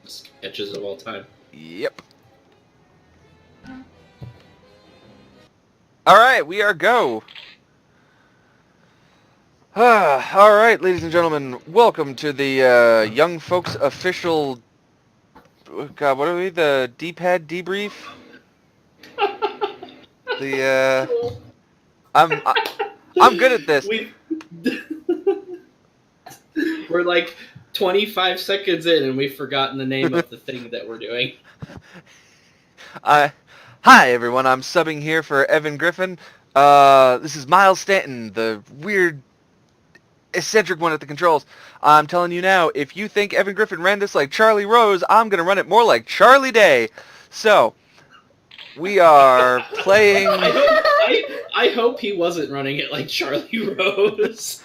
sketches of all time. Yep. Alright, we are go. Alright, ladies and gentlemen, welcome to the Young Folks official... God, what are we? The D-pad debrief? I'm good at this. We're like 25 seconds in and we've forgotten the name of the thing that we're doing. Hi everyone, I'm subbing here for Evan Griffin. This is Miles Stanton, the weird, eccentric one at the controls. I'm telling you now, if you think Evan Griffin ran this like Charlie Rose, I'm gonna run it more like Charlie Day. So, we are playing... I hope he wasn't running it like Charlie Rose.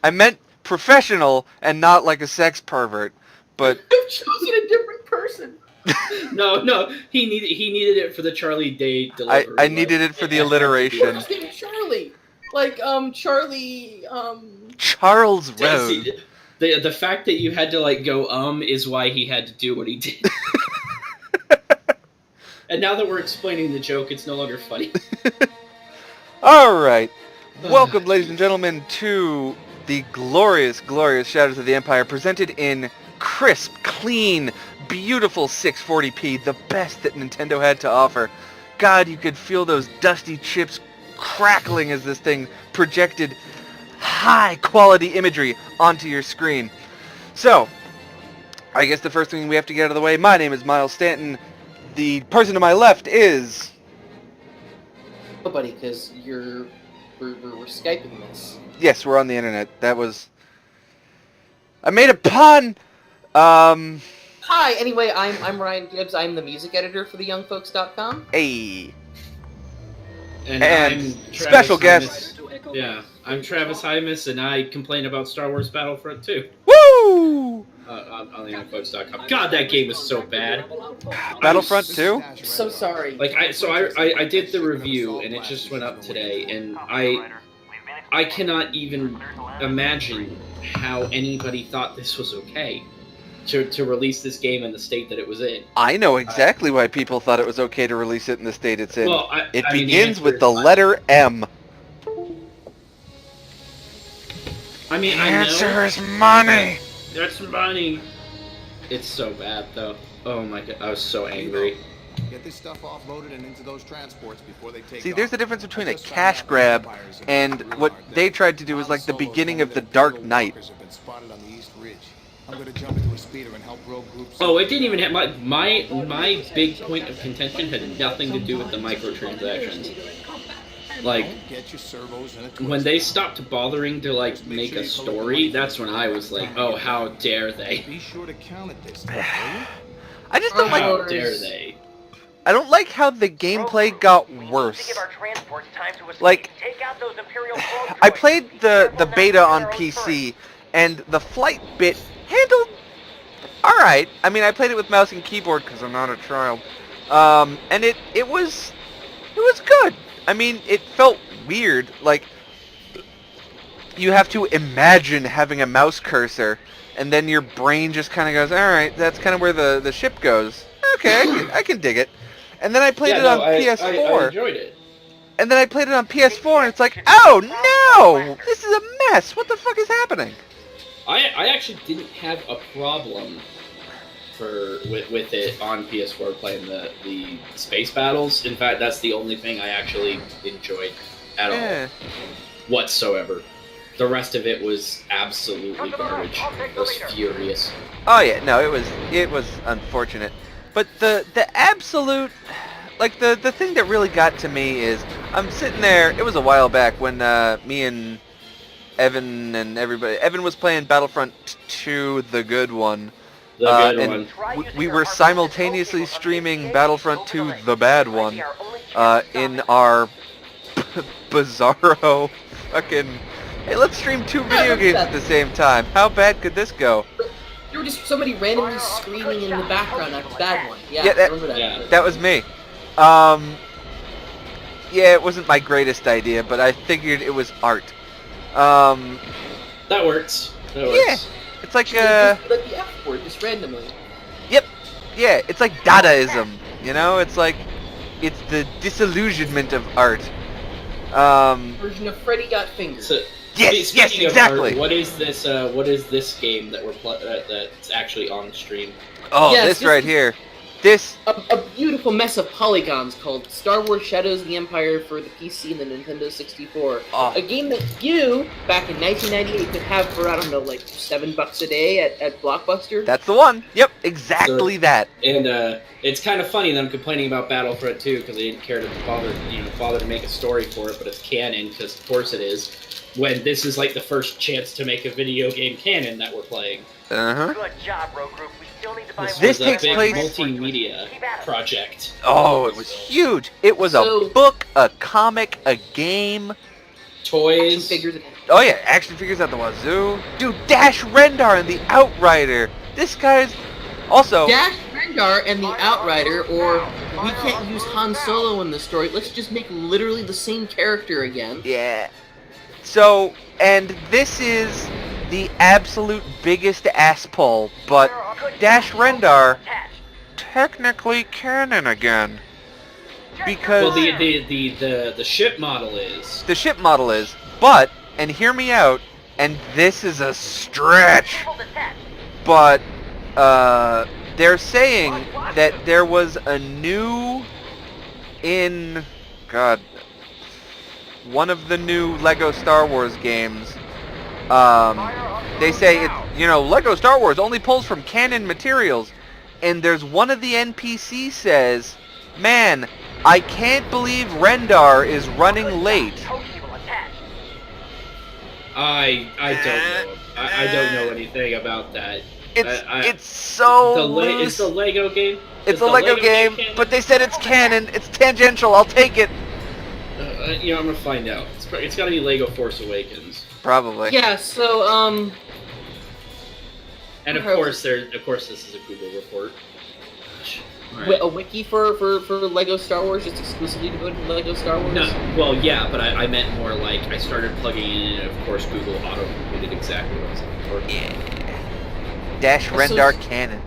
I meant professional and not like a sex pervert, but... I've chosen a different person. No, he needed it for the Charlie Day delivery. I needed it for the alliteration. His name is Charlie. Like, Charlie, Charles Rose. The fact that you had to, like, go, is why he had to do what he did. And now that we're explaining the joke, it's no longer funny. Alright. Welcome, ladies and gentlemen, to the glorious, glorious Shadows of the Empire, presented in crisp, clean, beautiful 640p, the best that Nintendo had to offer. God, you could feel those dusty chips crackling as this thing projected high-quality imagery onto your screen. So, I guess the first thing we have to get out of the way, my name is Miles Stanton. The person to my left is... Oh, buddy, because we're Skyping this. Yes, we're on the internet. That was... I made a pun! Hi, anyway, I'm Ryan Gibbs. I'm the music editor for theyoungfolks.com. Hey. And And I'm special Travis guest. Hymas. Yeah, I'm Travis Hymas, and I complain about Star Wars Battlefront 2. Woo! On theyoungfolks.com. God, that game is so bad. Battlefront 2? So sorry. Like, I did the review, and it just went up today, and I cannot even imagine how anybody thought this was okay to release this game in the state that it was in. I know exactly why people thought it was okay to release it in the state it's in. Well, It I mean, begins with the letter M. I mean, The I know. answer is money! That's money. It's so bad, though. Oh my god, I was so angry. Get this stuff offloaded and into those transports before they take See, off. there's a difference between a cash grab and what they tried to do is like the beginning of the Dark Knight. I'm gonna jump into a speeder and help rogue groups. Oh, it didn't even have my big point of contention had nothing to do with the microtransactions. Like, Get your servos in a when they stopped bothering to like make a story, that's when I was like, oh, how dare they? Be sure to count it this I just don't How like... dare they? I don't like how the gameplay got worse. Like, I played the beta on PC, and the flight bit handled alright. I mean, I played it with mouse and keyboard because I'm not a child. And it was good. I mean, it felt weird. Like, you have to imagine having a mouse cursor, and then your brain just kind of goes, alright, that's kind of where the ship goes. Okay, I can dig it. And then I played it on PS4. I enjoyed it. And then I played it on PS4, and it's like, oh no! This is a mess! What the fuck is happening? I actually didn't have a problem with it on PS4 playing the space battles. In fact, that's the only thing I actually enjoyed at all whatsoever. The rest of it was absolutely garbage. I was furious. Oh yeah, no, it was unfortunate. But the absolute, like the thing that really got to me is, I'm sitting there, it was a while back when me and Evan and everybody, Evan was playing Battlefront 2, the good one. The good and we were simultaneously streaming Battlefront 2, the bad one, in our bizarro fucking, hey, let's stream 2 video games at the same time. How bad could this go? You were just somebody randomly screaming in the background after that one. Yeah, Yeah, I remember that. Yeah. That was me. Yeah, it wasn't my greatest idea, but I figured it was art. That works. That works. Yeah, it's like Just like the F word, just randomly. Yep. Yeah, it's like Dadaism. You know, it's like it's the disillusionment of art. Version of Freddy Got Fingered. So, Yes, speaking of exactly. art, what is this? What is this game that that's actually on the stream? Oh, Yes, this this right is- here. This. A beautiful mess of polygons called Star Wars Shadows of the Empire for the PC and the Nintendo 64. Oh. A game that you, back in 1998, could have for, I don't know, like $7 a day at Blockbuster. That's the one. Yep, exactly that. And it's kind of funny that I'm complaining about Battlefront 2 because they didn't care to bother to make a story for it, but it's canon because of course it is. When this is like the first chance to make a video game canon that we're playing. Uh-huh. Good job, road group. We still need to buy This was takes a big place- multimedia project. Oh, it was huge. It was So- a book, a comic, a game. Action Toys. figures. Oh yeah, action figures at the wazoo. Dude, Dash Rendar and the Outrider. This guy's also. Dash Rendar and the Outrider, or we can't use Han Solo in the story. Let's just make literally the same character again. Yeah. So, and this is the absolute biggest ass pull, but Dash Rendar technically canon again. Because Well, the ship model is. the ship model is, but, and hear me out, and this is a stretch, but they're saying that there was a new, in, God, one of the new Lego Star Wars games, they say, Lego Star Wars only pulls from canon materials, and there's one of the NPCs says, man, I can't believe Rendar is running late. I don't know. I don't know anything about that. It's so It's the Lego game. It's Is a the Lego game, canon? but they said it's canon. It's tangential. I'll take it. I'm gonna find out. It's got to be Lego Force Awakens, Probably. Yeah, so, and of course this is a Google report. a wiki for Lego Star Wars, just exclusively devoted to Lego Star Wars? No, well, yeah, but I meant more like I started plugging in, and of course Google auto-completed exactly what I was looking for. Yeah. Dash So- Rendar canon.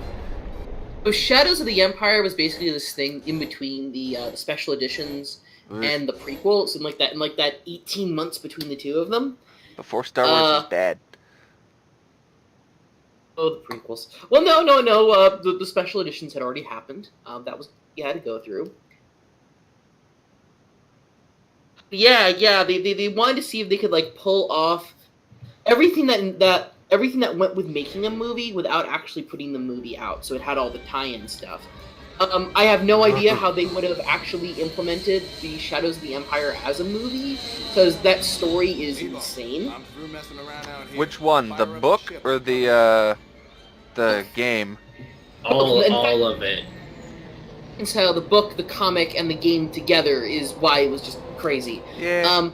So Shadows of the Empire was basically this thing in between the special editions and the prequels, and like that 18 months between the two of them. Before Star Wars was bad. Oh, the prequels. Well, no. The special editions had already happened. That was you had to go through. Yeah. They wanted to see if they could like pull off everything that went with making a movie without actually putting the movie out. So it had all the tie-in stuff. I have no idea how they would have actually implemented the Shadows of the Empire as a movie, because that story is insane. I'm through messing around out here. Which one? The Fire up book ship. or the game? All of it. And so the book, the comic, and the game together is why it was just crazy. Yeah.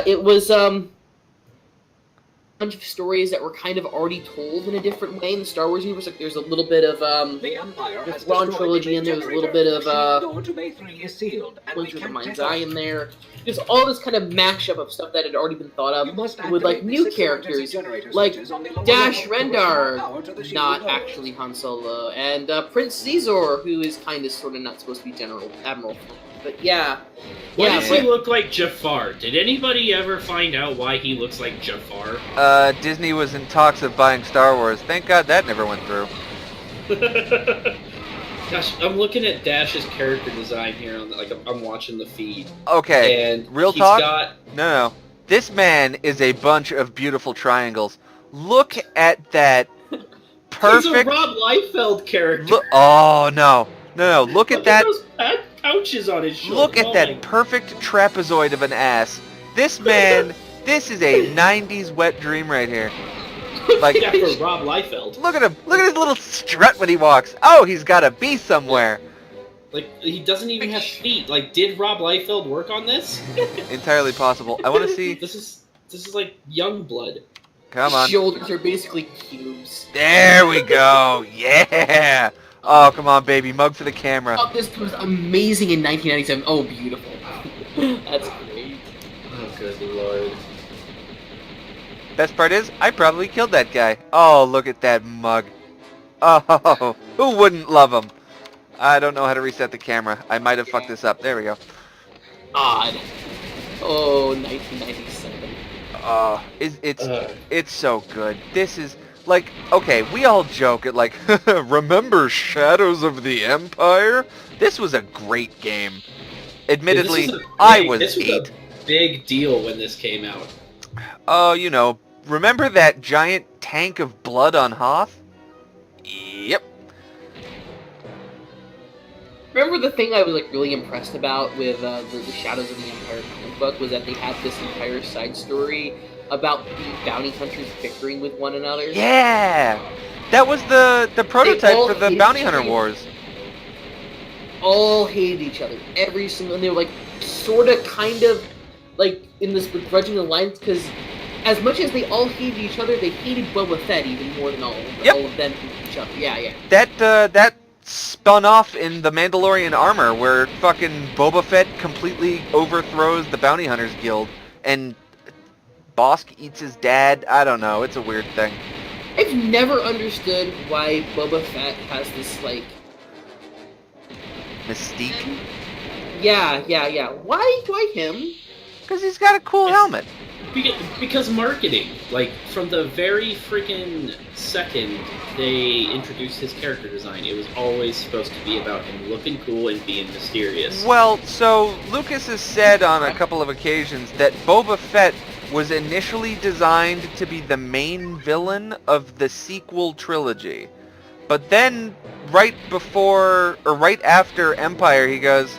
It was bunch of stories that were kind of already told in a different way in the Star Wars universe. Like there's a little bit of The Empire the has Thrawn destroyed trilogy, the and there's a little generator. bit of Door to Bay 3 is sealed, and we Winter of the can't Mind's get Eye out. in there. There's all this kind of mashup of stuff that had already been thought You of must with like activate the new 6 characters, emergency generator like switches on the lower Dash level to restore power Rendar, to the shield not doors. actually Han Solo, and Prince Caesar, who is kind of sort of not supposed to be Admiral. But yeah. Why Yeah, does but- he look like Jafar? Did anybody ever find out why he looks like Jafar? Disney was in talks of buying Star Wars. Thank God that never went through. Gosh, I'm looking at Dash's character design here. I'm watching the feed. Okay, And real he's talk? got No. This man is a bunch of beautiful triangles. Look at that He's a perfect... Rob Liefeld character. Look, oh, no. Look at that. those pouches on his shoulder. Look at Oh that my- perfect trapezoid of an ass. This man, this is a 90s wet dream right here. Like, Yeah, for Rob Liefeld. look at him. Look at his little strut when he walks. Oh, he's got to be somewhere. Like, he doesn't even have feet. Like, did Rob Liefeld work on this? Entirely possible. I want to see. This is like young blood. Come on. Shoulders are basically cubes. There we go. Yeah. Oh, come on, baby. Mug for the camera. Oh, this was amazing in 1997. Oh, beautiful. That's great. Oh, good lord. Best part is, I probably killed that guy. Oh, look at that mug. Oh, who wouldn't love them? I don't know how to reset the camera. I might have fucked this up. There we go. Odd. Oh, 1997. It's so good. This is like, okay, we all joke at like, remember Shadows of the Empire? This was a great game. Admittedly, I was 8. A big deal when this came out. Oh, you know, remember that giant tank of blood on Hoth? Yep. Remember the thing I was like really impressed about with the Shadows of the Empire comic book was that they had this entire side story about the bounty hunters bickering with one another. Yeah! That was the prototype for the Bounty Hunter Wars. All hated each other. Every single... And they were like, sort of, kind of, like, in this begrudging alliance, because as much as they all hated each other, they hated Boba Fett even more than all of them hated each other. Yeah, yeah. That spun off in the Mandalorian Armor, where fucking Boba Fett completely overthrows the Bounty Hunters Guild, and Bosk eats his dad. I don't know. It's a weird thing. I've never understood why Boba Fett has this, like... Mystique? Yeah. Why him? Because he's got a cool helmet. Because marketing. Like, from the very freaking second they introduced his character design, it was always supposed to be about him looking cool and being mysterious. Well, so Lucas has said on a couple of occasions that Boba Fett was initially designed to be the main villain of the sequel trilogy. But then, right after Empire, he goes,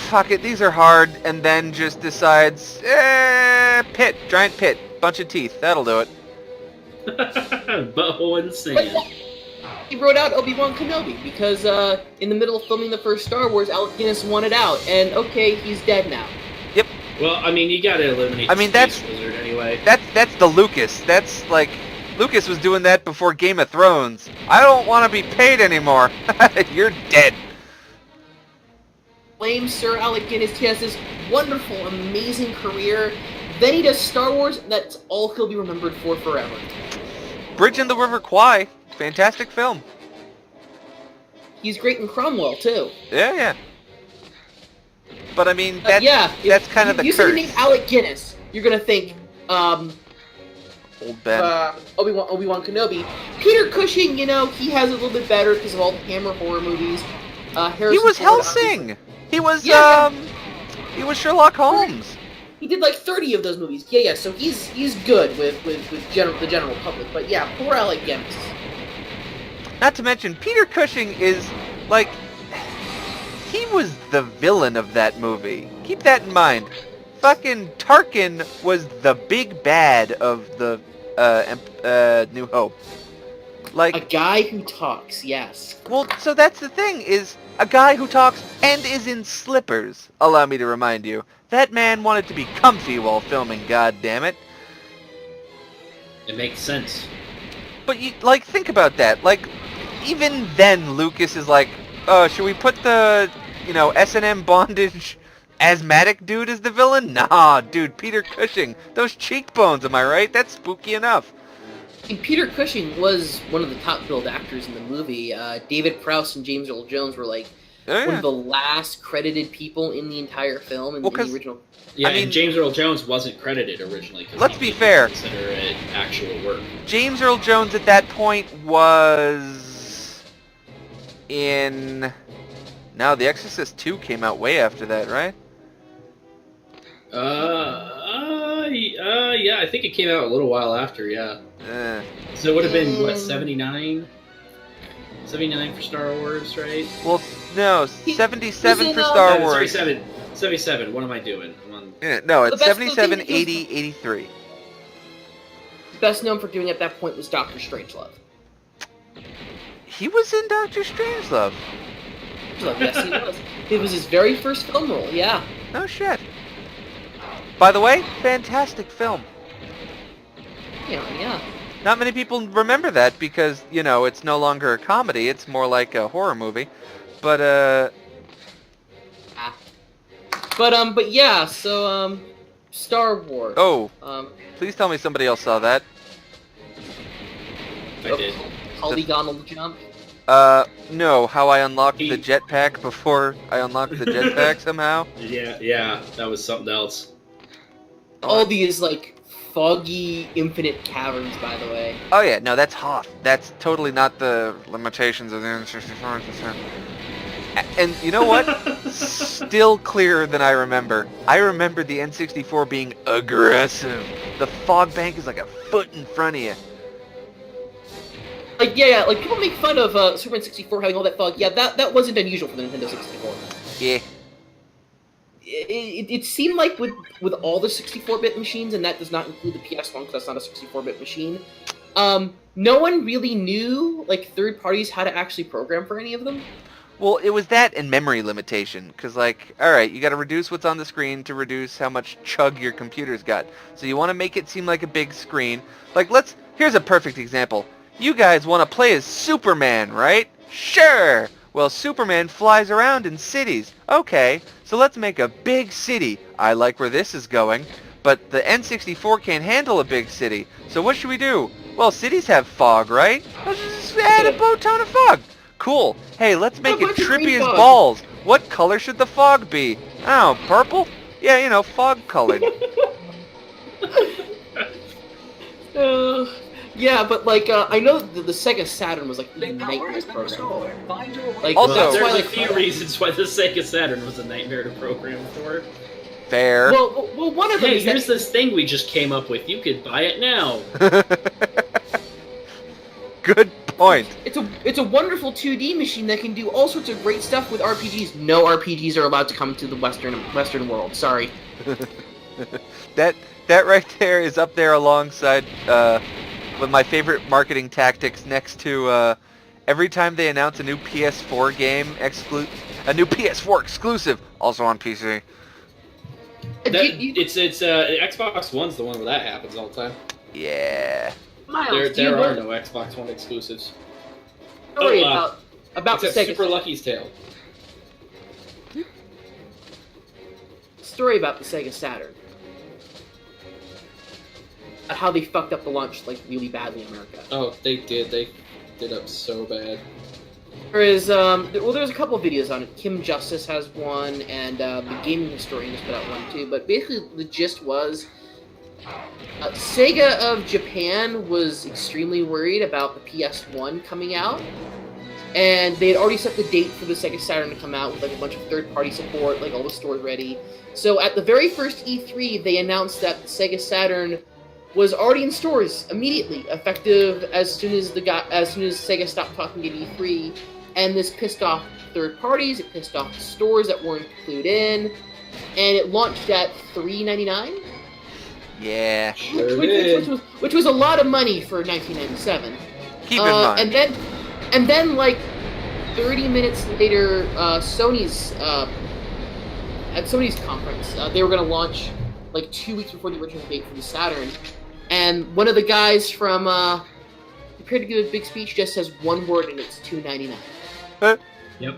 fuck it, these are hard, and then just decides, giant pit, bunch of teeth, that'll do it. Butthole and sand. He wrote out Obi-Wan Kenobi, because in the middle of filming the first Star Wars, Alec Guinness wanted out, and okay, he's dead now. Yep. Well, I mean, you gotta eliminate the Space Wizard anyway. That's the Lucas. That's like... Lucas was doing that before Game of Thrones. I don't want to be paid anymore. You're dead. Blame Sir Alec Guinness. He has this wonderful, amazing career. Then he does Star Wars, and that's all he'll be remembered for forever. Bridge in the River Kwai. Fantastic film. He's great in Cromwell, too. Yeah. But I mean, that's kind of the curse. You say the name Alec Guinness, you're going to think, Old Ben. Obi-Wan Kenobi. Peter Cushing, you know, he has it a little bit better because of all the Hammer horror movies. He was Helsing. He was he was Sherlock Holmes. He did like 30 of those movies. Yeah. So he's good with the general public. But yeah, poor Alec Guinness. Not to mention, Peter Cushing is like he was the villain of that movie. Keep that in mind. Fucking Tarkin was the big bad of the New Hope. Like a guy who talks, yes. Well, so that's the thing, is a guy who talks and is in slippers. Allow me to remind you, that man wanted to be comfy while filming, goddammit. It makes sense. But you, like, think about that. Like, even then, Lucas is like, should we put the, S&M bondage asthmatic dude as the villain? Nah, dude, Peter Cushing. Those cheekbones, am I right? That's spooky enough. And Peter Cushing was one of the top billed actors in the movie. David Prowse and James Earl Jones were like one of the last credited people in the entire film in the original. Yeah, and James Earl Jones wasn't credited originally. Let's be fair. Consider it actual work. James Earl Jones at that point was in... Now, The Exorcist 2 came out way after that, right? Yeah, I think it came out a little while after, yeah. So it would have been, what, 79? 79 for Star Wars, right? Well, no, 77 for Star Wars. 77, what am I doing? No, it's 77, 80, 83. Best known for doing at that point was Doctor Strangelove. He was in Doctor Strangelove? Yes, he was. It was his very first film role, yeah. No shit. By the way, fantastic film. Yeah. Not many people remember that because, it's no longer a comedy, it's more like a horror movie. But, But yeah, so, Star Wars. Oh, please tell me somebody else saw that. I did. polygonal jump? No, how I unlocked He- the jetpack before I unlocked the jetpack somehow. Yeah, that was something else. All these, like, foggy, infinite caverns, by the way. Oh yeah, no, that's Hoth. That's totally not the limitations of the N64. And you know what? Still clearer than I remember. I remember the N64 being aggressive. The fog bank is like a foot in front of you. Like, yeah, like, people make fun of Super N64 having all that fog. Yeah, that wasn't unusual for the Nintendo 64. Yeah. It seemed like with all the 64-bit machines, and that does not include the PS1 because that's not a 64-bit machine, no one really knew, like, third parties how to actually program for any of them. Well, it was that and memory limitation, because, like, alright, you gotta reduce what's on the screen to reduce how much chug your computer's got. So you want to make it seem like a big screen. Like, here's a perfect example. You guys want to play as Superman, right? Sure! Well, Superman flies around in cities. Okay, so let's make a big city. I like where this is going. But the N64 can't handle a big city. So what should we do? Well, cities have fog, right? Let's just add a boat ton of fog. Cool. Hey, let's make it trippy as balls. What color should the fog be? Oh, purple? Yeah, you know, fog colored. Yeah, but, like, I know the Sega Saturn was, like, The a power nightmare has to been program. restored. Find your way. Like, Also- that's There's why, a like, few reasons why the Sega Saturn was a nightmare to program for. Fair. well, one of them Hey, is here's that... this thing we just came up with. You could buy it now. Good point. It's a wonderful 2D machine that can do all sorts of great stuff with RPGs. No RPGs are allowed to come to the Western world. Sorry. That right there is up there alongside with my favorite marketing tactics next to every time they announce a new PS4 game a new PS4 exclusive, also on PC. It's Xbox One's the one where that happens all the time. Yeah. Miles, There are no Xbox One exclusives. story about the Except Sega Super Lucky's Tale. story about the Sega Saturn. How they fucked up the launch like really badly in America. Oh, they did. They did up so bad. There's there's a couple of videos on it. Kim Justice has one, and the Gaming Historian has put out one too. But basically, the gist was Sega of Japan was extremely worried about the PS1 coming out, and they had already set the date for the Sega Saturn to come out with like a bunch of third-party support, like all the stores ready. So at the very first E3, they announced that the Sega Saturn was already in stores immediately, effective as soon as Sega stopped talking at E3, and this pissed off third parties, it pissed off the stores that weren't clued in, and it launched at $3.99, Yeah. Sure did. which was a lot of money for 1997. Keep in mind. And then like 30 minutes later, Sony's at Sony's conference, they were going to launch like 2 weeks before the original date for the Saturn. And one of the guys from prepared to give a big speech just says one word and it's $2.99. Yep.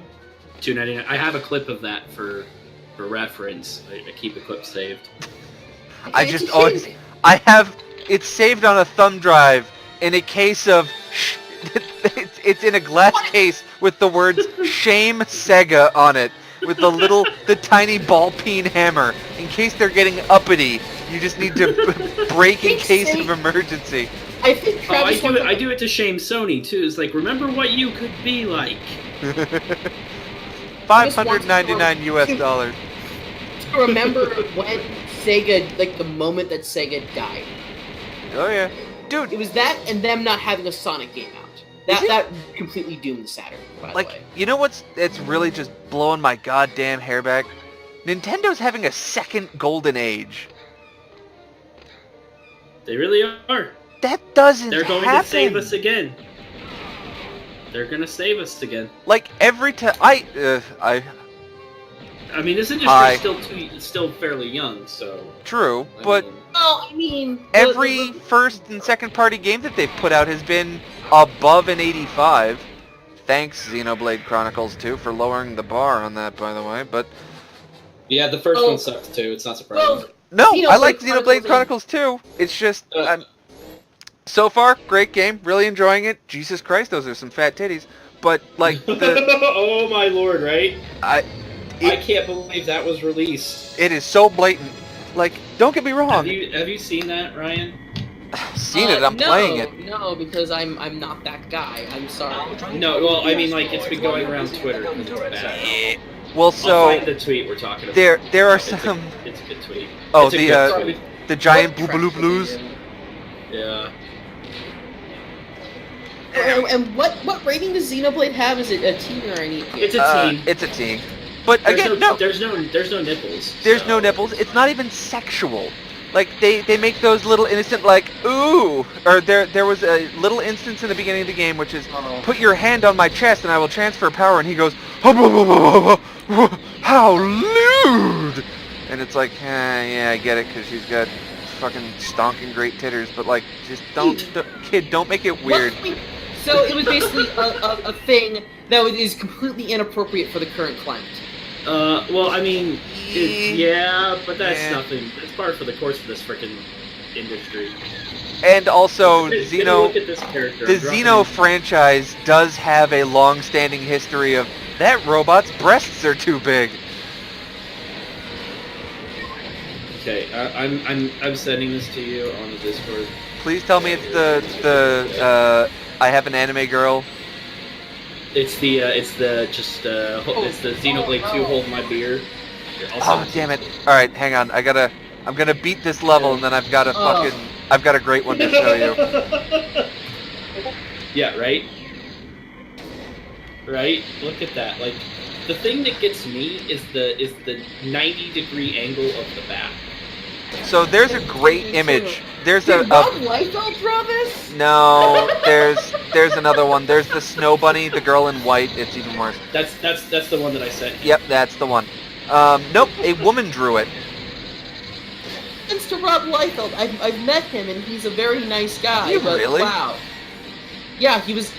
$2.99. I have a clip of that for reference. I keep a clip saved. I have it saved on a thumb drive in a case of it's in a glass case with the words "Shame Sega" on it, with the tiny ball peen hammer in case they're getting uppity. You just need to break in case of emergency. I think Travis I do it to shame Sony too. It's like, remember what you could be like. $599 US. to remember when Sega, like the moment that Sega died. Oh yeah, dude. It was that and them not having a Sonic game out. That completely doomed the Saturn, by the way. You know it's really just blowing my goddamn hair back? Nintendo's having a second golden age. They really are. That doesn't They're going happen. to save us again. They're gonna save us again. Like every time I mean, this industry is still fairly young, so. True, but Well, I mean, every first and second party game that they've put out has been above an 85. Thanks, Xenoblade Chronicles 2, for lowering the bar on that, by the way. But Yeah, the first one sucked too. It's not surprising. Well, no, I Xenoblade like Xenoblade Chronicles Chronicles 2. It's just So far, great game. Really enjoying it. Jesus Christ, those are some fat titties. But like oh my lord, right? I it can't believe that was released. is so blatant. Like, don't get me wrong. Have you seen that, Ryan? Seen it. I'm playing it. No, because I'm not that guy. I'm sorry. No, well, I mean, like, it's been going around Twitter because it's bad. Well, I'll so find the tweet we're talking about. there are some. It's a good tweet. Oh, It's a good tweet. the giant boobaloo blues. Yeah. And what rating does Xenoblade have? Is it a teen or an EP? It's a teen. It's a teen. But There's again, there's no nipples. There's no nipples. It's not even sexual. Like they make those little innocent like ooh, or there was a little instance in the beginning of the game which is put your hand on my chest and I will transfer power, and he goes how lewd, and it's like yeah, I get it because she's got fucking stonking great titters, but like just don't make it weird. So it was basically a thing that is completely inappropriate for the current climate. Well, I mean, yeah, but that's nothing. It's par for the course for this freaking industry. And also, Look at this character. the Xeno franchise does have a long-standing history of that robot's breasts are too big. Okay, I'm sending this to you on the Discord. Please tell me it's the I have an anime girl. It's the Xenoblade 2 Hold My Beer. Here, Oh damn it! All right, hang on. I'm gonna beat this level, and then I've got a great one to show you. Yeah, right. Right. Look at that. Like, the thing that gets me is the 90-degree angle of the back. So there's a great image. There's Did Rob Liefeld draw this? No, there's another one. There's the snow bunny, the girl in white. It's even worse. That's the one that I sent. Yep, that's the one. Nope, a woman drew it. Thanks to Rob Liefeld. I've met him and he's a very nice guy. You but really? Wow. Yeah, he was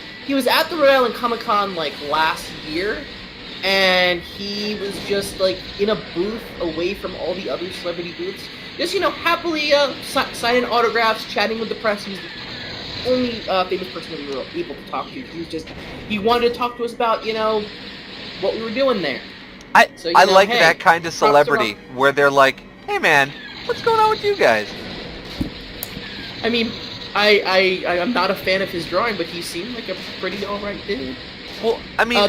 at the Rhode Island Comic-Con like last year, and he was just like in a booth away from all the other celebrity booths. Just, happily signing autographs, chatting with the press. He's the only famous person that we were able to talk to. He wanted to talk to us about, what we were doing there. I like hey, that kind of celebrity where they're like, hey man, what's going on with you guys? I mean, I'm not a fan of his drawing, but he seemed like a pretty alright dude. Well, I mean...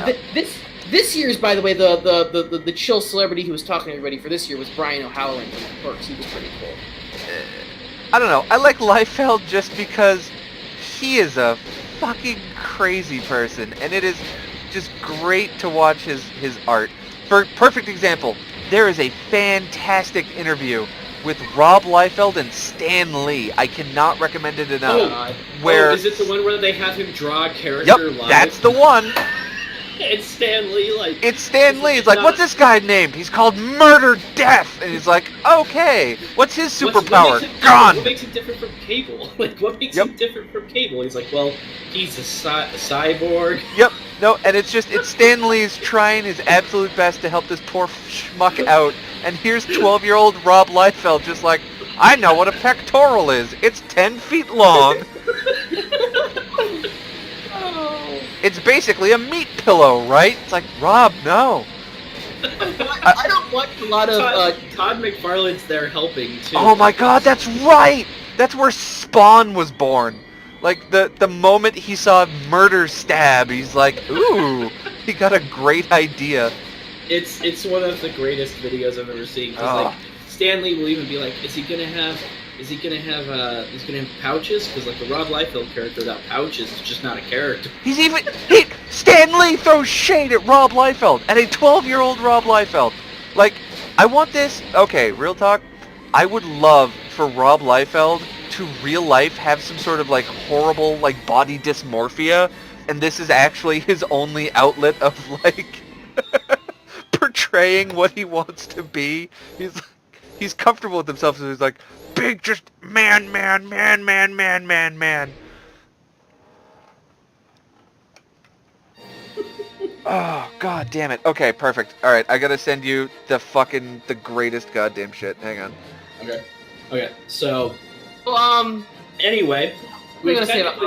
This year's, by the way, the chill celebrity who was talking to everybody for this year was Brian O'Halloran from Perks. He was pretty cool. I don't know. I like Liefeld just because he is a fucking crazy person, and it is just great to watch his art. For perfect example, there is a fantastic interview with Rob Liefeld and Stan Lee. I cannot recommend it enough. Is it the one where they have him draw a character live? That's the one. It's Stan Lee, It's Stan Lee. It's like, what's this guy named? He's called Murder Death. And he's like, okay. What's his superpower? Gun! What makes him different from Cable? Like, what makes him different from Cable? He's like, well, he's a cyborg. Yep. No, and it's Stan Lee's trying his absolute best to help this poor schmuck out. And here's 12-year-old Rob Liefeld just like, I know what a pectoral is. It's 10 feet long. It's basically a meat pillow, right? It's like, Rob, no. I don't watch a lot of... Todd McFarlane's there helping, too. Oh my god, that's right! That's where Spawn was born. Like, the moment he saw Murder Stab, he's like, ooh, he got a great idea. It's one of the greatest videos I've ever seen. Like, Stan Lee will even be like, is he gonna have pouches? Because like the Rob Liefeld character without pouches is just not a character. Stan Lee throws shade at Rob Liefeld, at a 12-year-old Rob Liefeld. Like, I want this. Okay, real talk. I would love for Rob Liefeld to real life have some sort of like horrible like body dysmorphia, and this is actually his only outlet of like portraying what he wants to be. He's comfortable with himself, so he's like, big, just man. Oh, god damn it. Okay, perfect. Alright, I gotta send you the greatest goddamn shit. Hang on. Okay, so... Well, Anyway, We're gonna say that.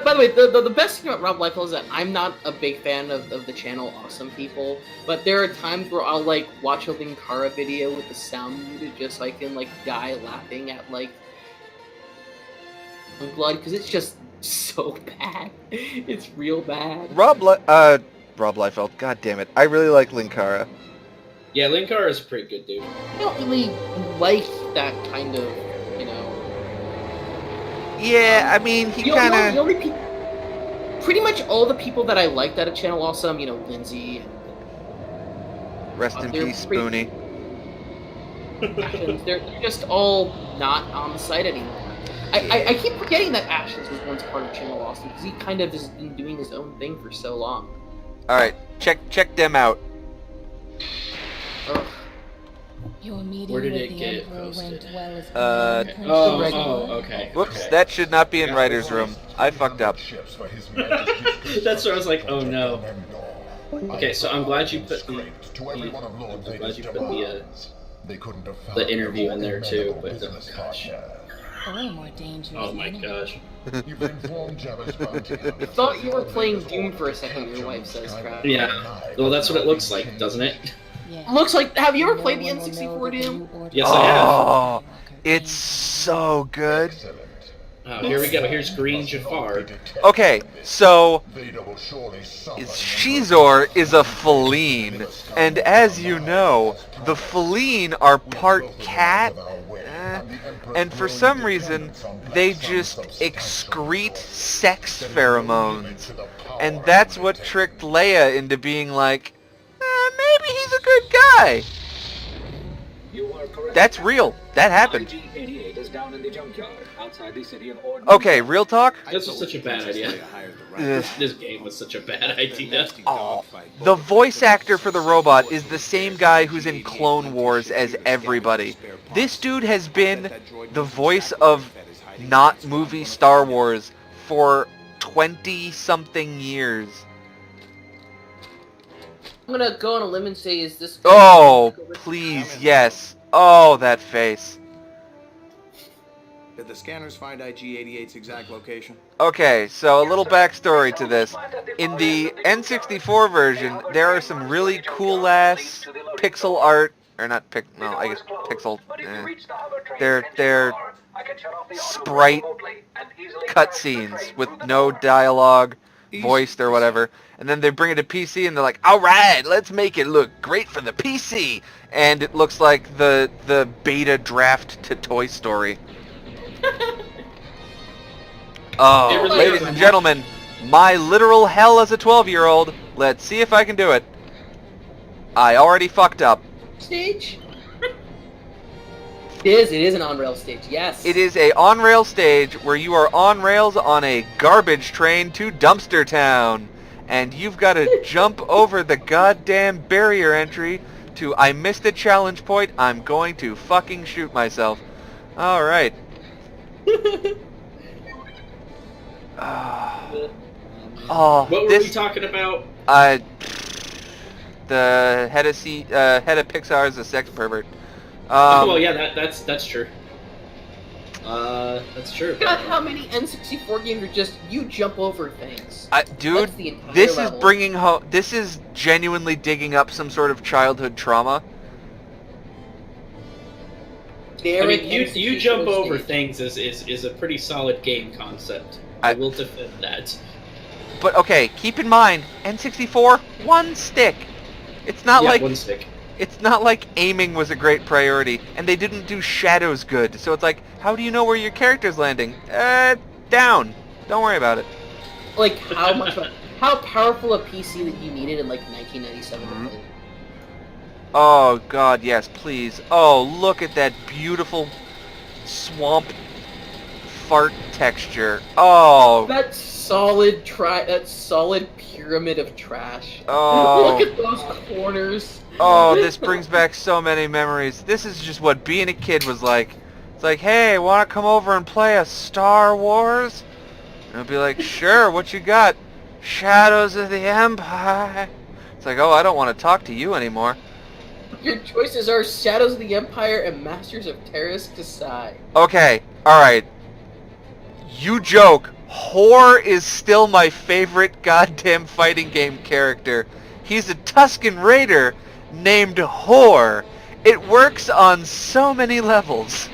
By the way, the best thing about Rob Liefeld is that I'm not a big fan of the channel Awesome People, but there are times where I'll like watch a Linkara video with the sound muted just so I can like die laughing at like blood because it's just so bad. It's real bad. Rob Liefeld, god damn it. I really like Linkara. Yeah, Linkara is a pretty good dude. I don't really like that kind of, you know. Yeah, I mean, he kind of... Pretty much all the people that I liked at a channel Awesome, you know, Lindsay... Rest in peace, Spoonie. They're just all not on the site anymore. I keep forgetting that Ashes was once part of channel Awesome, because he kind of has been doing his own thing for so long. Alright, check them out. Ugh. Where did it get posted? Okay. Whoops, okay. that should not be in writer's room. I fucked up. That's where I was like, oh no. Okay, so I'm glad you put the interview in there too, but oh gosh. Oh my gosh. I thought you were playing Doom for a second, your wife says, crap. Yeah, well that's what it looks like, doesn't it? Looks like, have you ever played the N64 Doom? Yes, I have. Oh, it's so good. Oh, here we go, here's Green Jafar. Okay, so Shizor is a feline, and as you know, the feline are part cat, and for some reason, they just excrete sex pheromones, and that's what tricked Leia into being like, maybe he's a good guy. That's real. That happened. Okay, real talk? This was such a bad idea. This game was such a bad idea. Oh, the voice actor for the robot is the same guy who's in Clone Wars as everybody. This dude has been the voice of not movie Star Wars for 20-something years. I'm gonna go on a limb and say, is this... Oh, please, yes. Oh, that face. Did the scanners find IG-88's exact location? Okay, so a little backstory to this. In the N64 version, there are some really cool-ass pixel art, or not no, I guess pixel, they're sprite cutscenes with no dialogue, voiced or whatever. And then they bring it to PC and they're like, alright, let's make it look great for the PC! And it looks like the beta draft to Toy Story. Oh, ladies and gentlemen, my literal hell as a 12-year-old. Let's see if I can do it. I already fucked up. Stage? It is an on-rail stage, yes. It is a on-rail stage where you are on rails on a garbage train to Dumpster Town. And you've got to jump over the goddamn barrier entry to I missed a challenge point, I'm going to fucking shoot myself. Alright. Oh, what were we talking about? The head of Pixar is a sex pervert. Well, yeah, that's true. That's true. God, how many N64 games are just you jump over things? Dude, this is bringing home. This is genuinely digging up some sort of childhood trauma. I mean, you jump over things is a pretty solid game concept. I will defend that. But okay, keep in mind, N64, one stick. It's not like one stick. It's not like aiming was a great priority, and they didn't do shadows good. So it's like, how do you know where your character's landing? Down. Don't worry about it. Like how powerful a PC that you needed in like 1997. Mm-hmm. Oh god, yes, please. Oh, look at that beautiful swamp fart texture. Oh. That solid pyramid of trash. Oh. Look at those corners. Oh, this brings back so many memories. This is just what being a kid was like. It's like, hey, wanna come over and play a Star Wars? And I'd be like, sure, what you got? Shadows of the Empire. It's like, oh, I don't want to talk to you anymore. Your choices are Shadows of the Empire and Masters of Terrace Kasai. Okay, Alright. You joke. Hor is still my favorite goddamn fighting game character. He's a Tusken Raider named Hor. It works on so many levels.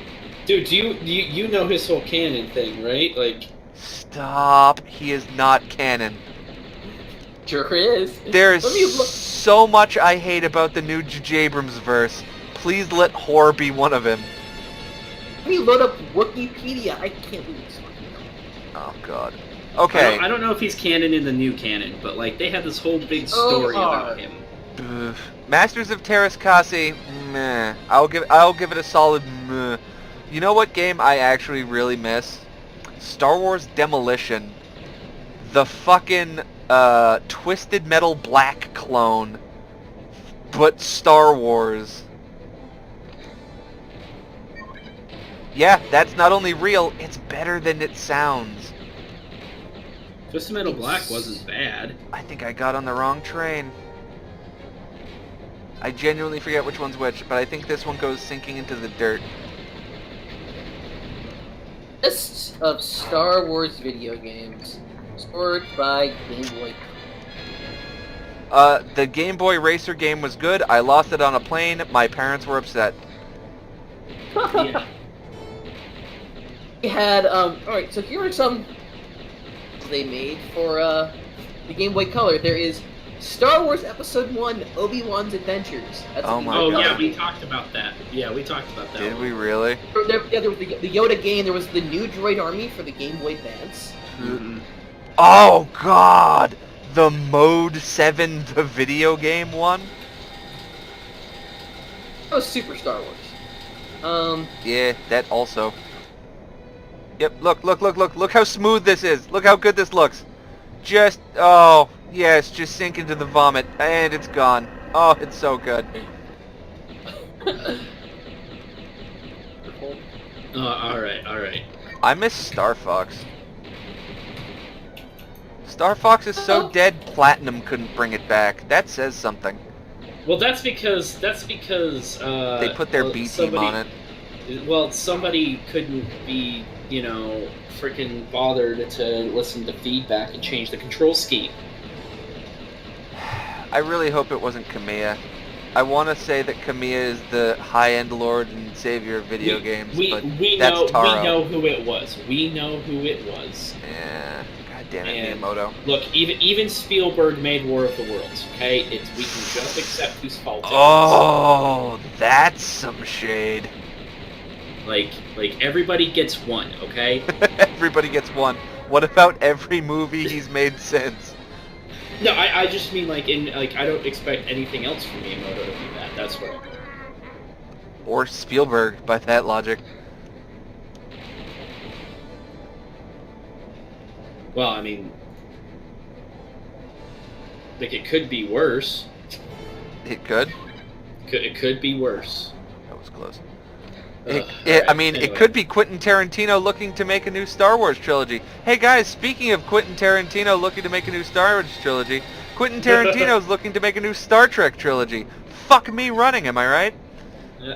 Dude, you know his whole canon thing, right? Like, Stop. He is not canon. Sure is. There's Let me look. so much I hate about the new J.J. Abrams verse. Please let Hor be one of him. Let me load up Wikipedia. I can't believe this fucking thing. Oh god. Okay. I don't know if he's canon in the new canon, but like they had this whole big story about him. Ugh. Masters of Terras Kasi, meh. I'll give it a solid meh. You know what game I actually really miss? Star Wars Demolition. The fucking Twisted Metal Black clone, but Star Wars. Yeah, that's not only real, it's better than it sounds. Twisted Metal Black wasn't bad. I think I got on the wrong train. I genuinely forget which one's which, but I think this one goes sinking into the dirt. List of Star Wars video games. Scored by Game Boy. The Game Boy Racer game was good. I lost it on a plane. My parents were upset. Yeah. We had, alright, so here are some they made for, the Game Boy Color. There is Star Wars Episode 1, Obi-Wan's Adventures. That's Oh a my Oh God. yeah, we talked about that. Yeah, we talked about that. Did one. we really? There was the Yoda game, there was the new Droid Army for the Game Boy Advance. Mhm. Oh god! The Mode 7, the video game one? That was Super Star Wars. Yeah, that also. Yep, look how smooth this is. Look how good this looks. Just, oh, yes, just sink into the vomit, and it's gone. Oh, it's so good. Alright. I miss Star Fox. Star Fox is so dead, Platinum couldn't bring it back. That says something. Well, that's because They put their B team on it. Well, somebody couldn't be, freaking bothered to listen to feedback and change the control scheme. I really hope it wasn't Kamiya. I want to say that Kamiya is the high-end lord and savior of video games, but that's Taro. We know who it was. Yeah, god damn it, And Miyamoto. Look, even Spielberg made War of the Worlds. Okay, we can just accept whose fault it was. Oh, that's some shade. Like everybody gets one. Okay. Everybody gets one. What about every movie he's made since? No, I just mean I don't expect anything else from Miyamoto to be that. That's what I mean. Or Spielberg, by that logic. Well, I mean, it could be worse. It could. It could be worse. That was close. Alright, It anyway. could be Quentin Tarantino looking to make a new Star Wars trilogy. Hey guys, speaking of Quentin Tarantino looking to make a new Star Wars trilogy, Quentin Tarantino's looking to make a new Star Trek trilogy. Fuck me running, am I right?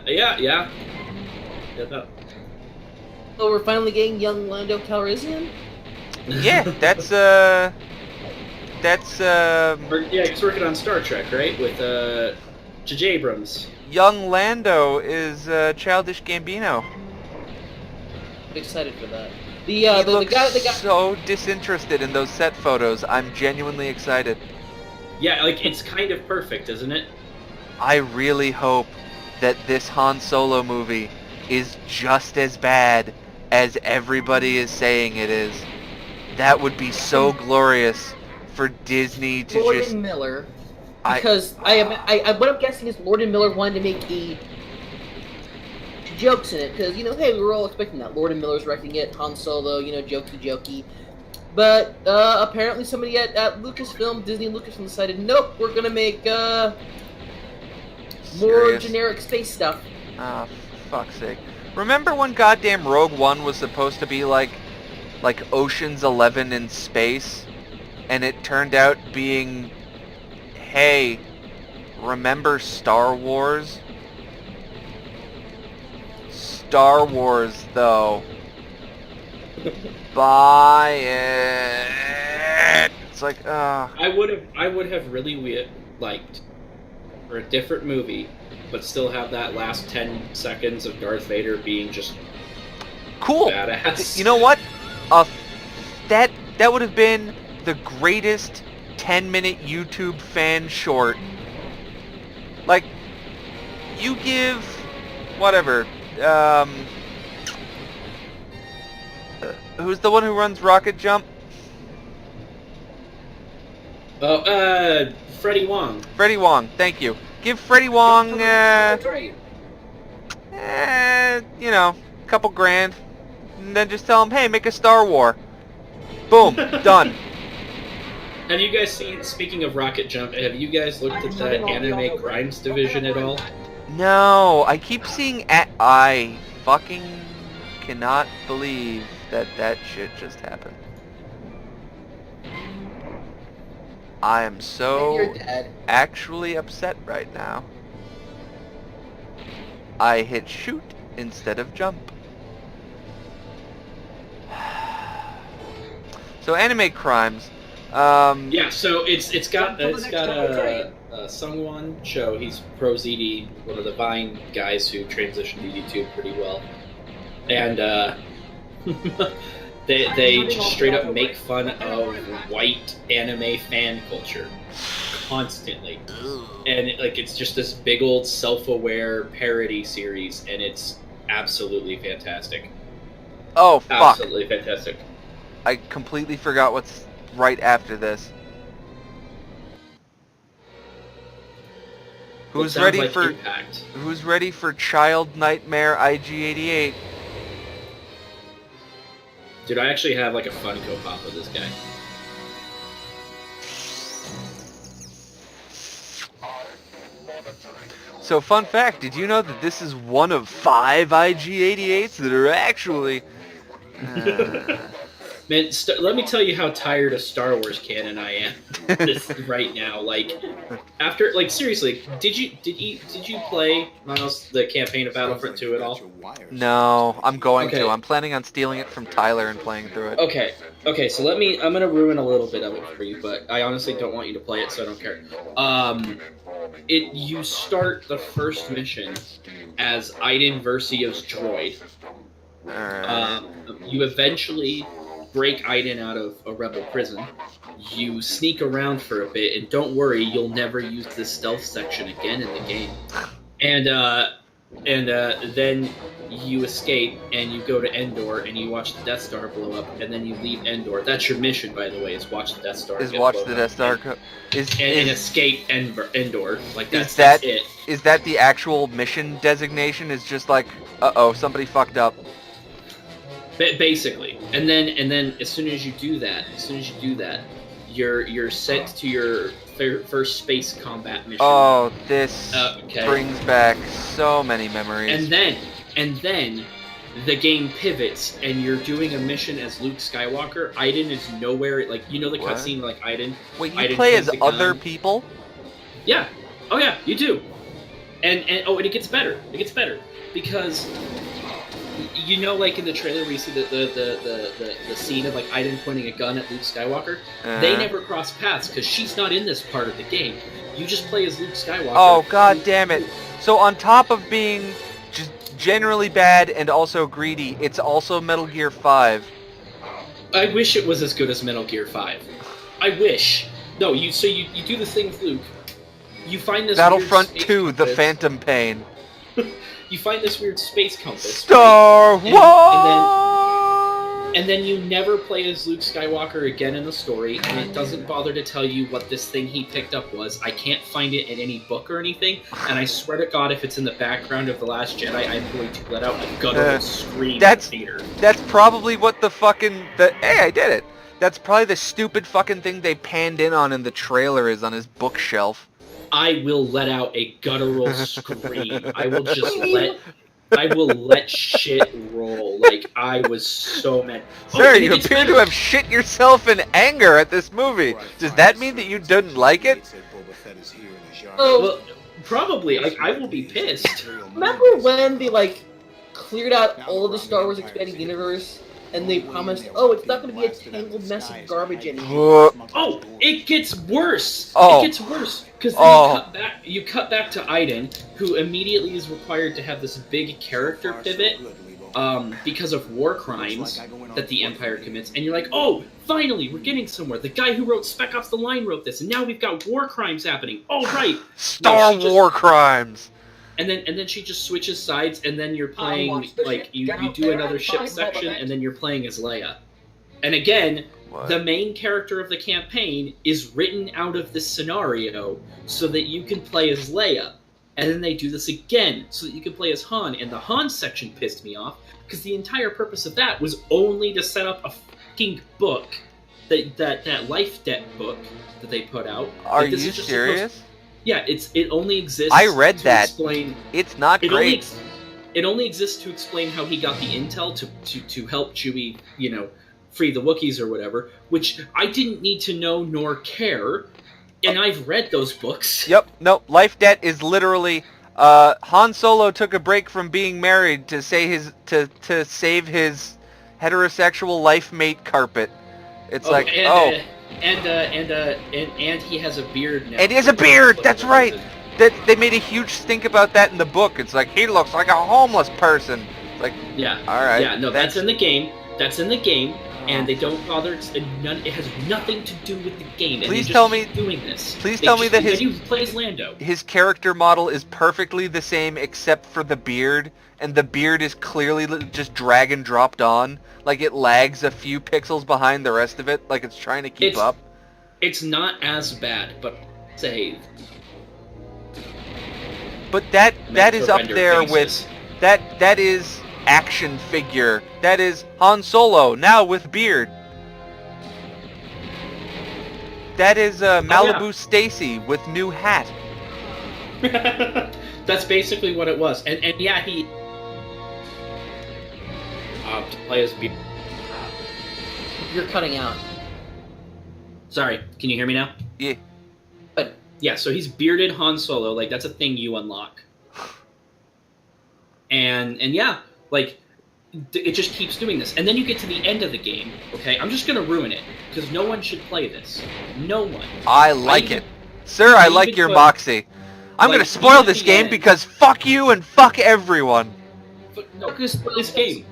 Yeah. So we're finally getting young Lando Calrissian? Yeah, that's He's working on Star Trek, right? With J.J. Abrams. young Lando is Childish Gambino. I'm excited for that. He The looks guy so disinterested in those set photos. I'm genuinely excited. Yeah, it's kind of perfect, isn't it? I really hope that this Han Solo movie is just as bad as everybody is saying it is. That would be so glorious for Disney to Lord just... and Miller, because what I'm guessing is Lord and Miller wanted to make jokes in it, because hey, we were all expecting that. Lord and Miller's directing it, Han Solo, jokey. But apparently somebody at Lucasfilm, Disney and Lucasfilm decided, nope, we're gonna make more Serious? generic space stuff. Ah, for fuck's sake. Remember when goddamn Rogue One was supposed to be like Ocean's 11 in space? And it turned out being, hey, remember Star Wars? Star Wars, though. Buy it. It's like, I would have really liked for a different movie, but still have that last 10 seconds of Darth Vader being just cool. badass. You know what? That would have been the greatest 10-minute YouTube fan short. Like, you give whatever. Who's the one who runs Rocket Jump? Oh, Freddie Wong. Freddie Wong, thank you. Give Freddie Wong, you know, a couple grand. And then just tell him, hey, make a Star War. Boom, done. Have you guys seen, speaking of Rocket Jump, have you guys looked at the anime crimes division at all? No, I keep seeing I fucking cannot believe that shit just happened. I am so You're dead. actually upset right now. I hit shoot instead of jump. So anime crimes. Yeah, so it's got a Sungwon Cho. He's Pro ZD, one of the Vine guys who transitioned to YouTube pretty well, and they just straight up make fun of white anime fan culture constantly, and it's just this big old self-aware parody series, and it's absolutely fantastic. Oh fuck! Absolutely fantastic. I completely forgot what's right after this. Who's Sounds ready like for Impact? Who's ready for Child Nightmare IG88? Dude, I actually have like a Funko Pop of this guy. So fun fact, did you know that this is one of 5 IG88s that are actually... Man, let me tell you how tired of Star Wars canon I am right now. Like, after, seriously, did you play Miles the campaign of Battlefront 2 at all? No, I'm going Okay. to. I'm planning on stealing it from Tyler and playing through it. Okay, so I'm gonna ruin a little bit of it for you, but I honestly don't want you to play it, so I don't care. You start the first mission as Iden Versio's droid. Alright. You eventually break Iden out of a rebel prison. You sneak around for a bit, and don't worry, you'll never use the stealth section again in the game. And then you escape, and you go to Endor, and you watch the Death Star blow up, and then you leave Endor. That's your mission, by the way, is watch the Death Star. Is get watch blown the up Death Star... and escape Endor. Like, that's it. Is that the actual mission designation? Is just like, uh-oh, somebody fucked up. Basically, and then as soon as you do that, you're sent to your first space combat mission. Oh, this Okay. brings back so many memories. And then the game pivots, and you're doing a mission as Luke Skywalker. Iden is nowhere. Like, you know the What? cutscene, like Iden. Wait, you Iden play points as a gun. other people? Yeah. Oh yeah, you do. And it gets better. It gets better because. You know, like in the trailer where you see the scene of like Iden pointing a gun at Luke Skywalker? They never cross paths because she's not in this part of the game. You just play as Luke Skywalker. Oh, god damn it. So on top of being just generally bad and also greedy, it's also Metal Gear 5. I wish it was as good as Metal Gear 5. I wish. No, you do the thing with Luke. You find this Battlefront weird space 2, The compass. Phantom Pain. You find this weird space compass. Star right? Wars! And then you never play as Luke Skywalker again in the story, and it doesn't bother to tell you what this thing he picked up was. I can't find it in any book or anything, and I swear to God, if it's in the background of The Last Jedi, I'm going to let out a guttural scream in the theater. That's probably what the fucking... Hey, I did it! That's probably the stupid fucking thing they panned in on in the trailer is on his bookshelf. I will let out a guttural scream. I will let shit roll. Like, I was so mad. Sir, and you it's appear to better. have shit yourself in anger at this movie. Does that mean that you didn't like it? Well, probably. I will be pissed. Remember when they cleared out all of the Star Wars Expanded Universe and they promised, oh, it's not going to be a tangled mess of garbage anymore. Oh, it gets worse. Oh. It gets worse because you cut back to Aiden, who immediately is required to have this big character pivot because of war crimes that the Empire commits, and you're like, oh, finally, we're getting somewhere. The guy who wrote Spec Ops: The Line wrote this, and now we've got war crimes happening. Oh, right, Star War crimes. And then she just switches sides, and then you're playing like you do another ship section, and then you're playing as Leia. And again, the main character of the campaign is written out of this scenario so that you can play as Leia. And then they do this again so that you can play as Han. And the Han section pissed me off because the entire purpose of that was only to set up a fucking book, that life debt book that they put out. Are you serious? Yeah, it only exists. I read to that. Explain, it's not great. It only exists to explain how he got the intel to help Chewie, free the Wookiees or whatever, which I didn't need to know nor care, and I've read those books. Yep, no, life debt is literally, Han Solo took a break from being married to save his heterosexual life mate carpet. It's and he has a beard now. And he has a beard, that's right! They made a huge stink about that in the book. It's like, he looks like a homeless person. Like, yeah. Alright. Yeah, no, that's in the game. And they don't bother. It has nothing to do with the game. Please tell me doing this. Please tell me that he plays Lando. His character model is perfectly the same except for the beard, and the beard is clearly just drag and dropped on. Like it lags a few pixels behind the rest of it, like it's trying to keep up. It's not as bad, but say. But that is up there with that is action figure. That is Han Solo, now with beard. That is Malibu Stacy with new hat. That's basically what it was. And yeah, he... to play as beard. You're cutting out. Sorry, can you hear me now? Yeah. But yeah, so he's bearded Han Solo. Like, that's a thing you unlock. And yeah, like, it just keeps doing this. And then you get to the end of the game, okay? I'm just going to ruin it, because no one should play this. No one. I like it. Sir, I like your moxie. I'm going to spoil this game because fuck you and fuck everyone. No, this game.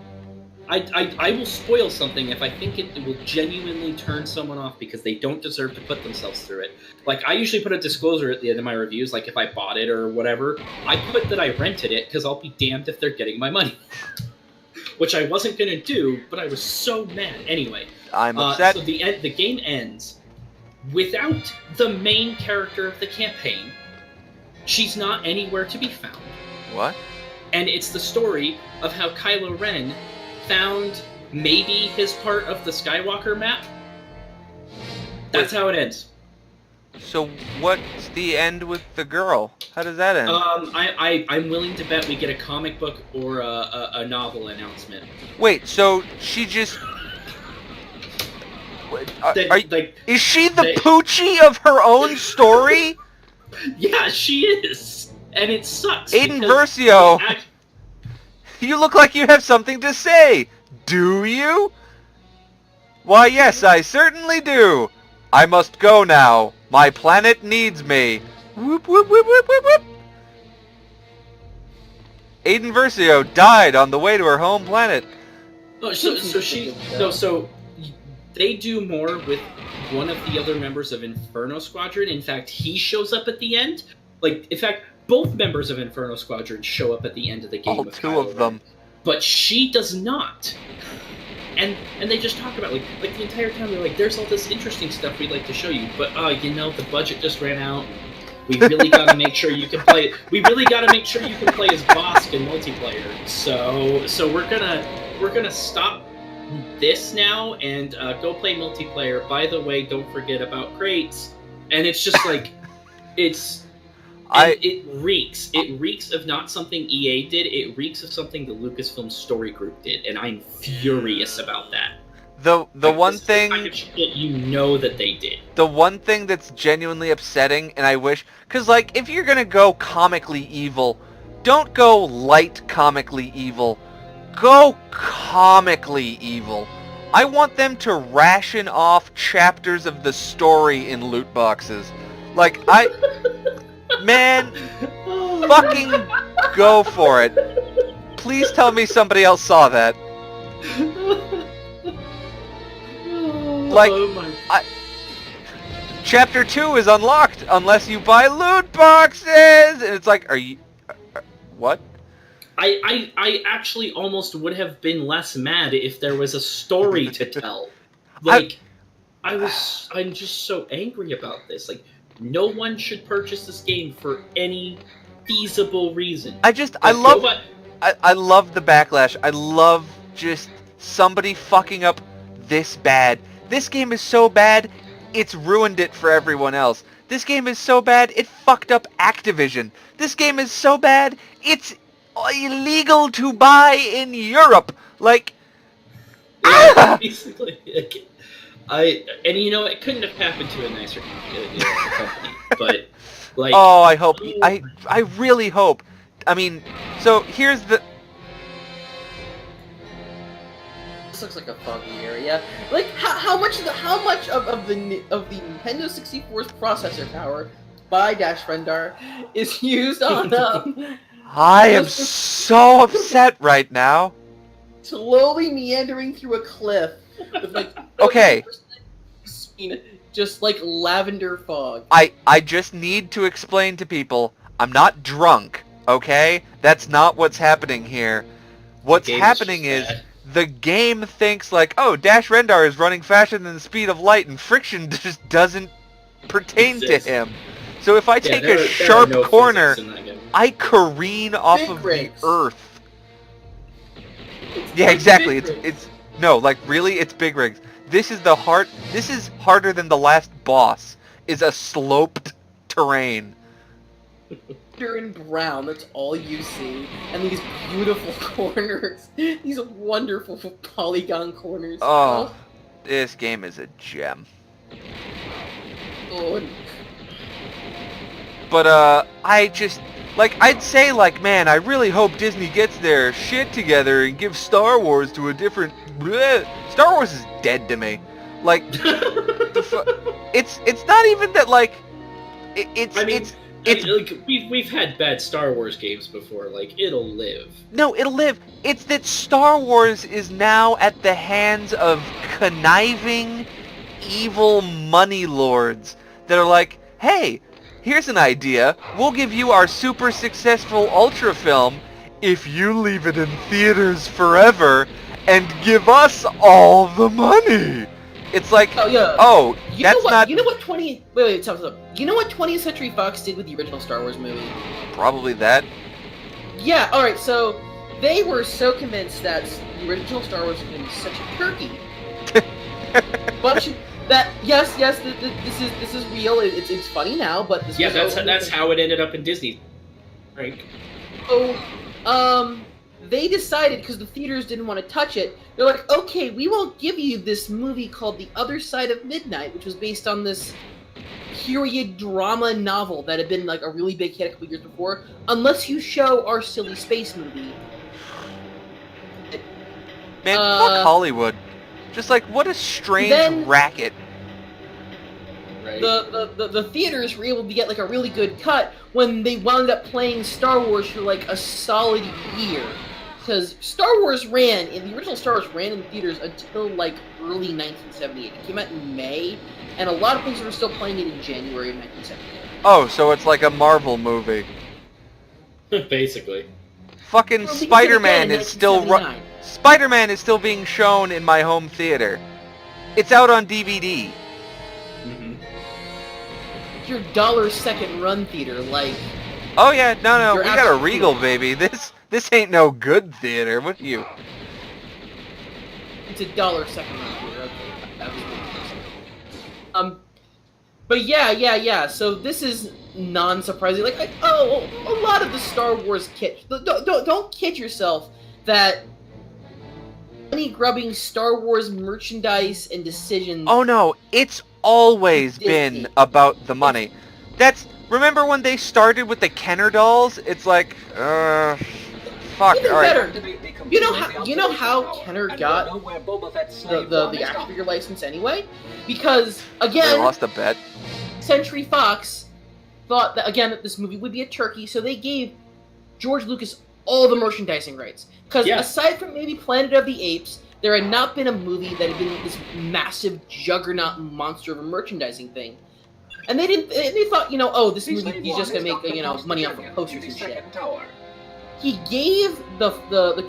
I will spoil something if I think it will genuinely turn someone off because they don't deserve to put themselves through it. Like, I usually put a disclosure at the end of my reviews, like if I bought it or whatever. I put that I rented it because I'll be damned if they're getting my money. Which I wasn't going to do, but I was so mad. Anyway. I'm upset. So the game ends without the main character of the campaign. She's not anywhere to be found. What? And it's the story of how Kylo Ren found maybe his part of the Skywalker map. That's how it ends. So what's the end with the girl? How does that end? I'm willing to bet we get a comic book or a novel announcement. Wait, so she just... is she the Poochie of her own story? Yeah, she is. And it sucks. Aiden Versio, you look like you have something to say. Do you? Why, yes, I certainly do. I must go now. My planet needs me. Whoop, whoop, whoop, whoop, whoop, whoop. Aiden Versio died on the way to her home planet. Oh, so they do more with one of the other members of Inferno Squadron. In fact, he shows up at the end. Like, in fact, both members of Inferno Squadron show up at the end of the game. All two of them. But she does not. And they just talk about, like the entire time, they're like, there's all this interesting stuff we'd like to show you, but, the budget just ran out. We really gotta make sure you can play... We really gotta make sure you can play as Bosk in multiplayer. So we're gonna stop this now and go play multiplayer. By the way, don't forget about crates. And it's just like... It reeks. It reeks of not something EA did. It reeks of something the Lucasfilm Story Group did, and I'm furious about that. The one thing that they did. The one thing that's genuinely upsetting, and I wish, because like if you're gonna go comically evil, don't go light comically evil. go comically evil. I want them to ration off chapters of the story in loot boxes. Like, man, fucking go for it. Please tell me somebody else saw that. Like, Chapter 2 is unlocked unless you buy loot boxes! And it's like, what? I actually almost would have been less mad if there was a story to tell. Like, I'm just so angry about this. Like, no one should purchase this game for any feasible reason. I love the backlash. I love just somebody fucking up this bad. This game is so bad, it's ruined it for everyone else. This game is so bad, it fucked up Activision. This game is so bad, it's illegal to buy in Europe. Like, basically, and you know, it couldn't have happened to a nicer company, but like, oh, I hope, I really hope. I mean, so here's the. This looks like a foggy area. Like, how much of the Nintendo 64's processor power by Dash Rendar is used on I am so upset right now. Slowly meandering through a cliff with like okay, just like lavender fog. I just need to explain to people, I'm not drunk, okay? That's not what's happening here. What's happening is the game thinks like, oh, Dash Rendar is running faster than the speed of light and friction just doesn't pertain to him. So if I take a sharp corner, I careen off of the earth. Yeah, exactly. It's no, like really, it's big rigs. This is this is harder than the last boss. Is a sloped terrain. And brown, that's all you see. And these beautiful corners. These wonderful polygon corners. Oh, this game is a gem. Oh. But, I just, like, I'd say, like, man, I really hope Disney gets their shit together and gives Star Wars to a different... Bleh. Star Wars is dead to me. Like, it's not even that, like, like, we've had bad Star Wars games before. Like, it'll live. No, it'll live. It's that Star Wars is now at the hands of conniving, evil money lords that are like, hey, here's an idea. We'll give you our super successful Ultra film if you leave it in theaters forever and give us all the money. It's like, oh, yeah. Oh, that's not... You know what 20... Wait, stop. You know what 20th Century Fox did with the original Star Wars movie? Probably that. Yeah, alright, so they were so convinced that the original Star Wars was going to be such a turkey. This is real, it's funny now, but this that's how it ended up in Disney. Right. Oh, they decided, because the theaters didn't want to touch it, they're like, okay, we won't give you this movie called The Other Side of Midnight, which was based on this period drama novel that had been like a really big hit a couple years before, unless you show our silly space movie. Man, fuck Hollywood. Just like, what a strange racket. Right. The theaters were able to get like a really good cut when they wound up playing Star Wars for like a solid year. Because Star Wars the original Star Wars ran in theaters until like early 1978. It came out in May, and a lot of places were still playing it in January of 1978. Oh, so it's like a Marvel movie. Basically. Fucking Spider-Man is still Spider-Man is still being shown in my home theater. It's out on DVD. Mm-hmm. Your $1 run theater, like... Oh yeah, no, we got a Regal, baby. This ain't no good theater. What you? It's a $1 run theater. Okay, but yeah. So this is non-surprising. Like, a lot of the Star Wars kit. Don't kid yourself that money grubbing Star Wars merchandise and decisions. Oh no, it's always been about the money. Remember when they started with the Kenner dolls? It's like, fuck, Even alright. better, You know how Kenner got the action figure license anyway? Because They again, lost a bet. Century Fox thought that again that this movie would be a turkey, so they gave George Lucas all the merchandising rights. Because Yeah. aside from maybe Planet of the Apes, there had not been a movie that had been this massive juggernaut monster of a merchandising thing. And they didn't. They thought, oh, this movie he's just gonna make money off of posters and shit. He gave the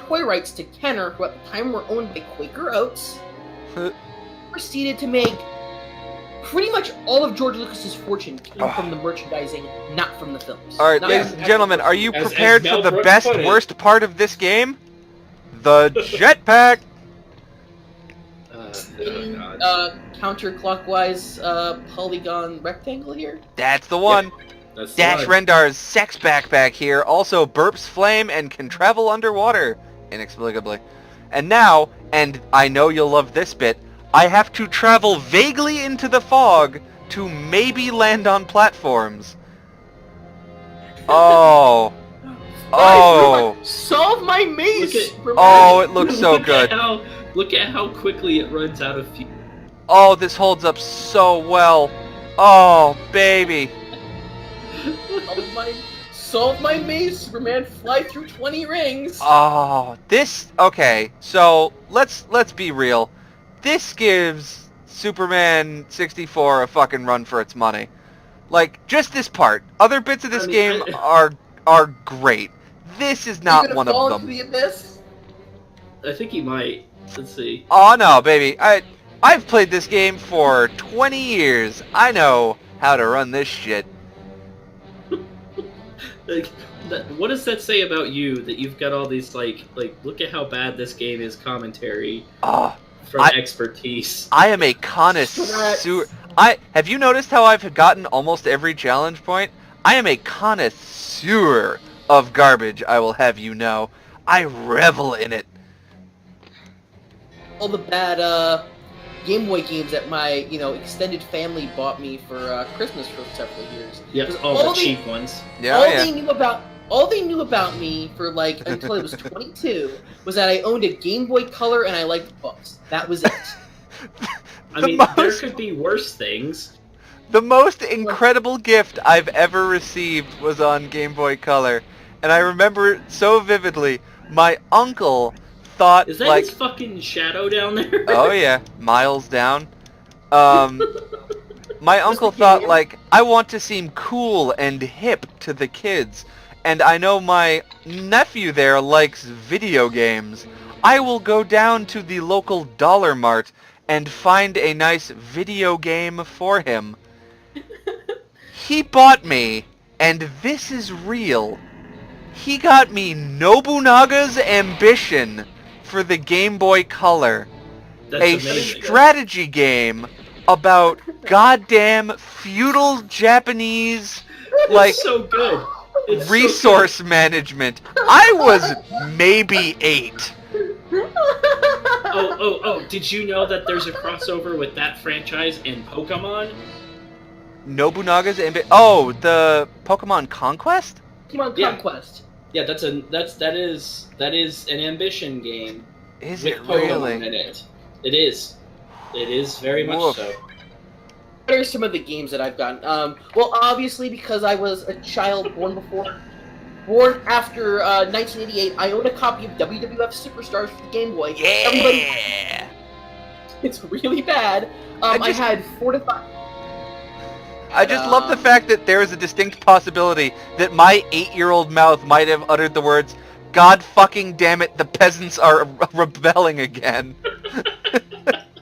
toy rights to Kenner, who at the time were owned by Quaker Oats. Proceeded to make pretty much all of George Lucas's fortune came from the merchandising, not from the films. All right, Not ladies from- and gentlemen, are you As prepared for Mel the Brooks best, put it. worst part of this game? The jetpack. in, God. counterclockwise polygon rectangle here. That's the one. That's the Dash one. Rendar's sex backpack here also burps flame and can travel underwater, inexplicably. And now, and I know you'll love this bit, I have to travel vaguely into the fog to maybe land on platforms. Oh. Oh. Solve my maze! Look Oh, it looks so good. Look at how quickly it runs out of fuel. Oh, this holds up so well. Oh, baby. Solve my maze, Superman. Fly through 20 rings. Oh, this... Okay, so let's be real. This gives Superman 64 a fucking run for its money. Like, just this part. Other bits of this game are great. This is not one of them. The abyss? I think he might. Let's see. Oh, no, baby. I've played this game for 20 years. I know how to run this shit. Like, what does that say about you? That you've got all these like look at how bad this game is commentary Oh, from expertise. I am a connoisseur. Have you noticed how I've gotten almost every challenge point? I am a connoisseur of garbage, I will have you know. I revel in it. All the bad Game Boy games that my extended family bought me for Christmas for several years. Yeah, 'Cause all the cheap ones. Yeah, all yeah. they knew about me for until I was 22 was that I owned a Game Boy Color and I liked books. That was it. I mean, there could be worse things. The most incredible gift I've ever received was on Game Boy Color. And I remember so vividly, my uncle thought, Is that like... his fucking shadow down there? Oh yeah, miles down. My uncle thought, like, I want to seem cool and hip to the kids. And I know my nephew there likes video games. I will go down to the local Dollar Mart and find a nice video game for him. He bought me, and this is real, he got me Nobunaga's Ambition for the Game Boy Color. That's A amazing. strategy game about goddamn feudal Japanese, like, It's so good. It's so resource management. I was maybe 8. Oh, did you know that there's a crossover with that franchise and Pokemon? Nobunaga's Oh, the Pokemon Conquest? Pokemon Yeah. Conquest. Yeah, that is an Ambition game Is with it Pokemon in really? it. It is. It is very much Woof. so. What are some of the games that I've gotten? Well, obviously because I was a child born after 1988, I own a copy of WWF Superstars for the Game Boy. Everybody, Yeah! it's really bad. I had 4 to 5. I just love the fact that there is a distinct possibility that my 8-year-old mouth might have uttered the words, "God fucking damn it, the peasants are rebelling again."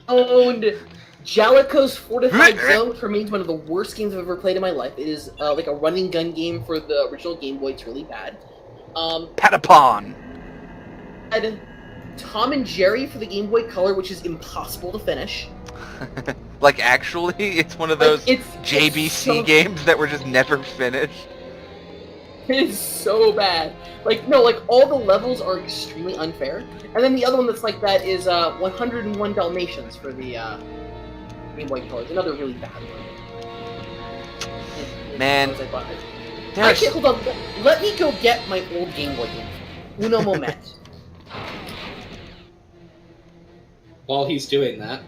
Owned Jalico's Fortified Zone. For me, it's one of the worst games I've ever played in my life. It is like a running gun game for the original Game Boy. It's really bad. Patapon! Had Tom and Jerry for the Game Boy Color, which is impossible to finish. Like, actually, it's one of those It's JBC so- games that were just never finished. It is so bad. All the levels are extremely unfair. And then the other one that's like that is 101 Dalmatians for the Game Boy Color. Another really bad one. Man, Actually, hold on. Let me go get my old Game Boy game. Uno moment. while he's doing that,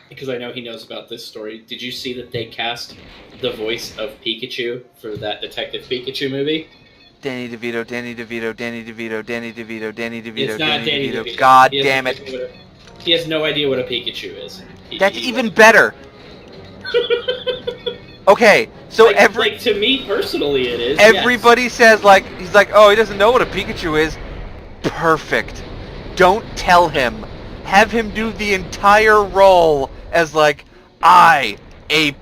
because I know he knows about this story, did you see that they cast the voice of Pikachu for that Detective Pikachu movie? Danny DeVito, Danny DeVito, Danny DeVito, Danny DeVito, Danny DeVito, It's not Danny DeVito. DeVito. God He has damn no it. idea he has no idea what a Pikachu is. That's even better. Okay, so like to me personally, it is. everybody says like he's like, oh, he doesn't know what a Pikachu is. Perfect. Don't tell him. Have him do the entire role as like, a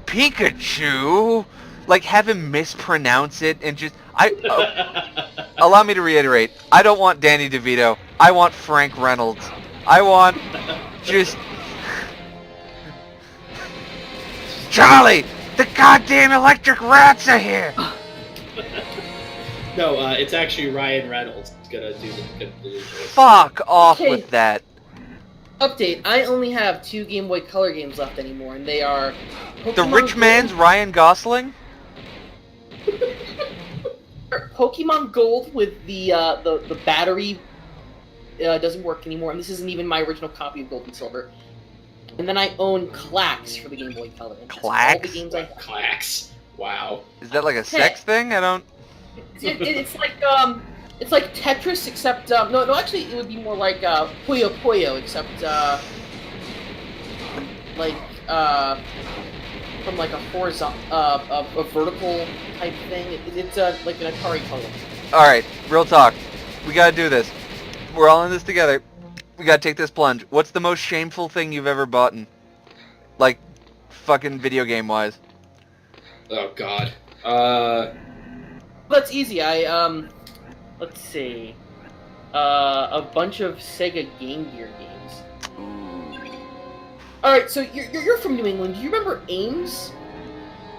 Pikachu. Like have him mispronounce it and just allow me to reiterate. I don't want Danny DeVito. I want Frank Reynolds. I want just Charlie. The goddamn electric rats are here. No, it's actually Ryan Reynolds gonna do the voice. Fuck off Okay. with that. Update, I only have 2 Game Boy Color games left anymore, and they are The rich man's Ryan Gosling? Pokemon Gold with the battery doesn't work anymore, and this isn't even my original copy of Gold and Silver. And then I own Clax for the Game Boy Color. And that's all Clax? the games I Clax. Wow. Is that like a sex thing? I don't... it's like Tetris, except no, actually it would be more like Puyo Puyo, except from like a horizontal, a vertical type thing. It's like an Atari color. Alright, real talk. We gotta do this. We're all in this together. We gotta take this plunge. What's the most shameful thing you've ever bought? Like, fucking video game-wise. Oh God. That's easy. Let's see, a bunch of Sega Game Gear games. All right, so you're from New England. Do you remember Ames?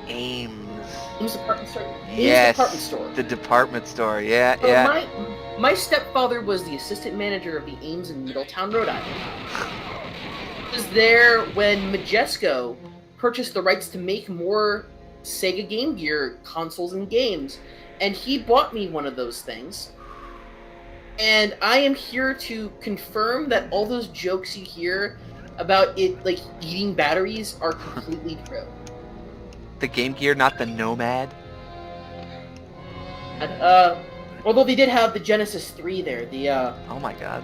Ames. Ames department store. Yes. Ames department store. The department store, yeah, So yeah. my stepfather was the assistant manager of the Ames in Middletown, Rhode Island. He was there when Majesco purchased the rights to make more Sega Game Gear consoles and games, and he bought me one of those things. And I am here to confirm that all those jokes you hear about it, like, eating batteries are completely true. The Game Gear, not the Nomad? And, although they did have the Genesis 3 there, the, Oh my god.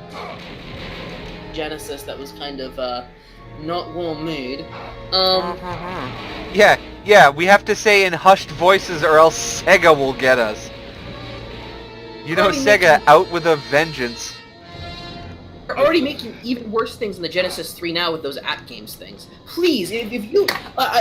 Genesis that was kind of, not well made. Yeah, we have to say in hushed voices or else Sega will get us. You know, Already Sega, making- out with a vengeance. They're already making even worse things in the Genesis 3 now with those app games things. Please, if you,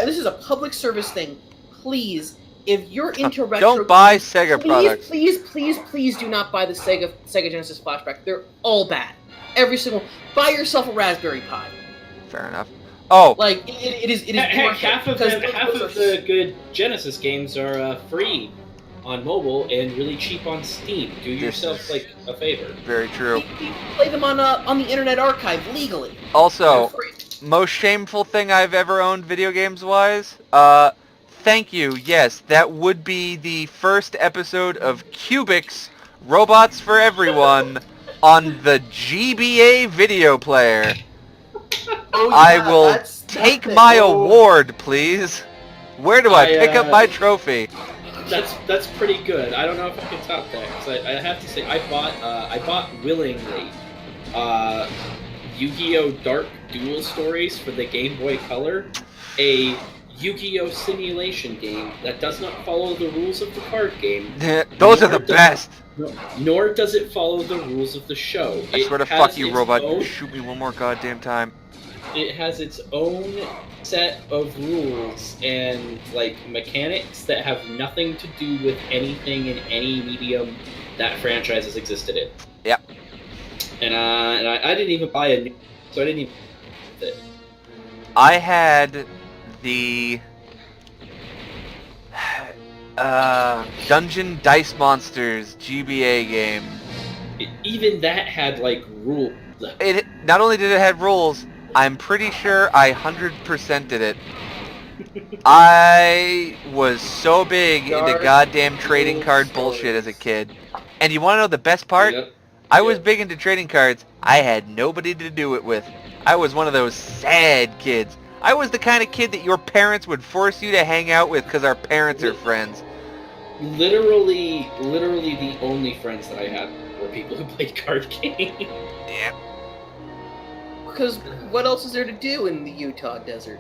this is a public service thing. Please, if you're into retro, Don't buy games, Sega please, products. please do not buy the Sega Genesis Flashback. They're all bad. Every single. Buy yourself a Raspberry Pi. Fair enough. Oh, Like it is. Heck, half of because the good Genesis games are free on mobile and really cheap on Steam. Do yourself like a favor. very true. You play them on the Internet Archive legally. Also, For free. most shameful thing I've ever owned video games wise? Thank you. Yes, that would be the first episode of Cubics Robots for Everyone on the GBA video player. Oh, yeah, I will that's take it. my Oh. award, please. Where do I pick up my trophy? That's pretty good. I don't know if I can top that because I have to say I bought willingly Yu-Gi-Oh! Dark Duel Stories for the Game Boy Color, a Yu-Gi-Oh! Simulation game that does not follow the rules of the card game. Those are the best. Nor does it follow the rules of the show. I swear to has fuck you, its robot. own- Shoot me one more goddamn time. It has its own set of rules and like mechanics that have nothing to do with anything in any medium that franchise has existed in. Yep. And I didn't even buy a new, so I didn't even. I had the Dungeon Dice Monsters GBA game. Even that had like rules. It not only did it have rules, I'm pretty sure I 100%ed it. I was so big into Dark goddamn trading Duel card Stories. bullshit as a kid. And you want to know the best part? Yep. I was Yep. big into trading cards. I had nobody to do it with. I was one of those sad kids. I was the kind of kid that your parents would force you to hang out with because our parents are friends. Literally the only friends that I had were people who played card games. Yeah. Because what else is there to do in the Utah desert?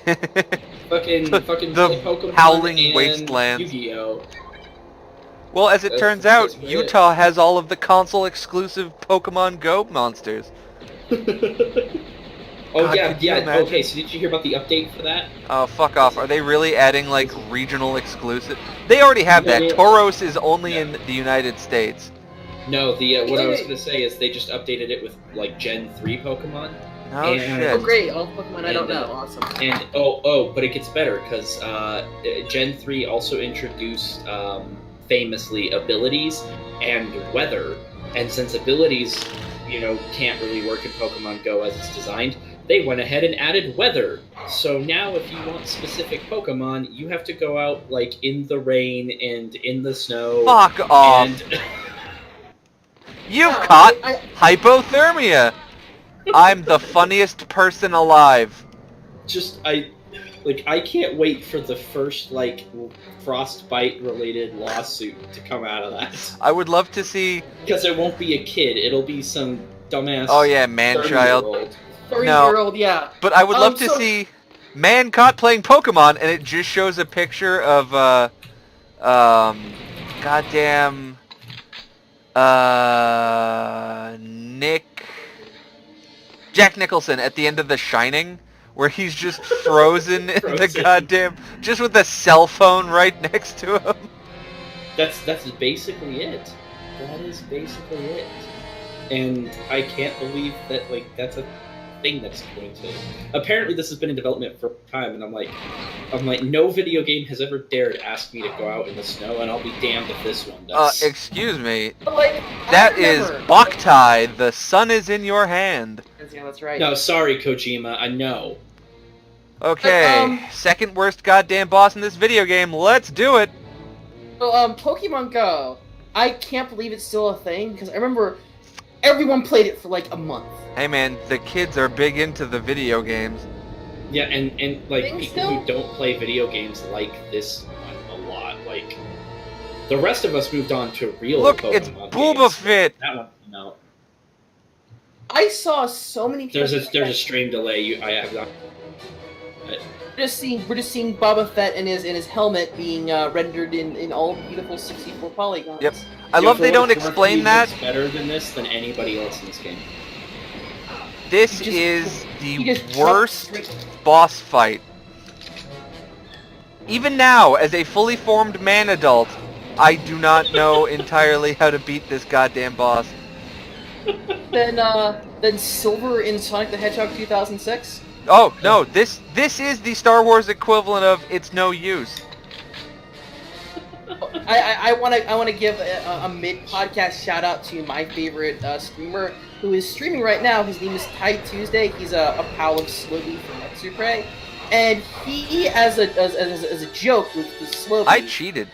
fucking The play Pokemon howling and wastelands. Yu-Gi-Oh. Well, as it That's turns out, basically Utah has all of the console-exclusive Pokemon Go monsters. Oh God, yeah, could you yeah. imagine? Okay, so did you hear about the update for that? Oh, fuck off. Are they really adding, like, regional exclusive? They already have that. Yeah. Tauros is only in the United States. No, the what I was gonna say is they just updated it with like Gen 3 Pokemon. Oh, And- shit. Oh, great! All Pokemon I don't And, know. Awesome. And but it gets better because Gen 3 also introduced famously abilities and weather. And since abilities, can't really work in Pokemon Go as it's designed, they went ahead and added weather. So now if you want specific Pokemon, you have to go out like in the rain and in the snow. Fuck off. And You've Yeah, caught I- hypothermia. I'm the funniest person alive. I can't wait for the first like frostbite related lawsuit to come out of that. I would love to see... Because it won't be a kid, it'll be some dumbass Oh yeah, man-child. 30-year-old. 30-year-old, yeah. But I would love to so- see man caught playing Pokemon, and it just shows a picture of, goddamn, Jack Nicholson at the end of The Shining, where he's just frozen in the Frozen. goddamn, just with a cell phone right next to him. That's basically it. That is basically it. And I can't believe that that's a thing that's going to. Apparently, this has been in development for a time, and I'm like, no video game has ever dared ask me to go out in the snow, and I'll be damned if this one does. Excuse me. But, like, That I is remember- Bump-pire. The sun is in your hand. Yeah, that's right. No, sorry, Kojima. I know. Okay, second worst goddamn boss in this video game. Let's do it. So, Pokemon Go, I can't believe it's still a thing, because I remember everyone played it for like a month. Hey man, the kids are big into the video games. Yeah, and like Think people so? who don't play video games like this one a lot. Like the rest of us moved on to real Look, Pokemon it's games. Boba Fett. That one, no. I saw so many people. There's a stream delay. I have not. We're just seeing Boba Fett and his helmet being rendered in all beautiful 64 polygons. Yep. I love they don't explain that. It's better than this than anybody else in this game. This You just- is you the just worst jumped boss fight. Even now, as a fully formed man adult, I do not know entirely how to beat this goddamn boss. Then Silver in Sonic the Hedgehog 2006. Oh no, this is the Star Wars equivalent of it's no use. I want to give a mid podcast shout out to my favorite streamer who is streaming right now. His name is Ty Tuesday. He's a pal of Slowly from Exupre, and he as a joke with Slowly I cheated.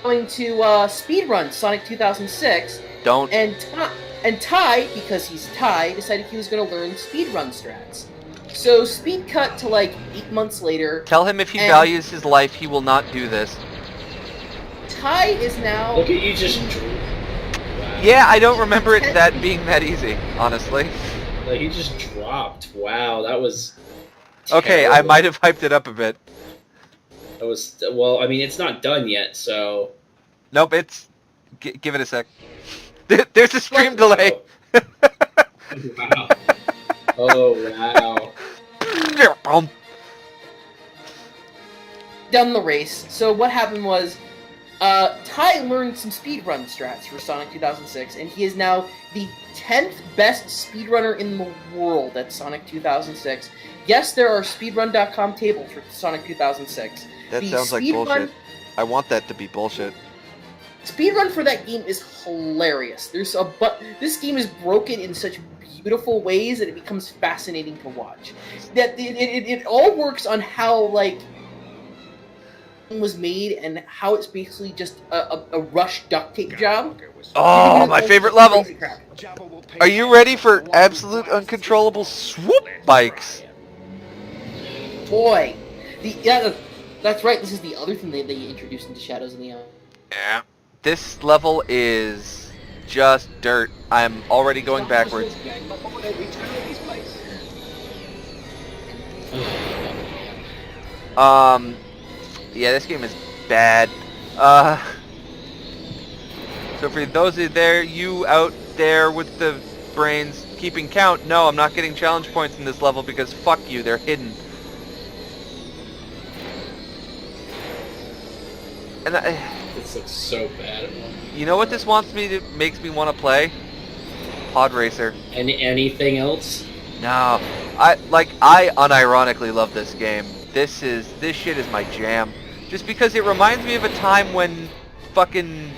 going to speedrun Sonic 2006, Don't. and Ty, because he's Ty, decided he was going to learn speedrun strats. So speed cut to like 8 months later. Tell him if he and values his life, he will not do this. Ty is now. Look at you just. Wow. Yeah, I don't remember it that being that easy, honestly. Like he just dropped. Wow, that was. Okay, I terrible. might have hyped it up a bit. That was well. I mean, it's not done yet, so. Nope, it's... give it a sec. There's a stream delay. Wow. Oh wow. Done the race. So what happened was, Ty learned some speedrun strats for Sonic 2006, and he is now the 10th best speedrunner in the world at Sonic 2006. Yes, there are speedrun.com tables for Sonic 2006. That The sounds like speedrun- bullshit. I want that to be bullshit. Speedrun for that game is hilarious. This game is broken in such beautiful ways that it becomes fascinating to watch. That it all works on how was made and how it's basically just a rush duct tape job. Oh, my favorite level. Are you ready for absolute uncontrollable swoop bikes? Boy, that's right. This is the other thing they introduced into Shadows in the Empire. Yeah. This level is just dirt. I'm already going backwards. Yeah, this game is bad. So for those of you out there with the brains keeping count, no, I'm not getting challenge points in this level because fuck you, they're hidden. And This looks so bad. you know what this makes me want to play? Pod Racer. Anything else? No, I unironically love this game. This shit is my jam. Just because it reminds me of a time when fucking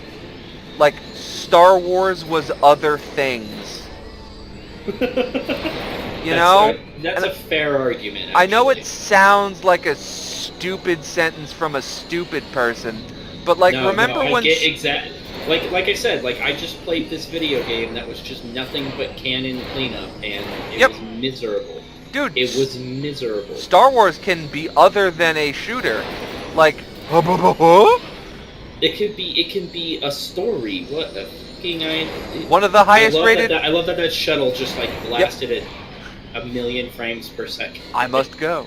like Star Wars was other things. You know? That's a fair argument. I know actually. it sounds like a stupid sentence from a stupid person, but like remember I when get exactly like I said, like I just played this video game that was just nothing but canon cleanup, and it was miserable. Dude, it was miserable. Star Wars can be other than a shooter. Like it can be a story. What the fucking one of the highest rated. I love that shuttle just like blasted at 1,000,000 frames per second. I must go.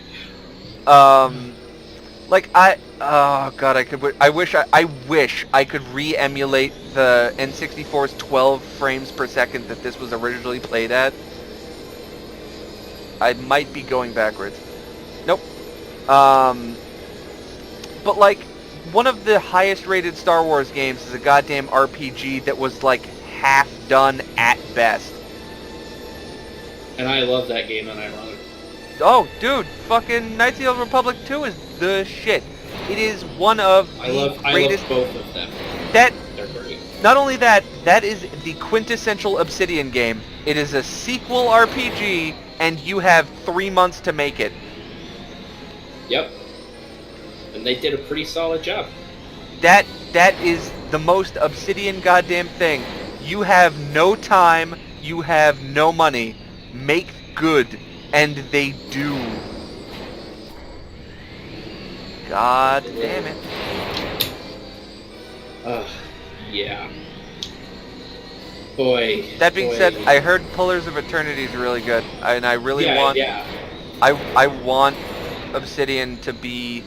Like oh god, I wish I could re-emulate the N64's 12 frames per second that this was originally played at. I might be going backwards. Nope. But like, one of the highest rated Star Wars games is a goddamn RPG that was like half done at best. And I love that game, unironically. Oh, dude, fucking Knights of the Old Republic 2 is the shit. It is one of the greatest. I love both of them. They're great. Not only that, that is the quintessential Obsidian game. It is a sequel RPG, and you have 3 months to make it. Yep. And they did a pretty solid job. That is the most Obsidian goddamn thing. You have no time, you have no money. Make good. And they do. God damn it. Yeah. Boy. That being said, I heard Pillars of Eternity is really good, and I really want. Yeah. I want Obsidian to be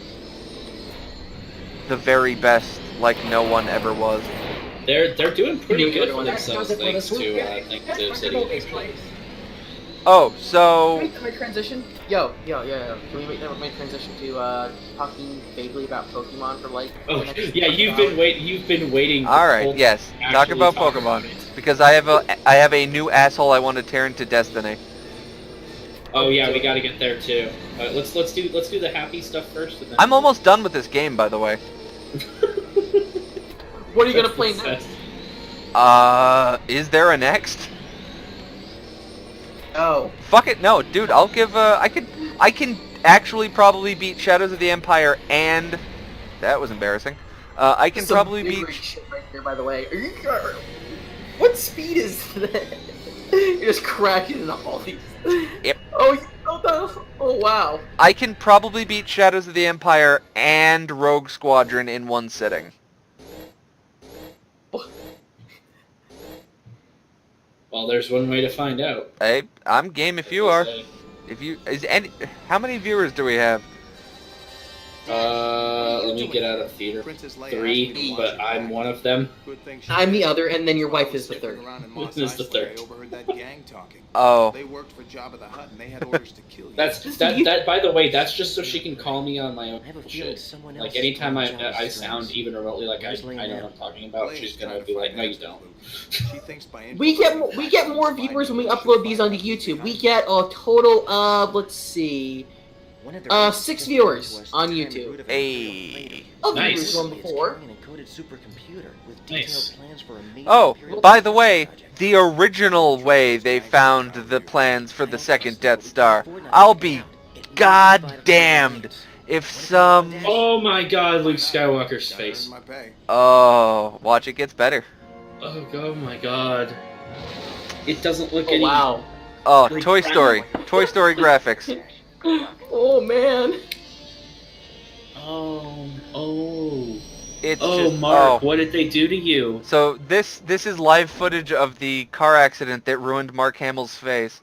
the very best, like no one ever was. They're doing pretty good for themselves thanks to Obsidian. Oh, so Can we make my transition? Yo. Can we make my transition to talking vaguely about Pokemon for like? Oh yeah, you've been waiting. All right, yes. Talk about Pokemon because I have a new asshole I want to tear into Destiny. Oh yeah, we got to get there too. Let's do the happy stuff first. And then... I'm almost done with this game, by the way. What are you gonna play next? Is there a next? Oh. Fuck it, no, dude. I'll give. I can actually probably beat Shadows of the Empire, and that was embarrassing. I can probably beat. Shit right there, by the way. Are you sure? What speed is that? You're just cracking into all these. Yep. Oh, wow. I can probably beat Shadows of the Empire and Rogue Squadron in one sitting. Well, there's one way to find out. Hey, I'm game if you are. How many viewers do we have? Let me get out of theater. 3, but I'm one of them. I'm the other, and then your wife is the third. This is the third. Oh. They worked for Jabba the Hutt, and they had orders to kill you. That. By the way, that's just so she can call me on my own shit. Like anytime I sound even remotely like I know what I'm talking about, she's gonna be like, no, you don't. We get more viewers when we upload these onto YouTube. We get a total of, let's see, 6 viewers on YouTube. Hey. Nice. Viewers before. Nice. Oh, by the way, the original way they found the plans for the second Death Star. I'll be goddamned If some... Oh my God, Luke Skywalker's face. My pay. Oh, watch, it gets better. Oh my God. It doesn't look Oh, any... wow. Oh, Toy Story. Toy Story graphics. Oh, man. Oh. It's Oh, just, Mark, oh. what did they do to you? So this is live footage of the car accident that ruined Mark Hamill's face.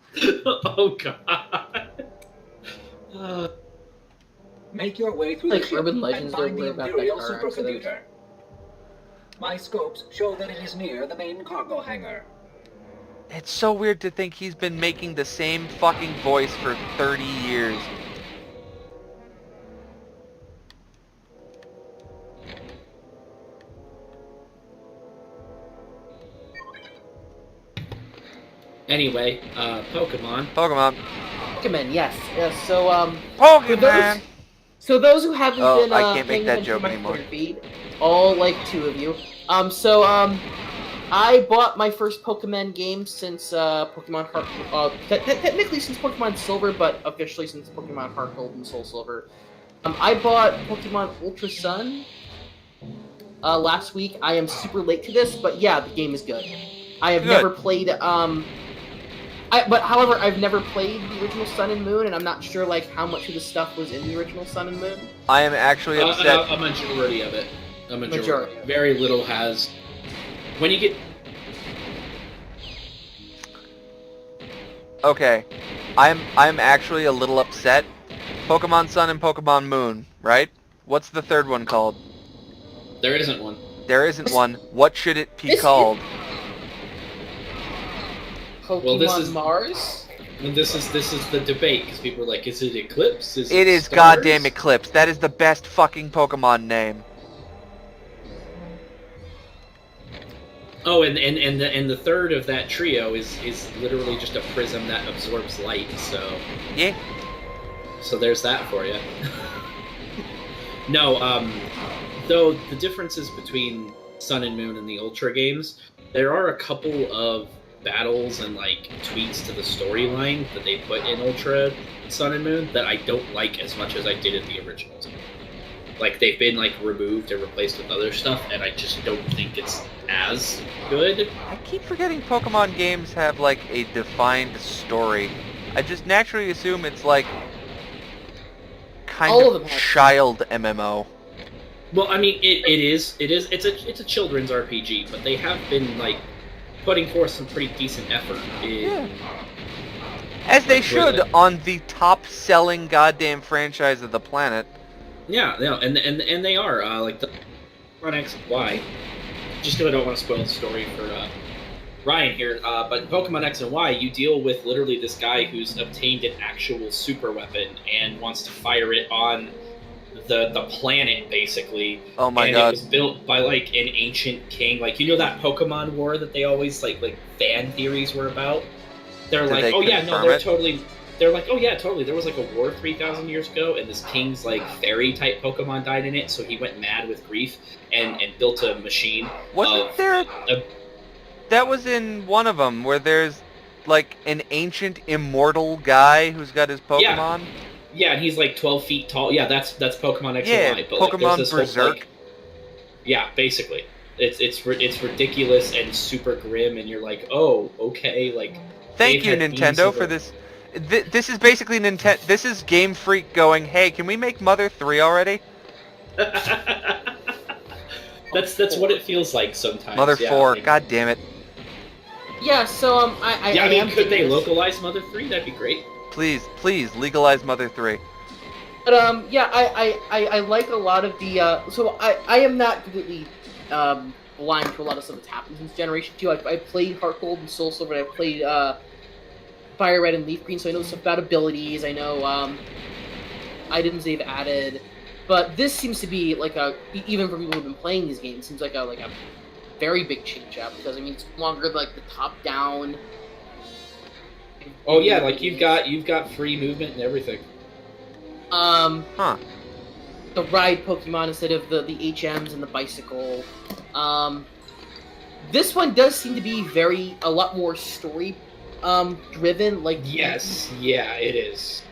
Oh, God. Make your way through Like the ship urban and legends find don't the worry about that Imperial car accident. supercomputer. My scopes show that it is near the main cargo hangar. It's so weird to think he's been making the same fucking voice for 30 years. Anyway, Pokemon. Pokemon, yes. So, Pokemon! So those who haven't Oh, been I can't make paying that attention joke to my anymore. Twitter feed, all like 2 of you. I bought my first Pokemon game since Pokemon Heart. Technically since Pokemon Silver, but officially since Pokemon Heart Gold and Soul Silver. I bought Pokemon Ultra Sun last week. I am super late to this, but yeah, the game is good. I have never played however, I've never played the original Sun and Moon, and I'm not sure like how much of the stuff was in the original Sun and Moon. I am actually upset. A majority of it. A majority. Majority. Very little has. When you get... Okay, I'm actually a little upset. Pokemon Sun and Pokemon Moon, right? What's the third one called? There isn't one. There isn't one. What should it be called? Pokemon Well, this is- Mars? And this is the debate, because people are like, is it Eclipse? It is Stars? goddamn Eclipse. That is the best fucking Pokemon name. Oh, and the third of that trio is literally just a prism that absorbs light, so... Yeah. So there's that for you. No, though the differences between Sun and Moon and the Ultra games, there are a couple of battles and like tweaks to the storyline that they put in Ultra Sun and Moon that I don't like as much as I did in the originals. Like they've been like removed and replaced with other stuff, and I just don't think it's as good. I keep forgetting Pokemon games have like a defined story. I just naturally assume it's like kind All of of them have. child MMO. Well, I mean, it's a children's RPG, but they have been like putting forth some pretty decent effort in. As they Like, should with it. on the top-selling goddamn franchise of the planet. Yeah, no, and they are like the Run X and Y. Just because I don't want to spoil the story for Ryan here, but Pokemon X and Y, you deal with literally this guy who's obtained an actual super weapon and wants to fire it on the planet, basically. Oh my and god. it was built by like an ancient king, like you know that Pokemon War that they always like fan theories were about. They're Did like, they oh yeah, no, confirm they're it? totally. They're like, oh yeah, totally. There was like a war 3,000 years ago, and this king's like fairy type Pokemon died in it, so he went mad with grief and built a machine. Wasn't there... That was in one of them, where there's like an ancient immortal guy who's got his Pokemon. Yeah, and he's like 12 feet tall. Yeah, that's Pokemon X Yeah, and Y. But like, Pokemon there's this whole, Berserk. like, yeah, basically, it's ridiculous and super grim, and you're like, oh, okay, like. Thank you, they've had themes Nintendo, of for it. this. This is basically Nintendo. This is Game Freak going, hey, can we make Mother 3 already? That's what it feels like sometimes. Mother yeah, 4, like- god damn it. Yeah, so I Yeah, am could they thinking this. localize Mother 3? That'd be great. Please, legalize Mother 3. But yeah, I like a lot of the so I am not completely blind to a lot of stuff that's happened since Generation 2. I played Heart Gold and Soul Silver, and I played Fire Red and Leaf Green, so I know stuff about abilities. I know items they've added, but this seems to be like even for people who've been playing these games, seems like a very big change up, because I mean it's no longer like the top down. Oh yeah, like you've got free movement and everything. Huh. The ride Pokemon instead of the HMs and the bicycle. This one does seem to be a lot more story driven. Like Yes, yeah, it is.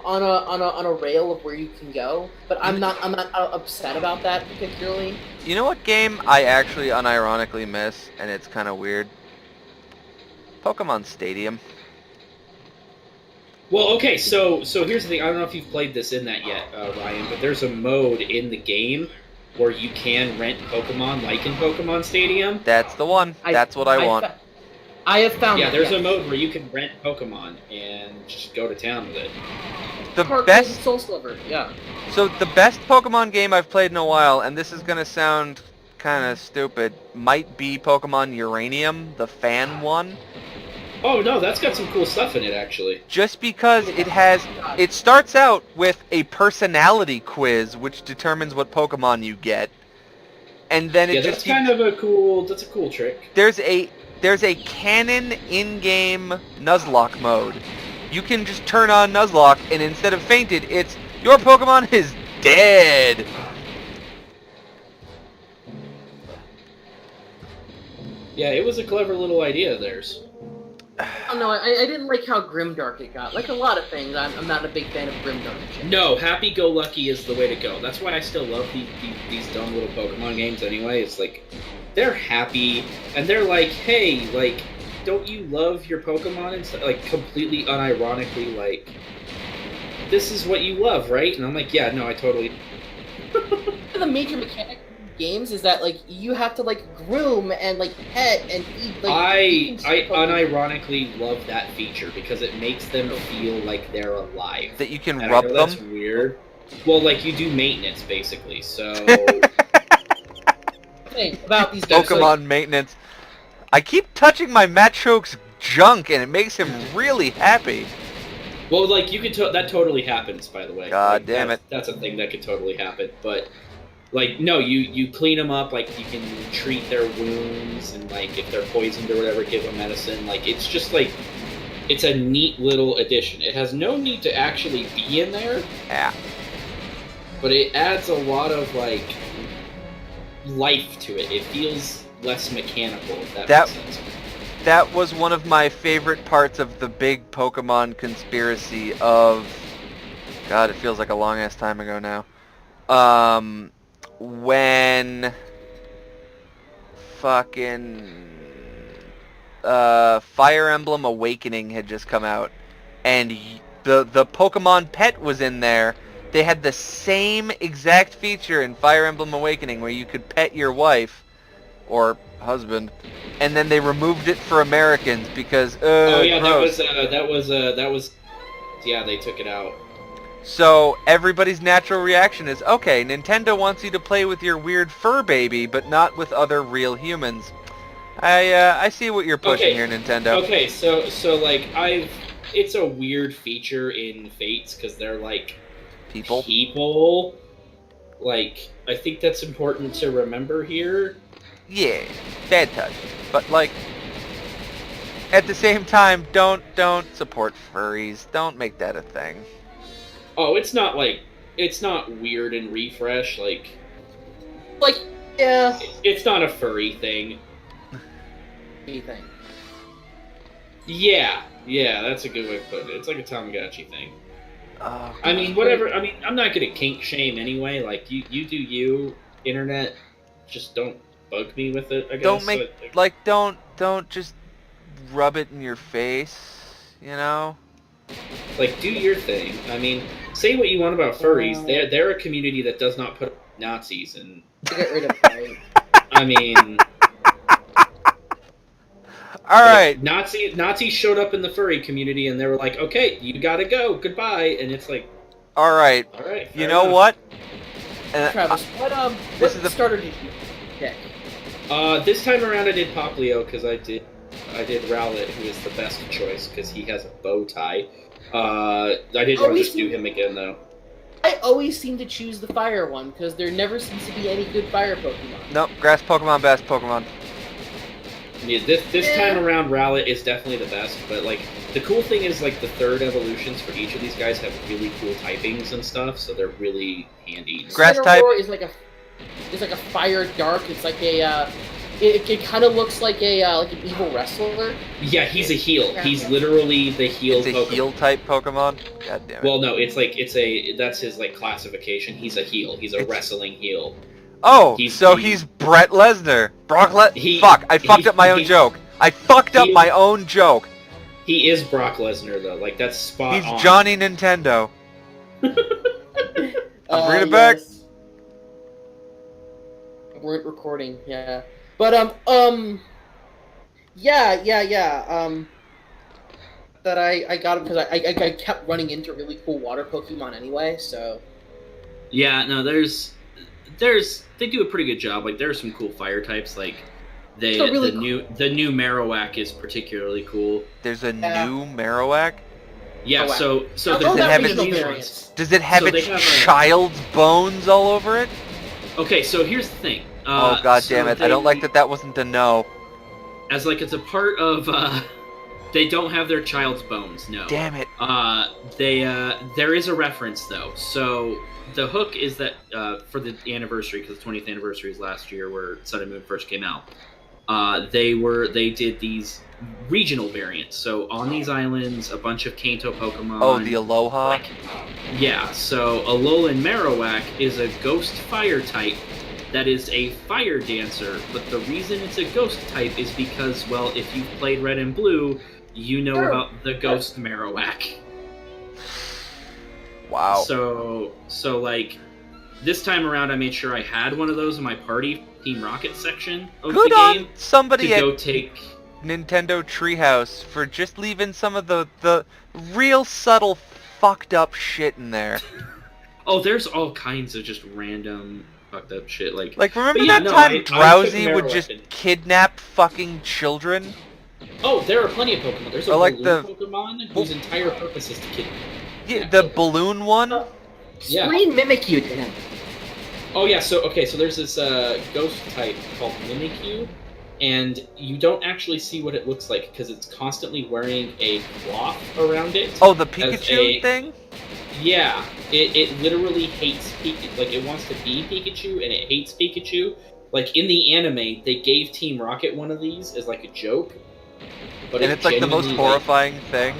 on a rail of where you can go, but I'm not upset about that particularly. You know what game I actually unironically miss, and it's kind of weird? Pokemon Stadium. Well, okay, so here's the thing. I don't know if you've played this in that yet, Ryan, but there's a mode in the game where you can rent Pokemon, like in Pokemon Stadium. That's the one. That's what I want. I have found. Yeah, that, there's yes. a mode where you can rent Pokemon and just go to town with it. The Park best. Soul Sliver, yeah. So the best Pokemon game I've played in a while, and this is gonna sound kind of stupid, might be Pokemon Uranium, the fan one. Oh no, that's got some cool stuff in it actually. Just because it starts out with a personality quiz, which determines what Pokemon you get, and then it Yeah, just that's kind of a cool trick. There's a canon in-game Nuzlocke mode. You can just turn on Nuzlocke, and instead of fainted, it's your Pokemon is dead. Yeah, it was a clever little idea of theirs. Oh no, I didn't like how grimdark it got. Like a lot of things, I'm not a big fan of grimdark. No, happy-go-lucky is the way to go. That's why I still love these dumb little Pokemon games anyway. It's like, they're happy, and they're like, hey, like, don't you love your Pokemon? And stuff? Like, completely unironically, like, this is what you love, right? And I'm like, yeah, no, I totally... The major mechanic of games is that, like, you have to, like, groom and, like, pet and eat, like... I unironically love that feature because it makes them feel like they're alive. That you can and rub I know them? That's weird. Well, like, you do maintenance, basically, so... Thing about these games, Pokemon like, maintenance. I keep touching my Machoke's junk, and it makes him really happy. Well, like, you could... that totally happens, by the way. God like, damn it. That's a thing that could totally happen, but... Like, no, you clean them up, like, you can treat their wounds, and, like, if they're poisoned or whatever, give them medicine. Like, it's just, like, it's a neat little addition. It has no need to actually be in there. Yeah. But it adds a lot of, like, life to it. It feels less mechanical, if that makes sense. That was one of my favorite parts of the big Pokemon conspiracy of... God, it feels like a long-ass time ago now. When fucking Fire Emblem Awakening had just come out, and the Pokemon pet was in there. They had the same exact feature in Fire Emblem Awakening where you could pet your wife or husband, and then they removed it for Americans because oh yeah, gross. that was yeah, they took it out. So everybody's natural reaction is, okay, Nintendo wants you to play with your weird fur baby, but not with other real humans. I see what you're pushing here, Nintendo. Okay, so like it's a weird feature in Fates because they're like people. Like, I think that's important to remember here. Yeah, bad touch. But like, at the same time, don't support furries. Don't make that a thing. Oh, it's not weird and refresh, like, yeah. It's not a furry thing. Anything. Yeah, that's a good way to put it. It's like a Tamagotchi thing. Oh, I mean, whatever. I mean, I'm not gonna kink shame anyway. Like, you do you, internet. Just don't bug me with it. I guess. Don't make don't just rub it in your face. You know. Like, do your thing. I mean, say what you want about furries. They're a community that does not put Nazis in. Get rid of it. I mean, all right. Nazis showed up in the furry community, and they were like, "Okay, you gotta go. Goodbye." And it's like, all right. You know what? Travis, what starter did you pick? This time around I did Poplio because I did Rowlet, who is the best choice because he has a bow tie. I didn't want to just do him again though. I always seem to choose the fire one because there never seems to be any good fire Pokemon. Nope, grass Pokemon, best Pokemon. Yeah, this time around Rowlet is definitely the best, but like the cool thing is like the third evolutions for each of these guys have really cool typings and stuff, so they're really handy. Grass type is like a fire dark. It's like a it kind of looks like an evil wrestler. Yeah, he's a heel. He's literally the heel. It's a Pokemon. heel type Pokemon. God damn it. Well, no, that's his like classification. He's a heel. He's a wrestling heel. Oh, he's Brett Lesnar. Fuck! I fucked up my own joke. I fucked up my own joke. He is Brock Lesnar though. Like that's spot on. He's Johnny Nintendo. I'm bringing it back. Yes. We're recording, yeah. But that I got him because I kept running into really cool water Pokemon anyway. So. Yeah, no, they do a pretty good job. Like there are some cool fire types. Like the new Marowak is particularly cool. There's a new Marowak. Yeah, so does it have its child's bones all over it? Okay, so here's the thing. Oh god damn it! I don't like that wasn't a no. As like it's a part of they don't have their child's bones. No. Damn it. There is a reference though. So the hook is that for the anniversary, because the 20th anniversary is last year, where Sun and Moon first came out. They did these regional variants. So on these islands, a bunch of Kanto Pokemon. Oh, the Aloha? Yeah, so Alolan Marowak is a ghost fire type that is a fire dancer, but the reason it's a ghost type is because, well, if you've played Red and Blue, you know about the ghost Marowak. Wow. So like, this time around I made sure I had one of those in my party Team Rocket section of the game. Somebody to go take Nintendo Treehouse for just leaving some of the real subtle fucked up shit in there. Oh, there's all kinds of just random fucked up shit. Like remember time Drowsy would just kidnap fucking children? Oh, there are plenty of Pokemon. There's a balloon Pokemon whose entire purpose is to kidnap. Yeah, the balloon one? Yeah. Screen Mimikyu to him. Oh yeah, so there's this ghost type called Mimikyu, and you don't actually see what it looks like because it's constantly wearing a cloth around it. Oh, the Pikachu thing? Yeah, it literally hates Pikachu. Like, it wants to be Pikachu, and it hates Pikachu. Like, in the anime, they gave Team Rocket one of these as, like, a joke. But and it's, like, the most horrifying thing?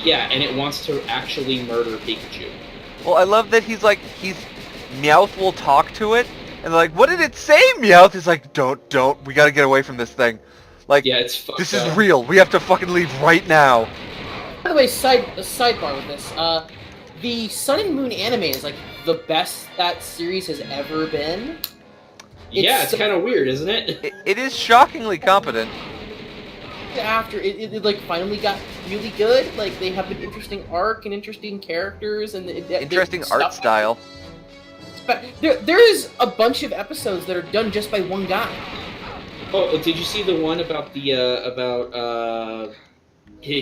Yeah, and it wants to actually murder Pikachu. Well, I love that he's Meowth will talk to it, and they're like, what did it say, Meowth? He's like, don't, we gotta get away from this thing. Like, yeah, it's fucked this up. is real, we have to fucking leave right now. By the way, sidebar with this, the Sun and Moon anime is, like, the best that series has ever been. It's kind of weird, isn't it? It is shockingly competent. After it like finally got really good, like they have an interesting arc and interesting characters and interesting art style. But there's a bunch of episodes that are done just by one guy. Oh, did you see the one about the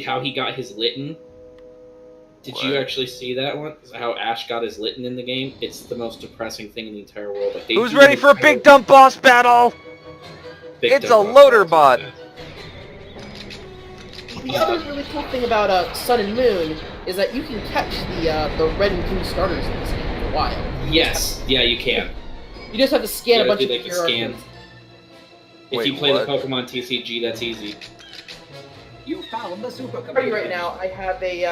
how he got his Litten? Did you actually see that one? How Ash got his Litten in the game? It's the most depressing thing in the entire world. Like, who's ready for a big dumb boss battle? It's a loader bot. The other really cool thing about Sun and Moon is that you can catch the red and blue starters in this game for a while. Yes, yeah, you can. You just have to scan a bunch of scan. If you play the Pokemon TCG, that's easy. You found the supercomputer. Right now, I have a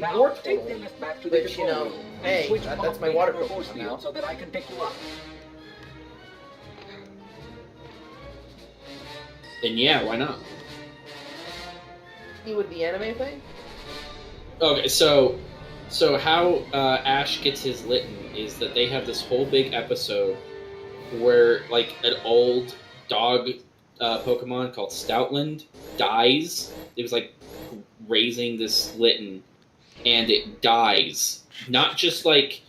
Vortold, which, you know, hey, that's my water Pokemon now. So that I can pick you up. And yeah, why not? With the anime thing? Okay, so how Ash gets his Litten is that they have this whole big episode where, like, an old dog Pokemon called Stoutland dies. It was, like, raising this Litten, and it dies. Not just, like,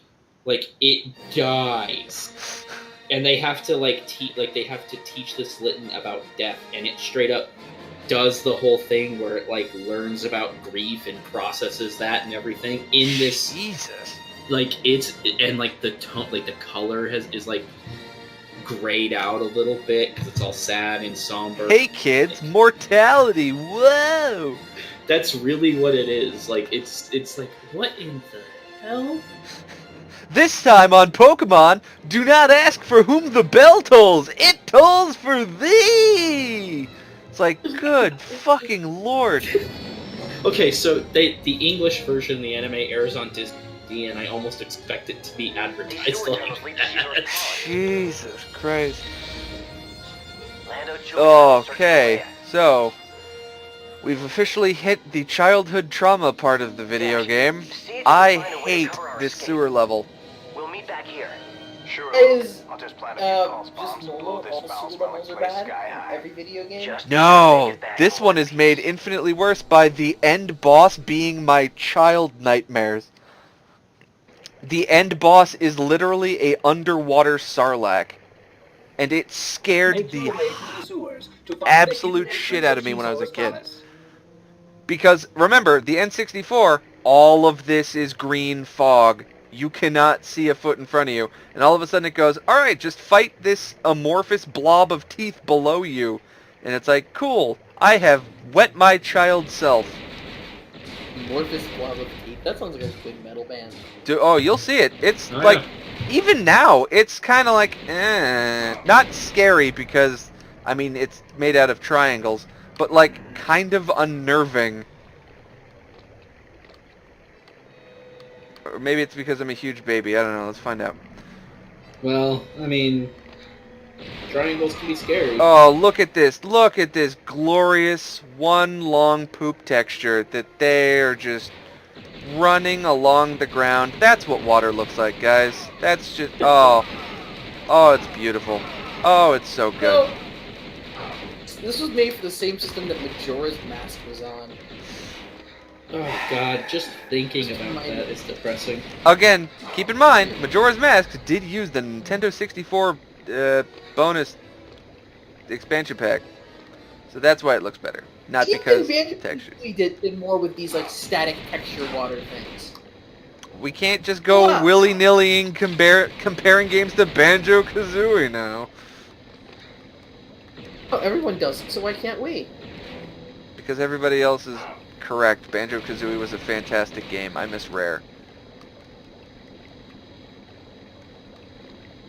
it dies. And they have to, they have to teach this Litten about death, and it straight up does the whole thing where it, like, learns about grief and processes that and everything in this. Jesus. Like, and, like, the tone, like, the color is like, grayed out a little bit, because it's all sad and somber. Hey, kids, mortality, whoa! That's really what it is. Like, it's like, what in the hell? This time on Pokemon, do not ask for whom the bell tolls, it tolls for thee! It's like, good fucking lord. Okay, so the English version of the anime airs on Disney, and I almost expect it to be advertised like that. Jesus Christ. Okay, so we've officially hit the childhood trauma part of the video game. I hate this sewer level. We'll meet back here. Sure. Is I'll just plant a few false just bombs and normal, blow this all foul sewer smelling levels are place bad sky in high. every video game? No, this one is made infinitely worse by the end boss being my child nightmares. The end boss is literally a underwater sarlacc. And it scared Make the your way through the sewers to find the absolute hidden shit entrance out of me when I was a Shizo's kid. palace. Because, remember, the N64, all of this is green fog. You cannot see a foot in front of you. And all of a sudden it goes, alright, just fight this amorphous blob of teeth below you. And it's like, cool, I have wet my child self. Amorphous blob of teeth. That sounds like a good metal band. Oh, you'll see it. It's Oh, like, yeah. even now, it's kind of like, not scary because, I mean, it's made out of triangles, but like, kind of unnerving. Or maybe it's because I'm a huge baby. I don't know. Let's find out. Well, I mean, triangles can be scary. Oh, look at this. Look at this glorious one long poop texture that they are just running along the ground. That's what water looks like, guys. That's just, oh, it's beautiful. Oh, it's so good. Well, this was made for the same system that Majora's Mask was on. Oh god, just thinking about that is depressing. Again, keep in mind, Majora's Mask did use the Nintendo 64 bonus expansion pack. So that's why it looks better. Not because textures. We did more with these like static texture water things. We can't just go Yeah. willy-nilly comparing games to Banjo-Kazooie now. Oh, everyone does it, so why can't we? Because everybody else is correct. Banjo-Kazooie was a fantastic game. I miss Rare.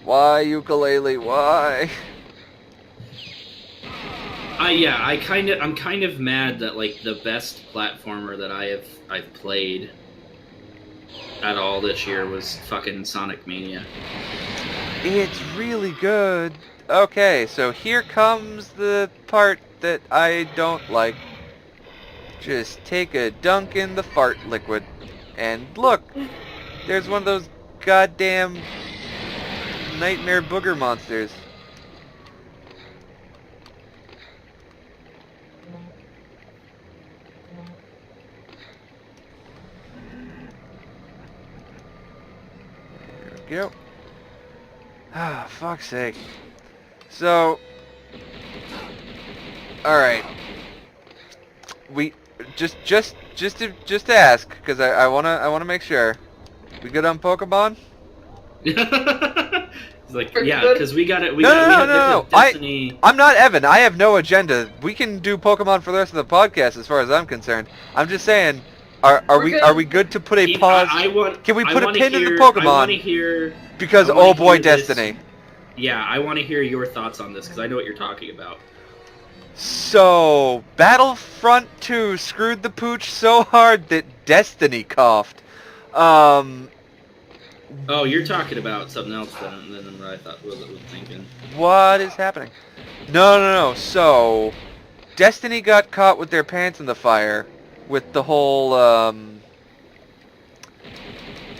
Why, ukulele? Why? I'm kind of mad that like the best platformer that I've played at all this year was fucking Sonic Mania. It's really good. Okay, so here comes the part that I don't like. Just take a dunk in the fart liquid. And look, there's one of those goddamn nightmare booger monsters. There we go. Ah, fuck's sake. So, all right. We just to ask, because I wanna make sure. We good on Pokemon? It's like, Pretty yeah, good. because we got it. No. Destiny. I'm not Evan. I have no agenda. We can do Pokemon for the rest of the podcast, as far as I'm concerned. I'm just saying, are we good to put a pause? Can we put a pin in the Pokemon? I want to hear. Because I wanna oh boy, hear this. Destiny. Yeah, I want to hear your thoughts on this because I know what you're talking about. So, Battlefront 2 screwed the pooch so hard that Destiny coughed. Oh, you're talking about something else than what I thought was thinking. What is happening? No. So, Destiny got caught with their pants in the fire with the whole,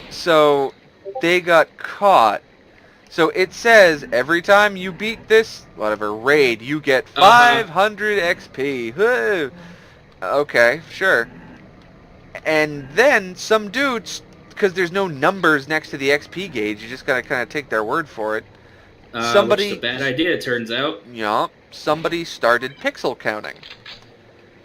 so, they got caught. So it says every time you beat this, whatever, raid, you get 500 XP. Woo! Okay, sure. And then some dudes, because there's no numbers next to the XP gauge, you just gotta kind of take their word for it. Which is a bad idea, it turns out. Yeah, somebody started pixel counting.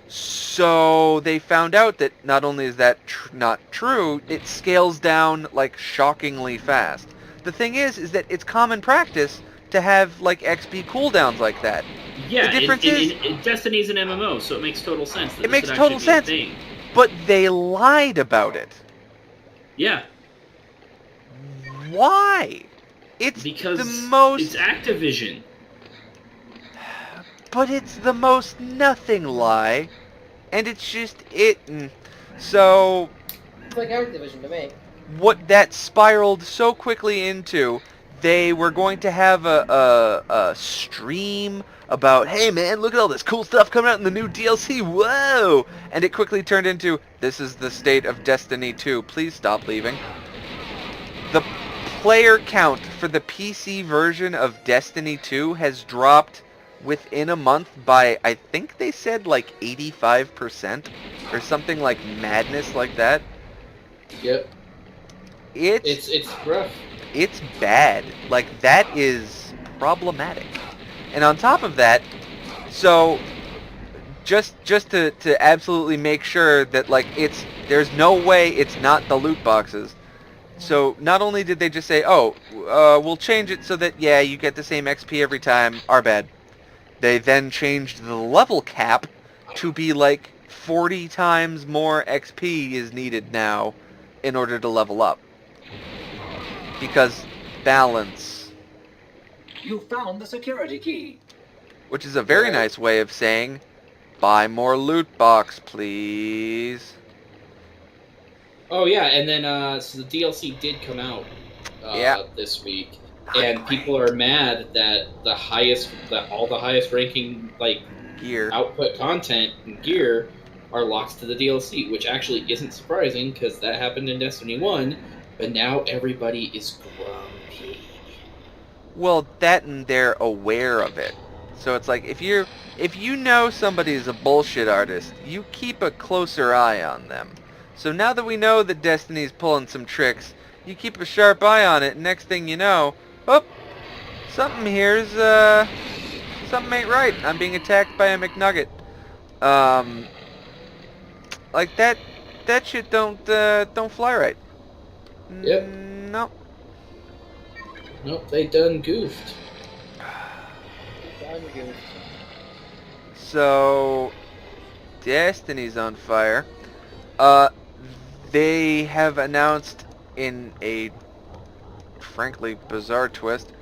So they found out that not only is that not true, it scales down like shockingly fast. The thing is that it's common practice to have like XP cooldowns like that. Yeah, the difference is Destiny's an MMO, so it makes total sense. That it makes total sense, but they lied about it. Yeah. Why? It's because the most. It's Activision. but it's the most nothing lie, and it's just it. And so It's like Activision to me. what that spiraled so quickly into, they were going to have a stream about, hey man, look at all this cool stuff coming out in the new DLC, whoa! And it quickly turned into, this is the state of Destiny 2, please stop leaving. The player count for the PC version of Destiny 2 has dropped within a month by, I think they said like 85%, or something like madness like that. Yep. It's rough. It's bad. Like, that is problematic. And on top of that, so just to absolutely make sure that, like, there's no way it's not the loot boxes. So not only did they just say, oh, we'll change it so that, yeah, you get the same XP every time, our bad. They then changed the level cap to be like 40 times more XP is needed now in order to level up. Because balance. You found the security key. Which is a very nice way of saying, buy more loot box, please. Oh yeah, and then so the DLC did come out this week, and people are mad that all the highest ranking gear output content and gear are locked to the DLC, which actually isn't surprising because that happened in Destiny 1, but now everybody is grumpy. Well, that and they're aware of it. So it's like, if you know somebody's a bullshit artist, you keep a closer eye on them. So now that we know that Destiny's pulling some tricks, you keep a sharp eye on it, and next thing you know, oh, something here's, something ain't right. I'm being attacked by a McNugget. Like that shit don't fly right. Yep. No. Nope, they done goofed. So, Destiny's on fire. They have announced in a frankly bizarre twist,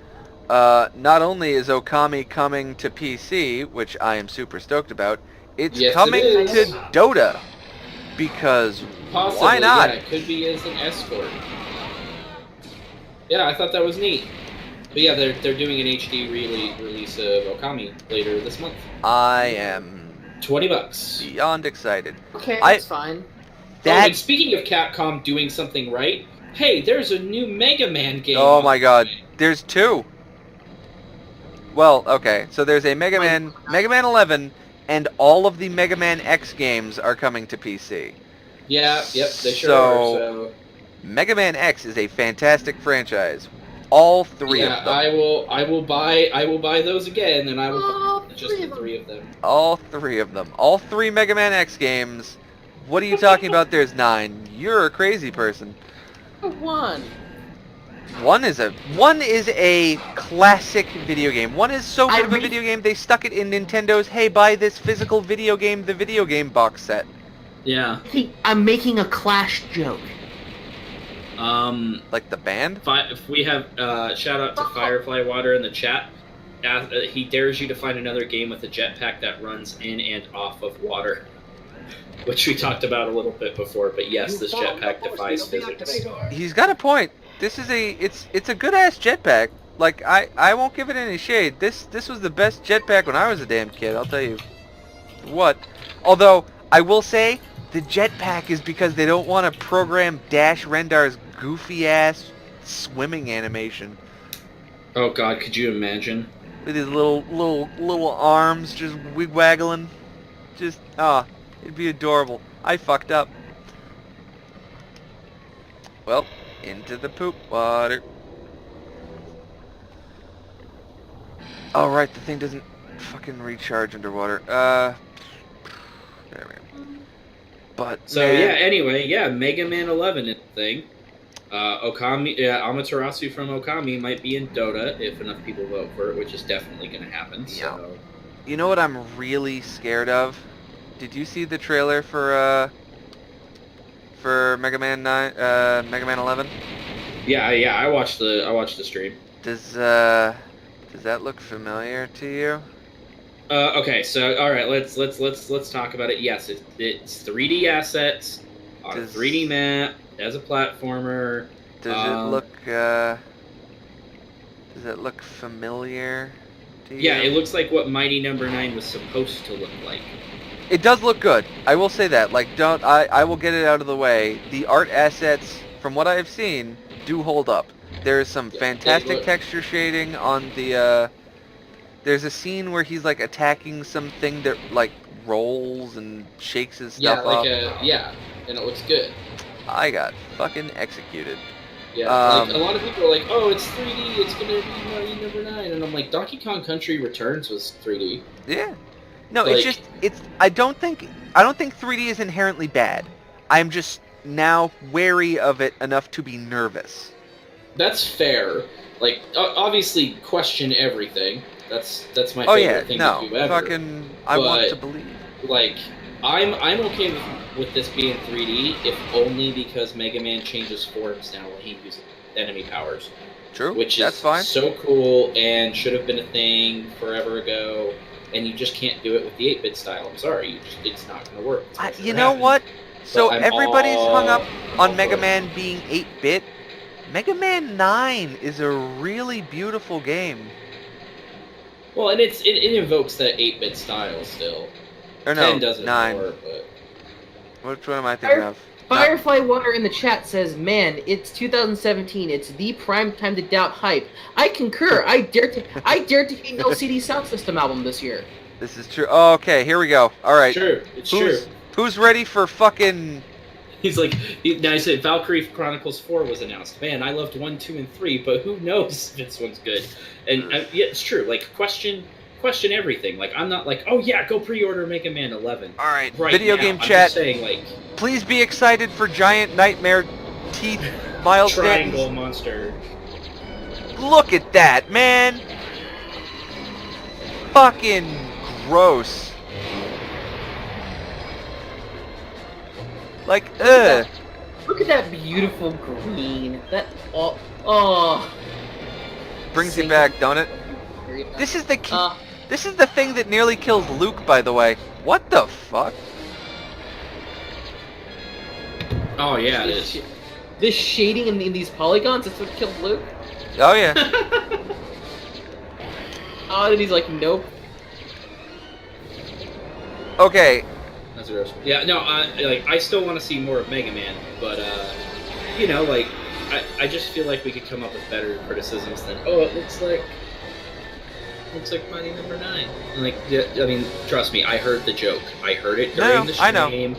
not only is Okami coming to PC, which I am super stoked about, it's coming to Dota. Because Possibly, why not? Yeah, it could be as an escort. Yeah, I thought that was neat. But yeah, they're doing an HD release of Okami later this month. I am $20. beyond excited. Okay, that's fine. And speaking of Capcom doing something right, hey, there's a new Mega Man game. Oh my god, there's two. Well, okay, so there's a Mega Man 11, and all of the Mega Man X games are coming to PC. Yeah, yep, they sure are. So Mega Man X is a fantastic franchise. All three of them. I will buy those again, and I will buy just the three of them. All three of them. All three Mega Man X games. What are you talking about? There's 9. You're a crazy person. One. One is a classic video game. One is so good of a video game they stuck it in Nintendo's "Hey, buy this physical video game, the video game box set." Yeah. I'm making a Clash joke. Like the band? If we have shout out to Firefly Water in the chat. He dares you to find another game with a jetpack that runs in and off of water, which we talked about a little bit before. But yes, this jetpack defies physics. He's got a point. This is it's a good ass jetpack. Like I won't give it any shade. This was the best jetpack when I was a damn kid. I'll tell you what. Although I will say the jetpack is because they don't want to program Dash Rendar's goofy ass swimming animation. Oh God, could you imagine? With his little arms just wig-waggling. Just it'd be adorable. I fucked up. Well, into the poop water. Oh right, the thing doesn't fucking recharge underwater. There we go. But so man, yeah, anyway, yeah, Mega Man 11 thing. Okami, Amaterasu from Okami might be in Dota if enough people vote for it, which is definitely going to happen. Yeah. So. You know what I'm really scared of? Did you see the trailer for Mega Man 11? Yeah, I watched the stream. Does that look familiar to you? Okay, so all right, let's talk about it. Yes, it's 3D assets on a 3D map as a platformer. Does it look familiar to you? Yeah, it looks like what Mighty Number 9 was supposed to look like. It does look good. I will say that. Like, I will get it out of the way. The art assets, from what I have seen, do hold up. There is some fantastic texture shading on the, there's a scene where he's, like, attacking something that, like, rolls and shakes his stuff up. And it looks good. I got fucking executed. Yeah, like, a lot of people are like, oh, it's 3D, it's gonna be Mighty Number 9, and I'm like, Donkey Kong Country Returns was 3D. Yeah. No, Like- I don't think 3D is inherently bad. I'm just now wary of it enough to be nervous. That's fair. Like, obviously, question everything. That's my Oh favorite yeah, thing no, to do ever. fucking, I want to believe. Like, I'm okay with this being 3D, if only because Mega Man changes forms now when he uses enemy powers. True, Which that's is fine. so cool and should have been a thing forever ago, and you just can't do it with the 8-bit style. I'm sorry, it's not going to work. It's not You gonna know happen. what? So I'm everybody's hung up all on Mega for it. Man being 8-bit. Mega Man 9 is a really beautiful game. Well, and it invokes that 8-bit style still. Or 10 no, doesn't 9. more, but... Which one am I thinking of? Firefly Water in the chat says, "Man, it's 2017. It's the prime time to doubt hype." I concur. I dare to hate an LCD Sound System album this year. This is true. Oh, okay, here we go. All right. It's true. Who's ready for fucking... He's like, now I said Valkyrie Chronicles 4 was announced. Man, I loved 1, 2, and 3, but who knows if this one's good? And yeah, it's true. Like, question everything. Like, I'm not like, oh yeah, go pre-order Mega Man 11. All right, Right video now. game I'm chat. just saying, like, Please be excited for Giant Nightmare Teeth Miles triangle Denton's. monster. Look at that, man! Fucking gross. Like, ugh. Look at that beautiful green. That oh. Brings you back, don't it? This is the this is the thing that nearly kills Luke, by the way. What the fuck? Oh yeah, it is. This shading in these polygons, that's what killed Luke? Oh yeah. Oh, and he's like, nope. Okay. That's gross. Yeah, no, I still want to see more of Mega Man, but you know, like, I just feel like we could come up with better criticisms than, oh, it looks like Mighty Number 9. Like, yeah, I mean, trust me, I heard the joke. I heard it during the stream. I know.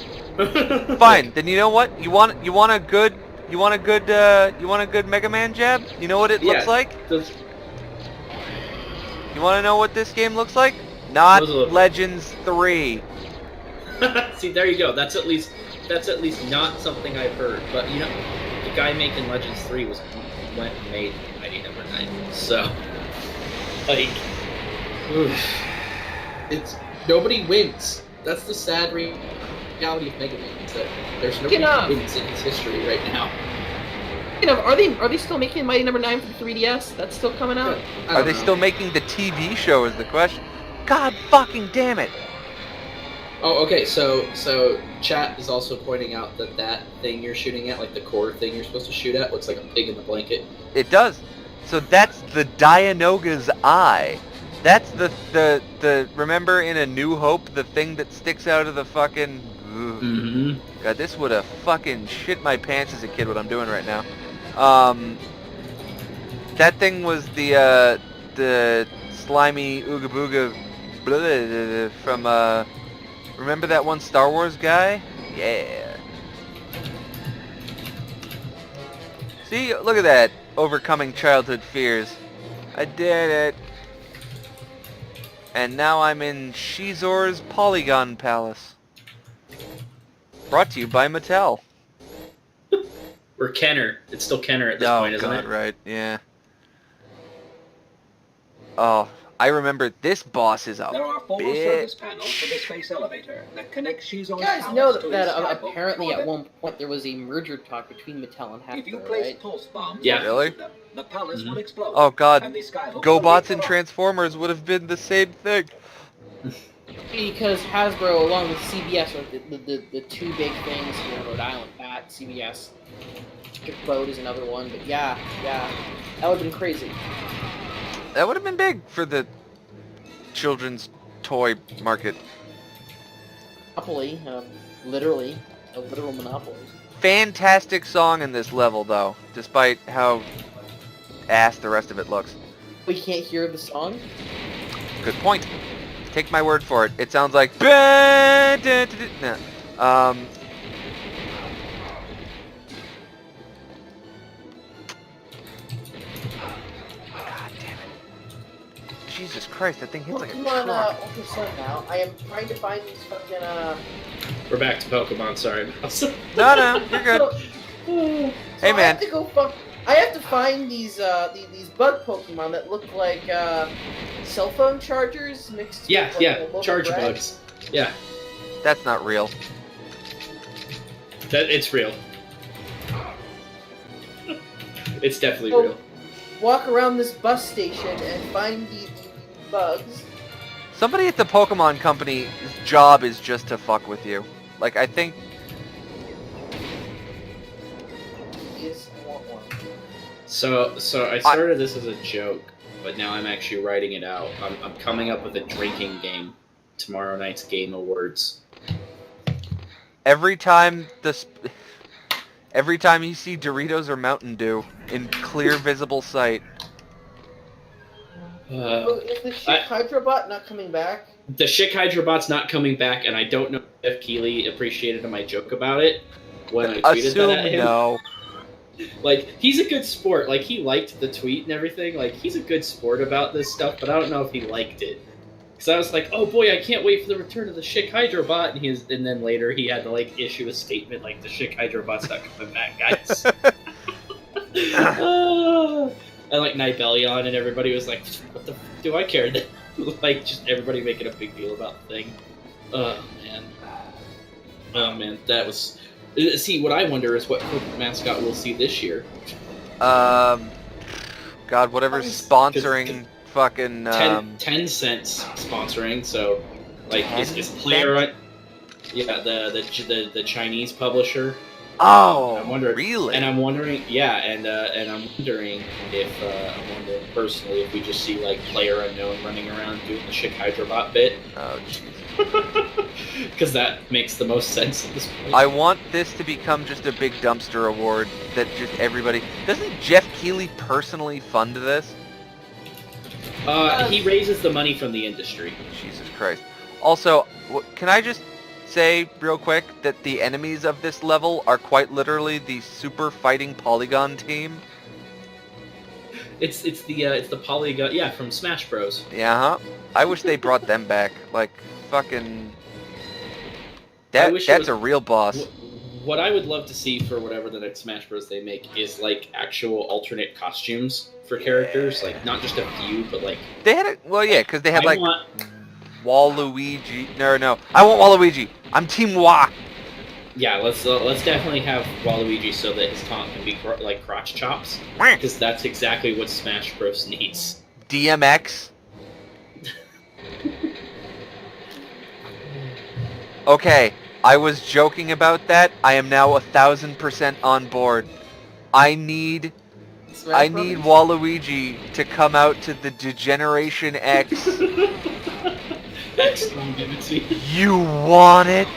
Fine. Then you know what? You want a good Mega Man jab? You know what it looks like? You want to know what this game looks like? Not Legends 3. See, there you go. That's at least not something I've heard. But you know, the guy making Legends 3 went and made Mighty Number 9. So, like, it's nobody wins. That's the sad reality of Mega Man. Is that there's nobody who wins in its history right now. You know, are they still making Mighty Number 9 for the 3DS? That's still coming out. Are they still making the TV show? Is the question. God fucking damn it! Oh, okay. So chat is also pointing out that thing you're shooting at, like the core thing you're supposed to shoot at, looks like a pig in the blanket. It does. So that's the Dianoga's eye. That's the remember in A New Hope, the thing that sticks out of the fucking... Mm-hmm. God, this would have fucking shit my pants as a kid, what I'm doing right now. That thing was the slimy Ooga Booga from, remember that one Star Wars guy? Yeah. See, look at that. Overcoming childhood fears. I did it. And now I'm in Shizor's Polygon Palace. Brought to you by Mattel. Or Kenner. It's still Kenner at this point, isn't it? Right, yeah. Oh, I remember this boss is a There are 4 bitch. service panels for the space elevator that connects Shizor's You guys palace know to that his skyboat apparently at orbit. one point there was a merger talk between Mattel and If you Hasbro, place right? pulse bombs Yeah. on Really? them, the palace will explode. Oh god, and the skyboat will GoBots be and cut off. Transformers would have been the same thing. Because Hasbro, along with CBS, are the two big things here in Rhode Island. That CBS, Chick Boat is another one. But yeah, that would have been crazy. That would have been big for the children's toy market. Monopoly, literally, a literal monopoly. Fantastic song in this level, though, despite how ass the rest of it looks. We can't hear the song. Good point. Take my word for it. It sounds like. God damn it. Jesus Christ, that thing hits like a Pokemon, truck. okay, so now I am trying to find these fucking We're back to Pokemon. Sorry, Mouse. No, you're good. So Hey, I man. have to go I have to find these bug Pokemon that look like cell phone chargers mixed. Yeah, with, like, yeah, a loaf of charge bread. bugs. Yeah, That's not real. it's real. It's definitely So, real. Walk around this bus station and find these bugs. Somebody at the Pokemon Company's job is just to fuck with you. Like, I think... Yes, I want one. So I started this as a joke, but now I'm actually writing it out. I'm coming up with a drinking game. Tomorrow night's Game Awards. Every time you see Doritos or Mountain Dew in clear visible sight, Oh, is the shit Hydrobot not coming back? The Schick Hydrobot's not coming back, and I don't know if Keeley appreciated my joke about it when I tweeted that at him. no. Like, he's a good sport. Like, he liked the tweet and everything. Like, he's a good sport about this stuff, but I don't know if he liked it. Because I was like, oh boy, I can't wait for the return of the Schick Hydrobot. And then later he had to, like, issue a statement like, the Schick Hydrobot's not coming back, guys. And, like, Nibelion and everybody was like, what the f do I care? Like, just everybody making a big deal about the thing. Oh, man. Oh, man, that was... See, what I wonder is what mascot we'll see this year. God, whatever's sponsoring fucking... 10 cents sponsoring, so, like, 10 is Player... Yeah, the Chinese publisher. Oh, I'm wondering, really? And I'm wondering, yeah, and I'm wondering if, personally, if we just see, like, Player Unknown running around doing the Schick Hydrobot bit. Oh, jeez. Because that makes the most sense at this point. I want this to become just a big dumpster award that just everybody... Doesn't Jeff Keighley personally fund this? He raises the money from the industry. Jesus Christ. Also, can I just say real quick that the enemies of this level are quite literally the Super Fighting Polygon team? It's the Polygon, yeah, from Smash Bros. Yeah, huh? I wish they brought them back. Like, fucking... That's a real boss. What I would love to see for whatever the next Smash Bros. They make is, like, actual alternate costumes for characters. Like, not just a few, but, like... They had well, yeah, because they had, I like, want... Waluigi. No. I want Waluigi. I'm Team Wa. Yeah, let's definitely have Waluigi so that his taunt can be, like, crotch chops. Because that's exactly what Smash Bros. Needs. DMX. Okay, I was joking about that. I am now 1000% on board. I need Waluigi to come out to the Degeneration X. X won't give it to you. You want it?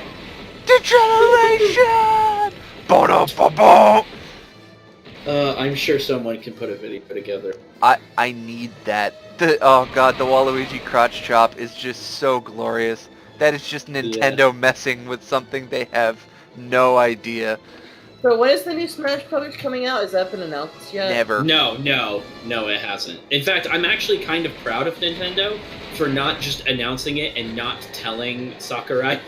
Degeneration! Ba-da-ba-ba! I'm sure someone can put a video together. I need that. Oh god, the Waluigi crotch chop is just so glorious. That is just Nintendo messing with something they have no idea. So when is the new Smash Brothers coming out? Has that been announced yet? Never. No, it hasn't. In fact, I'm actually kind of proud of Nintendo for not just announcing it and not telling Sakurai.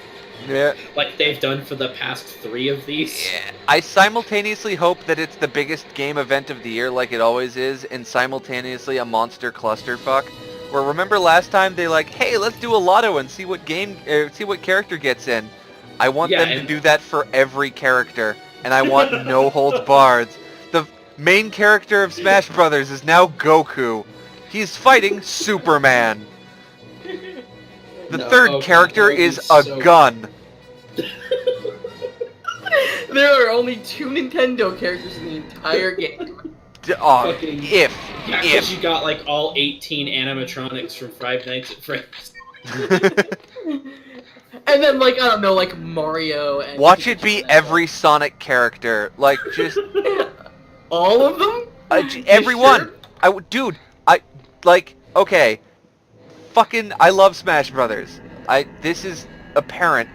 Yeah. Like they've done for the past 3 of these. Yeah. I simultaneously hope that it's the biggest game event of the year like it always is, and simultaneously a monster clusterfuck. Where remember last time they like, hey, let's do a lotto and see what character gets in. I want them to do that for every character, and I want no holds barred. The main character of Smash Brothers is now Goku. He's fighting Superman. The No, third okay, character that would be is a so- gun. There are only 2 Nintendo characters in the entire game. Fucking- If. Yeah, because you got like all 18 animatronics from Five Nights at Freddy's. And then, like, I don't know, like Mario and... Watch it be every Sonic character. Like, just... All of them? everyone! Sure? Dude, okay. Fucking, I love Smash Brothers. This is apparent.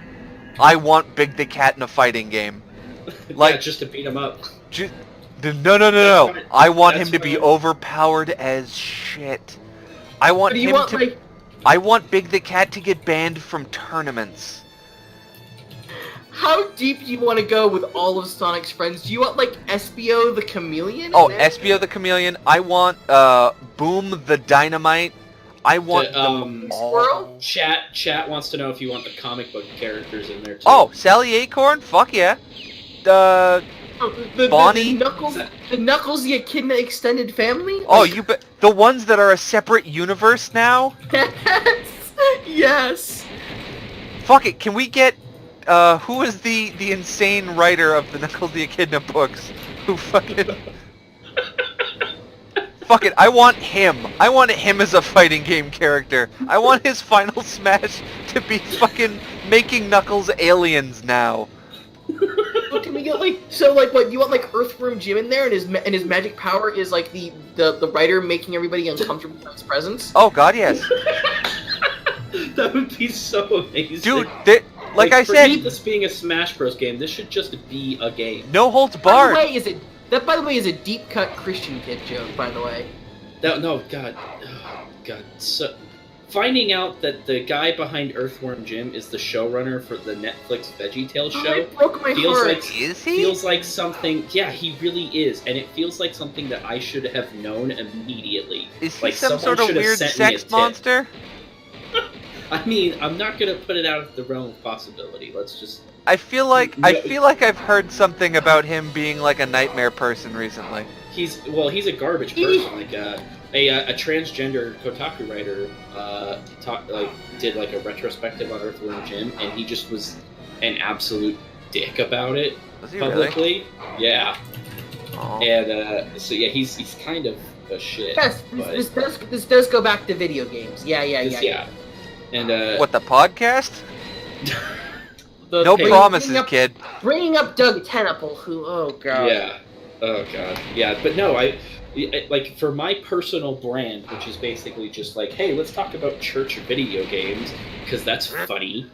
I want Big the Cat in a fighting game. Like, yeah, just to beat him up. No. That's I want that's him to be fine. overpowered as shit. I want But you him want, to... like... I want Big the Cat to get banned from tournaments. How deep do you want to go with all of Sonic's friends? Do you want, like, Espio the Chameleon? Oh, in there? Espio the Chameleon. I want, Boom the Dynamite. I want them all. Squirrel? Chat wants to know if you want the comic book characters in there too. Oh, Sally Acorn? Fuck yeah. Bonnie? The Knuckles the Echidna extended family? Oh, you bet. The ones that are a separate universe now? Yes! Yes! Fuck it, can we get, who is the insane writer of the Knuckles the Echidna books? Who fucking... Fuck it, I want him. I want him as a fighting game character. I want his final smash to be fucking making Knuckles aliens now. What can we get, like, so, like, what, you want, like, Earthworm Jim in there, and his magic power is, like, the writer making everybody uncomfortable with his presence? Oh god, yes. That would be so amazing. Dude, like I for said, me, this being a Smash Bros. Game, this should just be a game. no holds By the barred. way, by the way, is a deep-cut Christian kid joke, by the way. No, God. Oh, God. So, finding out that the guy behind Earthworm Jim is the showrunner for the Netflix VeggieTales show It broke my feels heart. like Is he? feels like something. Yeah, he really is, and it feels like something that I should have known immediately. Is he like some someone sort of should have weird sent me a sex tip. monster? I mean, I'm not gonna put it out of the realm of possibility. Let's just. I feel like I've heard something about him being like a nightmare person recently. He's a garbage person. Like a transgender Kotaku writer did like a retrospective on Earthworm Jim, and he just was an absolute dick about it Was he publicly. really? Yeah, Aw. and so yeah, he's kind of a shit. Yes, but this does go back to video games. Yeah. And What, the podcast? The- No bringing promises, up- kid. Bringing up Doug Tenapel, who, oh god. Yeah. Oh god. Yeah, but no, I like for my personal brand, which is basically just like, hey, let's talk about church video games because that's funny.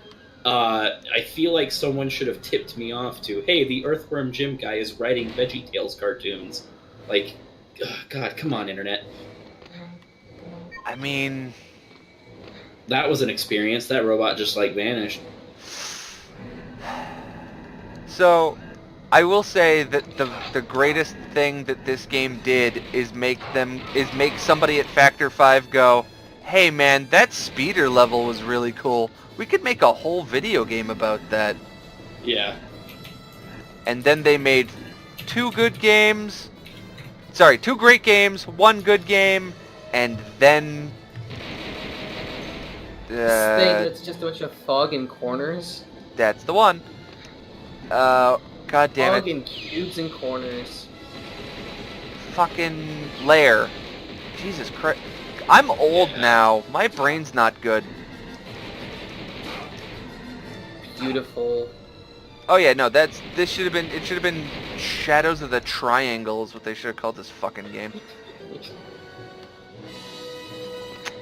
I feel like someone should have tipped me off to, hey, the Earthworm Jim guy is writing VeggieTales cartoons. Like, God, come on, internet. I mean, That was an experience. That robot just like vanished. so I will say that the greatest thing that this game did is make somebody at Factor 5 go, hey man, that speeder level was really cool. We could make a whole video game about that. Yeah. And then they made two great games, one good game, and then This thing that's just a bunch of fog and corners. that's the one. God damn Fog it. and cubes and corners. Fucking Lair. Jesus Christ. I'm old now. My brain's not good. Beautiful. Oh yeah, no, it should have been Shadows of the Triangle is what they should have called this fucking game.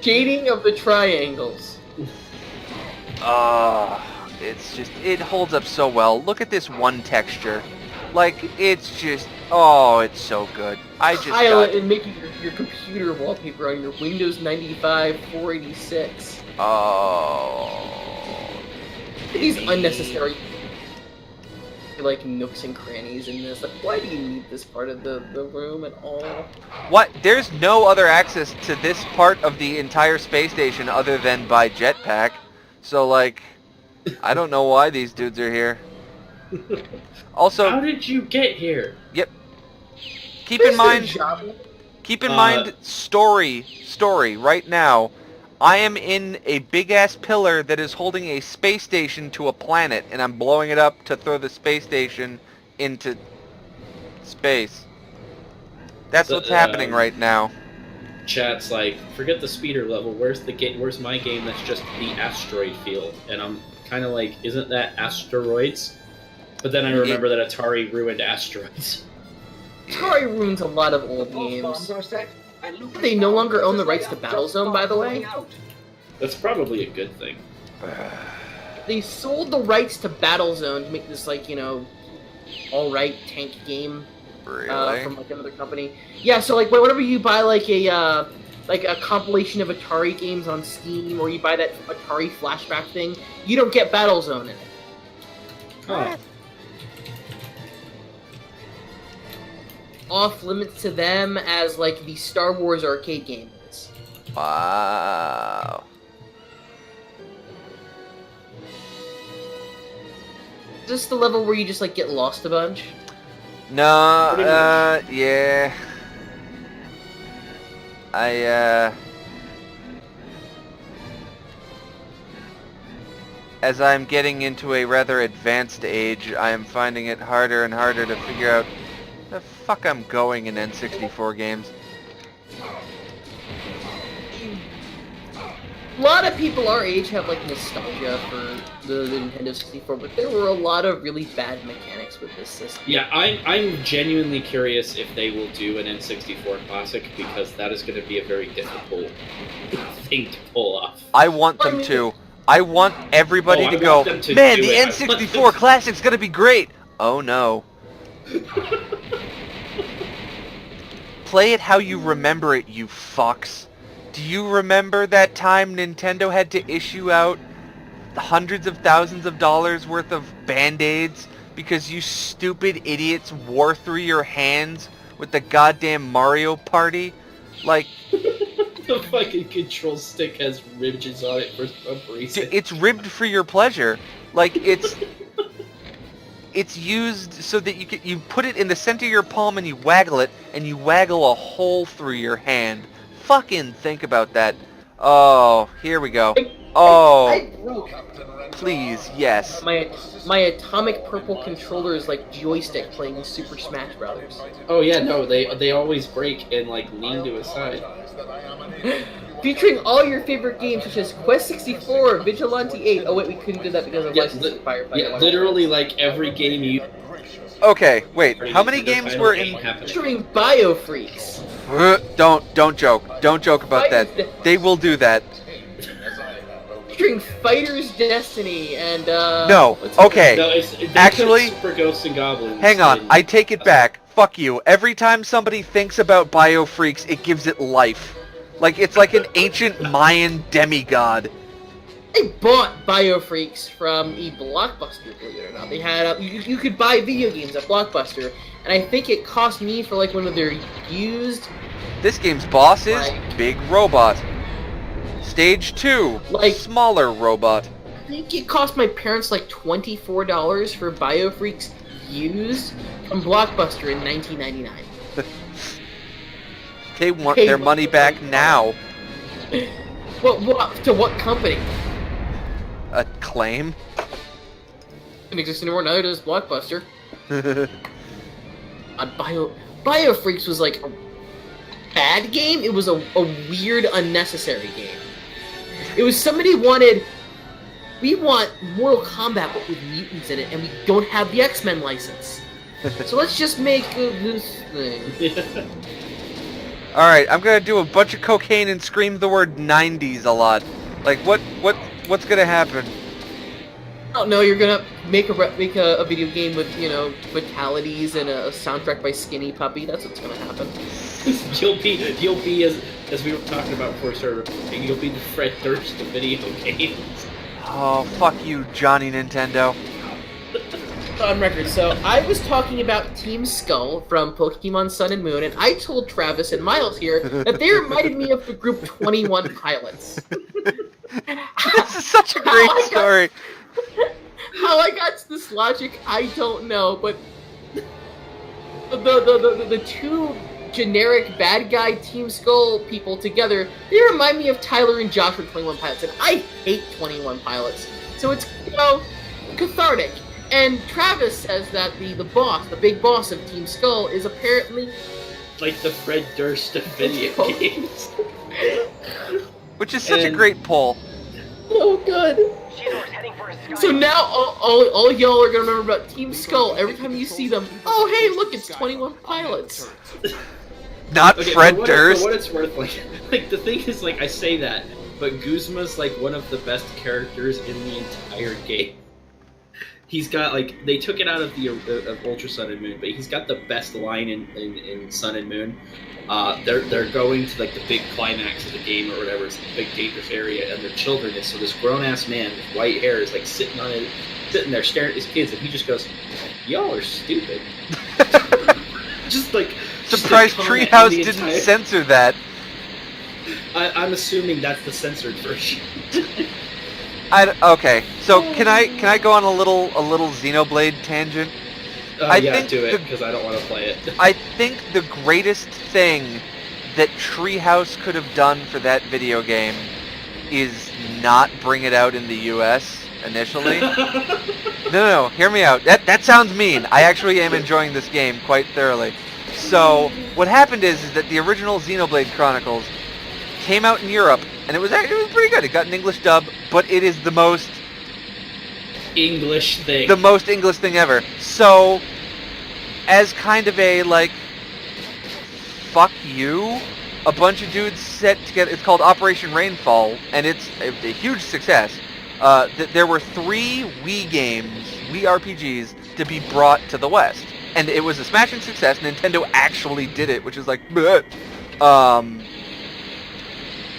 Shading of the triangles. It holds up so well. Look at this one texture. Like, it's just, oh, it's so good. Pilot and making your computer wallpaper on your Windows 95 486. Oh. These unnecessary, like, nooks and crannies in this. Like, why do you need this part of the room at all? What? There's no other access to this part of the entire space station other than by jetpack. So, like, I don't know why these dudes are here. Also, How did you get here? yep. Keep in mind, story, right now, I am in a big-ass pillar that is holding a space station to a planet, and I'm blowing it up to throw the space station into space. That's what's happening right now. Chat's like, forget the speeder level. Where's the game? Where's my game? That's just the asteroid field. And I'm kind of like, isn't that asteroids? But then I remember that Atari ruined asteroids. Atari ruins a lot of old games. They no longer own the rights to Battlezone, by the way. That's probably a good thing. They sold the rights to Battlezone to make this, like, you know, alright tank game. Really? From like another company. Yeah, so like whenever you buy like a compilation of Atari games on Steam, or you buy that Atari flashback thing, you don't get Battlezone in it. Huh. Off limits to them as like the Star Wars arcade game is. Wow. Is this the level where you just like get lost a bunch? No, yeah. As I'm getting into a rather advanced age, I am finding it harder and harder to figure out the fuck I'm going in N64 games. A lot of people our age have like nostalgia for the Nintendo 64, but there were a lot of really bad mechanics with this system. Yeah, I'm genuinely curious if they will do an N64 Classic, because that is going to be a very difficult thing to pull off. I want them to. I want everybody to go, man, the N64 Classic's gonna be great! Oh no. Play it how you remember it, you fucks. Do you remember that time Nintendo had to issue out hundreds of thousands of dollars worth of Band-Aids because you stupid idiots wore through your hands with the goddamn Mario Party? Like... The fucking control stick has ridges on it for some reason. It's ribbed for your pleasure. Like, it's used so that you put it in the center of your palm and you waggle it, and you waggle a hole through your hand. Fucking think about that. Oh, here we go. Oh, please, yes. My atomic purple controller is like joystick playing Super Smash Brothers. Oh yeah, no, they always break and like lean to a side. Featuring all your favorite games such as Quest 64, Vigilante 8. Oh wait, we couldn't do that because of licensing fire. Yeah, literally like every game you... Okay, wait, how many games were in... Featuring Biofreaks. Don't joke. Don't joke about that. They will do that. Featuring Fighter's Destiny and, No, okay. No, actually... Super Ghosts and Goblins. Hang on, I take it back. Fuck you. Every time somebody thinks about Biofreaks, it gives it life. Like, it's like an ancient Mayan demigod. I bought Biofreaks from a Blockbuster, believe it or not. They had, you could buy video games at Blockbuster, and I think it cost me for like one of their used... This game's boss is Big Robot. Stage 2, like smaller robot. I think it cost my parents like $24 for Biofreaks used from Blockbuster in 1999. They want their money back now. What? To what company? A claim? Doesn't exist anymore. Neither does Blockbuster. Biofreaks was like a bad game. It was a weird, unnecessary game. It was somebody wanted... We want Mortal Kombat but with mutants in it, and we don't have the X-Men license. So let's just make this thing. Alright, I'm gonna do a bunch of cocaine and scream the word 90s a lot. Like, what's gonna happen? Oh no, you're gonna make a video game with, you know, fatalities and a soundtrack by Skinny Puppy. That's what's gonna happen. You'll be as we were talking about before we started recording, you'll be the Fred Durst of video games. Oh, fuck you, Johnny Nintendo. On record, so I was talking about Team Skull from Pokemon Sun and Moon, and I told Travis and Miles here that they reminded me of the group 21 Pilots. This is such a great story. How I got to this logic, I don't know, but the two generic bad guy Team Skull people together, they remind me of Tyler and Josh from 21 Pilots, and I hate 21 Pilots. So it's, cathartic. And Travis says that the boss, the big boss of Team Skull, is apparently like the Fred Durst of video games. Which is such a great poll. Oh god. So now all y'all are gonna remember about Team Skull every time you see them. Oh hey, look, it's 21 Pilots. Not Fred Durst. For what it's worth, like the thing is, like I say that, but Guzma's like one of the best characters in the entire game. He's got like they took it out of the of Ultra Sun and Moon, but he's got the best line in Sun and Moon. They're going to like the big climax of the game or whatever. It's a big dangerous area, and their children is so this grown ass man with white hair is like sitting there staring at his kids, and he just goes, "Y'all are stupid." Just like surprised Treehouse didn't censor that. I'm assuming that's the censored version. Okay, so can I go on a little Xenoblade tangent? I think do it, because I don't want to play it. I think the greatest thing that Treehouse could have done for that video game is not bring it out in the US initially. No, hear me out. That sounds mean. I actually am enjoying this game quite thoroughly. So, what happened is that the original Xenoblade Chronicles came out in Europe, and it was pretty good. It got an English dub, but it is the most English thing. The most English thing ever. So, as kind of a, like, fuck you, a bunch of dudes set together, it's called Operation Rainfall, and it's a huge success. There were 3 Wii games, Wii RPGs, to be brought to the West. And it was a smashing success. Nintendo actually did it, which is like, bleh.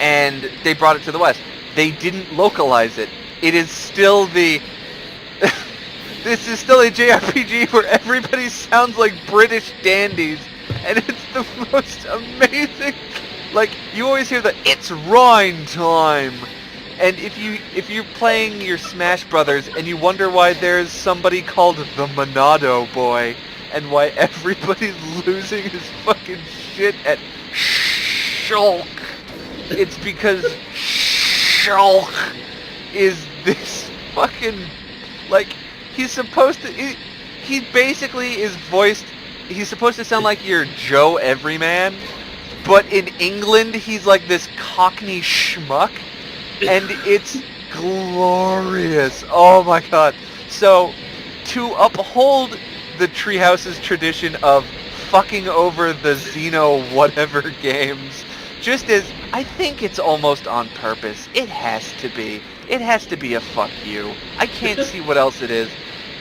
And they brought it to the West. They didn't localize it. It is still the... This is still a JRPG where everybody sounds like British dandies, and it's the most amazing... Like, you always hear the, "It's Rhine time!" And if you're playing your Smash Brothers and you wonder why there's somebody called the Monado Boy, and why everybody's losing his fucking shit at Shulk, it's because Shulk is this fucking, like, he's supposed to, he basically is voiced, he's supposed to sound like your Joe Everyman, but in England he's like this Cockney schmuck, and it's glorious. Oh my god. So, to uphold the Treehouse's tradition of fucking over the Xeno whatever games, just as I think it's almost on purpose. It has to be. It has to be a fuck you. I can't see what else it is.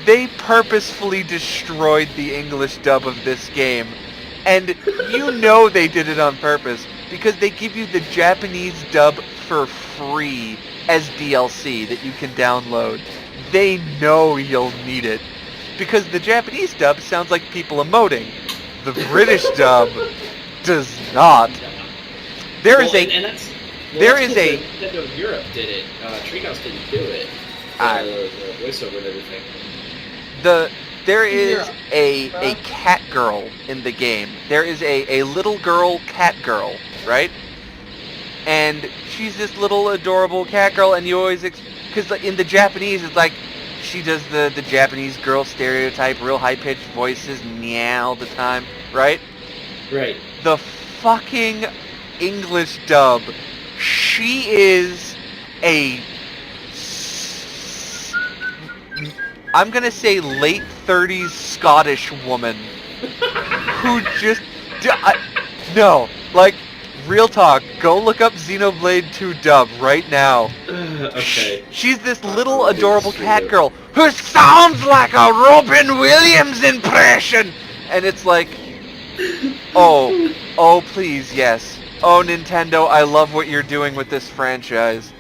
They purposefully destroyed the English dub of this game. And you know they did it on purpose, because they give you the Japanese dub for free as DLC that you can download. They know you'll need it, because the Japanese dub sounds like people emoting. The British dub does not. Nintendo of Europe did it. Treehouse didn't do it. The voiceover and everything. There is a cat girl in the game. There is a little girl cat girl, right? And she's this little adorable cat girl, and you always... Because in the Japanese, it's like, she does the Japanese girl stereotype, real high-pitched voices, meow all the time, right? Right. The fucking English dub, she is a... I'm gonna say late 30s Scottish woman who just... no, like, real talk, go look up Xenoblade 2 dub right now. Okay. She's this little adorable cat girl who sounds like a Robin Williams impression! And it's like, oh please, yes. Oh, Nintendo, I love what you're doing with this franchise.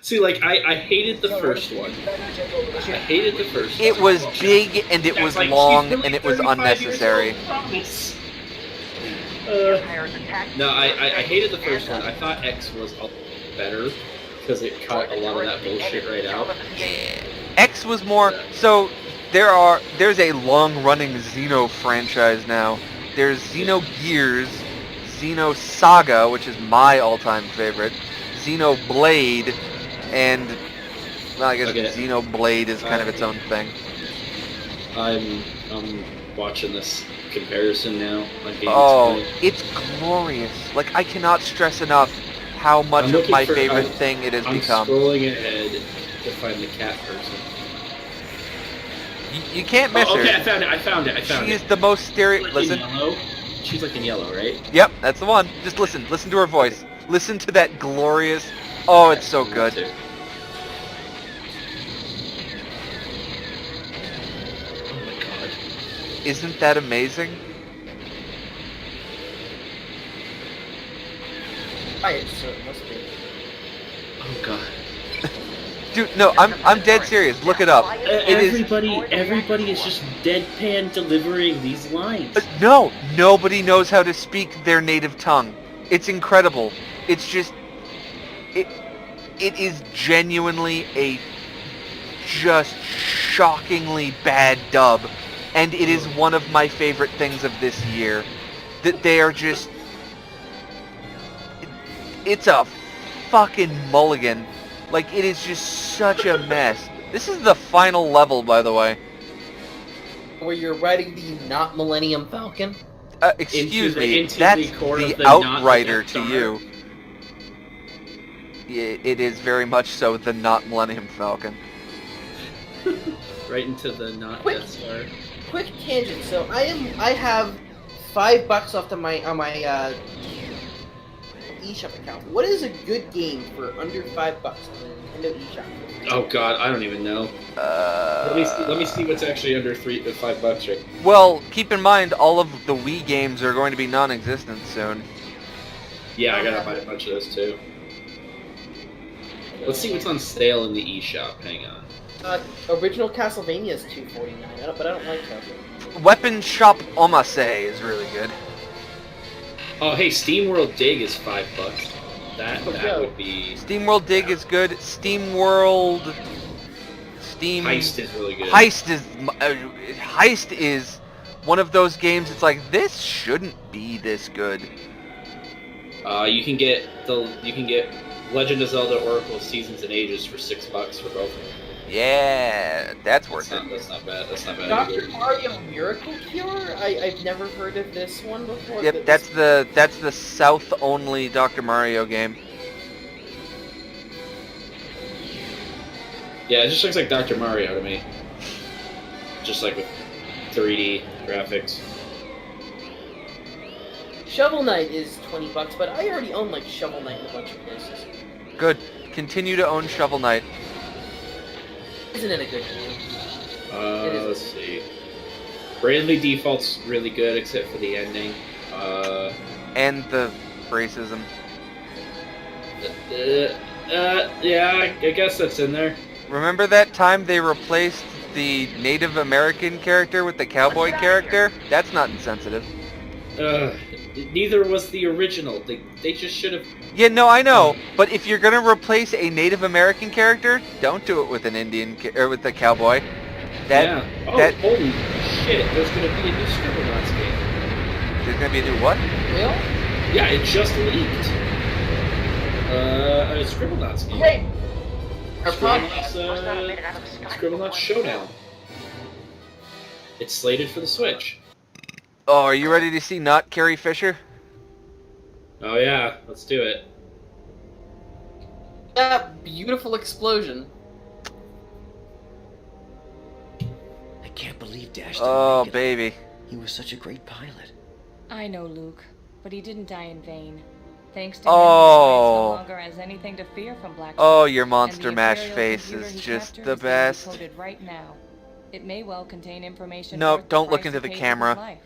See, like, I hated the first one. I hated the first one. It was big, and it was like, long, really and it was 35 unnecessary. years old, promise. No, I hated the first one. I thought X was better, because it cut a lot of that bullshit right out. X was more... So, There's a long-running Xeno franchise now. There's Xenogears, Xenosaga, which is my all-time favorite, Xenoblade, and well, I guess Okay. Xenoblade is kind of its own thing. I'm watching this comparison now on games. Oh, it's glorious. Like, I cannot stress enough how much I'm of looking my for- favorite I'm- thing it has I'm become. scrolling ahead to find the cat person. You can't miss Oh, okay, her. I found it. She is the most stereo. Like Listen. in yellow. She's like in yellow, right? Yep, that's the one. Just listen. Listen to her voice. Listen to that glorious. Oh, it's so good. Oh my god. Isn't that amazing? So it must be. Oh god. Dude, no, I'm dead serious. Look it up. It is. Everybody is just deadpan delivering these lines. No, nobody knows how to speak their native tongue. It's incredible. It's just. It is genuinely a just shockingly bad dub, and it is one of my favorite things of this year. That they are just. It's a fucking mulligan. Like, it is just such a mess. This is the final level, by the way. Where you're riding the not Millennium Falcon? Excuse Into the- me, into that's the court of the the Outrider not to Star. you. It is very much so the not Millennium Falcon. Right into the not Quick. Death Star. Quick tangent. So I have $5 off on my eShop account. What is a good game for under $5 on the Nintendo eShop? Oh god, I don't even know. Let me see what's actually under $5 right. Well, keep in mind, all of the Wii games are going to be non-existent soon. Yeah, I gotta buy a bunch of those too. Let's see what's on sale in the eShop. Hang on. Original Castlevania is $2.49, but I don't like Castlevania. Weapon Shop Omasei is really good. Oh, hey, Steam World Dig is $5. That Okay. would be. SteamWorld Dig is good. Steam Heist is really good. Heist is one of those games. It's like, this shouldn't be this good. You can get Legend of Zelda Oracle Seasons and Ages for $6 for both. Yeah, that's worth it. That's not bad. That's not bad Dr. either. Mario Miracle Cure? I've never heard of this one before. Yep, that's the South only Dr. Mario game. Yeah, it just looks like Dr. Mario to me. Just like with 3D graphics. Shovel Knight is $20, but I already own like Shovel Knight in a bunch of places. Good. Continue to own Shovel Knight. Isn't it a good game? It is. Let's see. Bravely Default's really good, except for the ending. And the racism. Yeah, I guess that's in there. Remember that time they replaced the Native American character with the cowboy character? That's not insensitive. Neither was the original. They just should have. Yeah, no, I know. But if you're gonna replace a Native American character, don't do it with an Indian or with a cowboy. Yeah. Oh, holy shit! There's gonna be a new Scribblenauts game. There's gonna be a new what? Real? Yeah, it just leaked. A Scribblenauts game. Hey! Our Scribblenauts Showdown. It's slated for the Switch. Oh, are you ready to see not Carrie Fisher? Oh yeah, let's do it. That beautiful explosion. I can't believe Dash didn't Oh, make it. baby. He was such a great pilot. I know, Luke, but he didn't die in vain. Thanks to Oh. him, no longer has anything to fear from Black. Oh, your And Monster the Mash Imperial face computer is he just captured the is being best. decoded right now. It may well contain information. No, worth the don't look price into he the paid with camera. his life.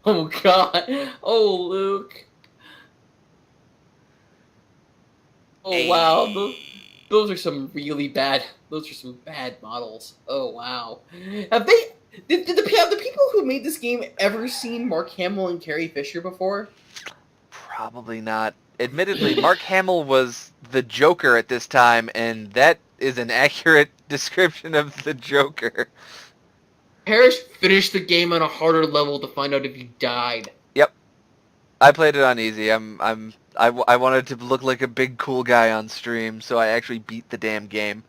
Oh god. Oh, Luke. Oh wow. Those are some really bad. Those are some bad models. Oh wow. Have they? Did the people who made this game ever seen Mark Hamill and Carrie Fisher before? Probably not. Admittedly, Mark Hamill was the Joker at this time, and that is an accurate description of the Joker. Parrish finished the game on a harder level to find out if he died. Yep. I played it on easy. I wanted to look like a big cool guy on stream, so I actually beat the damn game.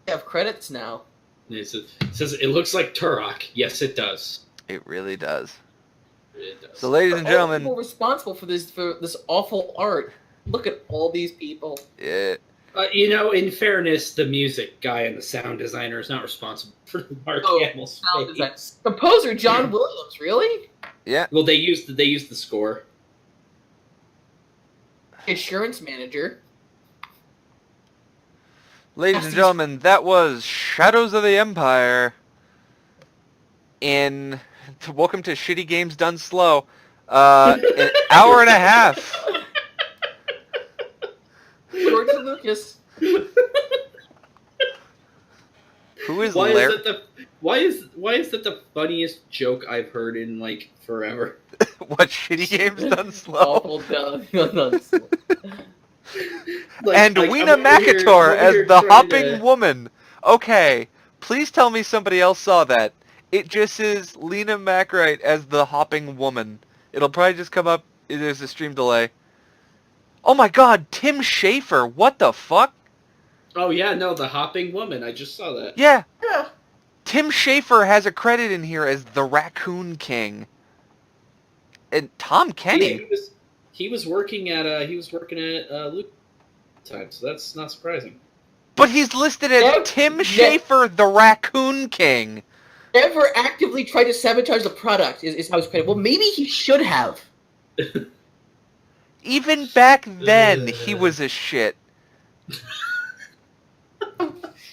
We have credits now. It says it looks like Turok. Yes, it does. It really does. It does. So, ladies and All the gentlemen, people responsible for this awful art. Look at all these people. In fairness, the music guy and the sound designer is not responsible for Mark Hamill's face. Composer John Williams, really? Yeah. Well, they used the score. Insurance manager. Ladies and gentlemen, that was Shadows of the Empire. Welcome to Shitty Games Done Slow. An hour and a half. George Lucas. Who is Why Larry? why is that the funniest joke I've heard in like forever? What, Shitty Games Done Slow? Awful done slow. And Weena Macator as the hopping woman. Okay, please tell me somebody else saw that. It just is Lena Macwright as the hopping woman. It'll probably just come up. There's a stream delay. Oh my god, Tim Schafer. What the fuck? Oh yeah, no, the hopping woman. I just saw that. Yeah. Tim Schafer has a credit in here as the Raccoon King. And Tom Kenny. Yeah, he was working at Luke time, so that's not surprising. But he's listed as Tim Schafer, the Raccoon King. Never actively tried to sabotage the product is how he's credited. Well, maybe he should have. Even back then, he was a shit.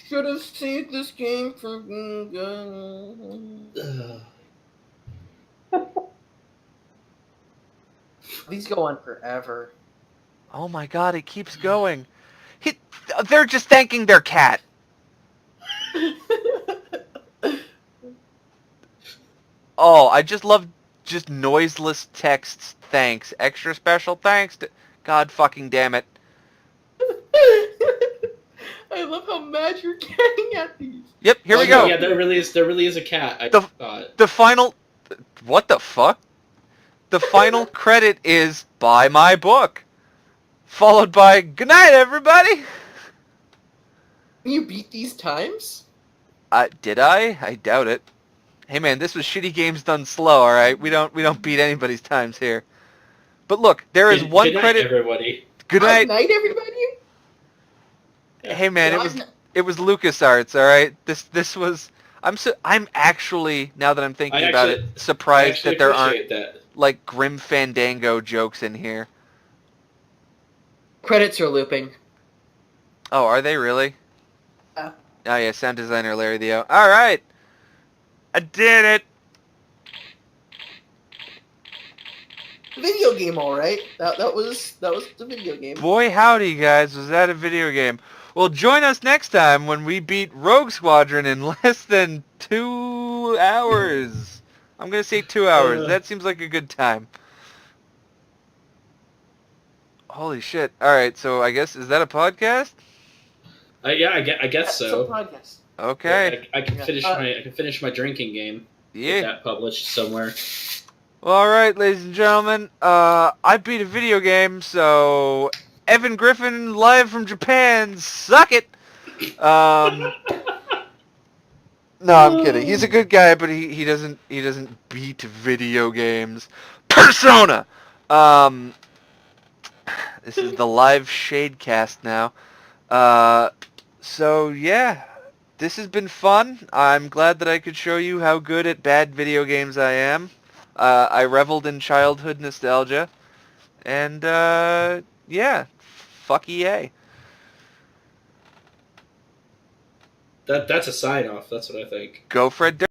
Should have saved this game for. These go on forever. Oh my god, it keeps going. They're just thanking their cat. Oh, I just love just noiseless texts. Thanks. Extra special thanks to... God fucking damn it. I love how mad you're getting at these. Yep, here we go. Yeah, there really is a cat. I thought. The final... What the fuck? The final credit is buy my book. Followed by good night, everybody. You beat these times? Did I? I doubt it. Hey man, this was Shitty Games Done Slow, alright? We don't beat anybody's times here. But look, there is one good credit. Night, everybody. Good night. Good night, everybody. Hey man, it was LucasArts, alright? This was I'm actually, now that I'm thinking about it, surprised that there aren't like Grim Fandango jokes in here. Credits are looping. Oh, are they really? Yeah. Oh yeah, sound designer Larry Dio. Alright. I did it. Video game, all right. That was the video game. Boy howdy, guys, was that a video game? Well, join us next time when we beat Rogue Squadron in less than 2 hours. I'm gonna say 2 hours. That seems like a good time. Holy shit! All right, so I guess is that a podcast? Yeah, I guess so. It's a podcast. Okay. I can finish my drinking game. Yeah. Get that published somewhere. Well, all right, ladies and gentlemen. I beat a video game, so Evan Griffin live from Japan. Suck it. No, I'm kidding. He's a good guy, but he doesn't beat video games. Persona. This is the live Shadecast now. So yeah, this has been fun. I'm glad that I could show you how good at bad video games I am. I reveled in childhood nostalgia, and yeah, fuck EA. That's a sign off. That's what I think. Go Fred.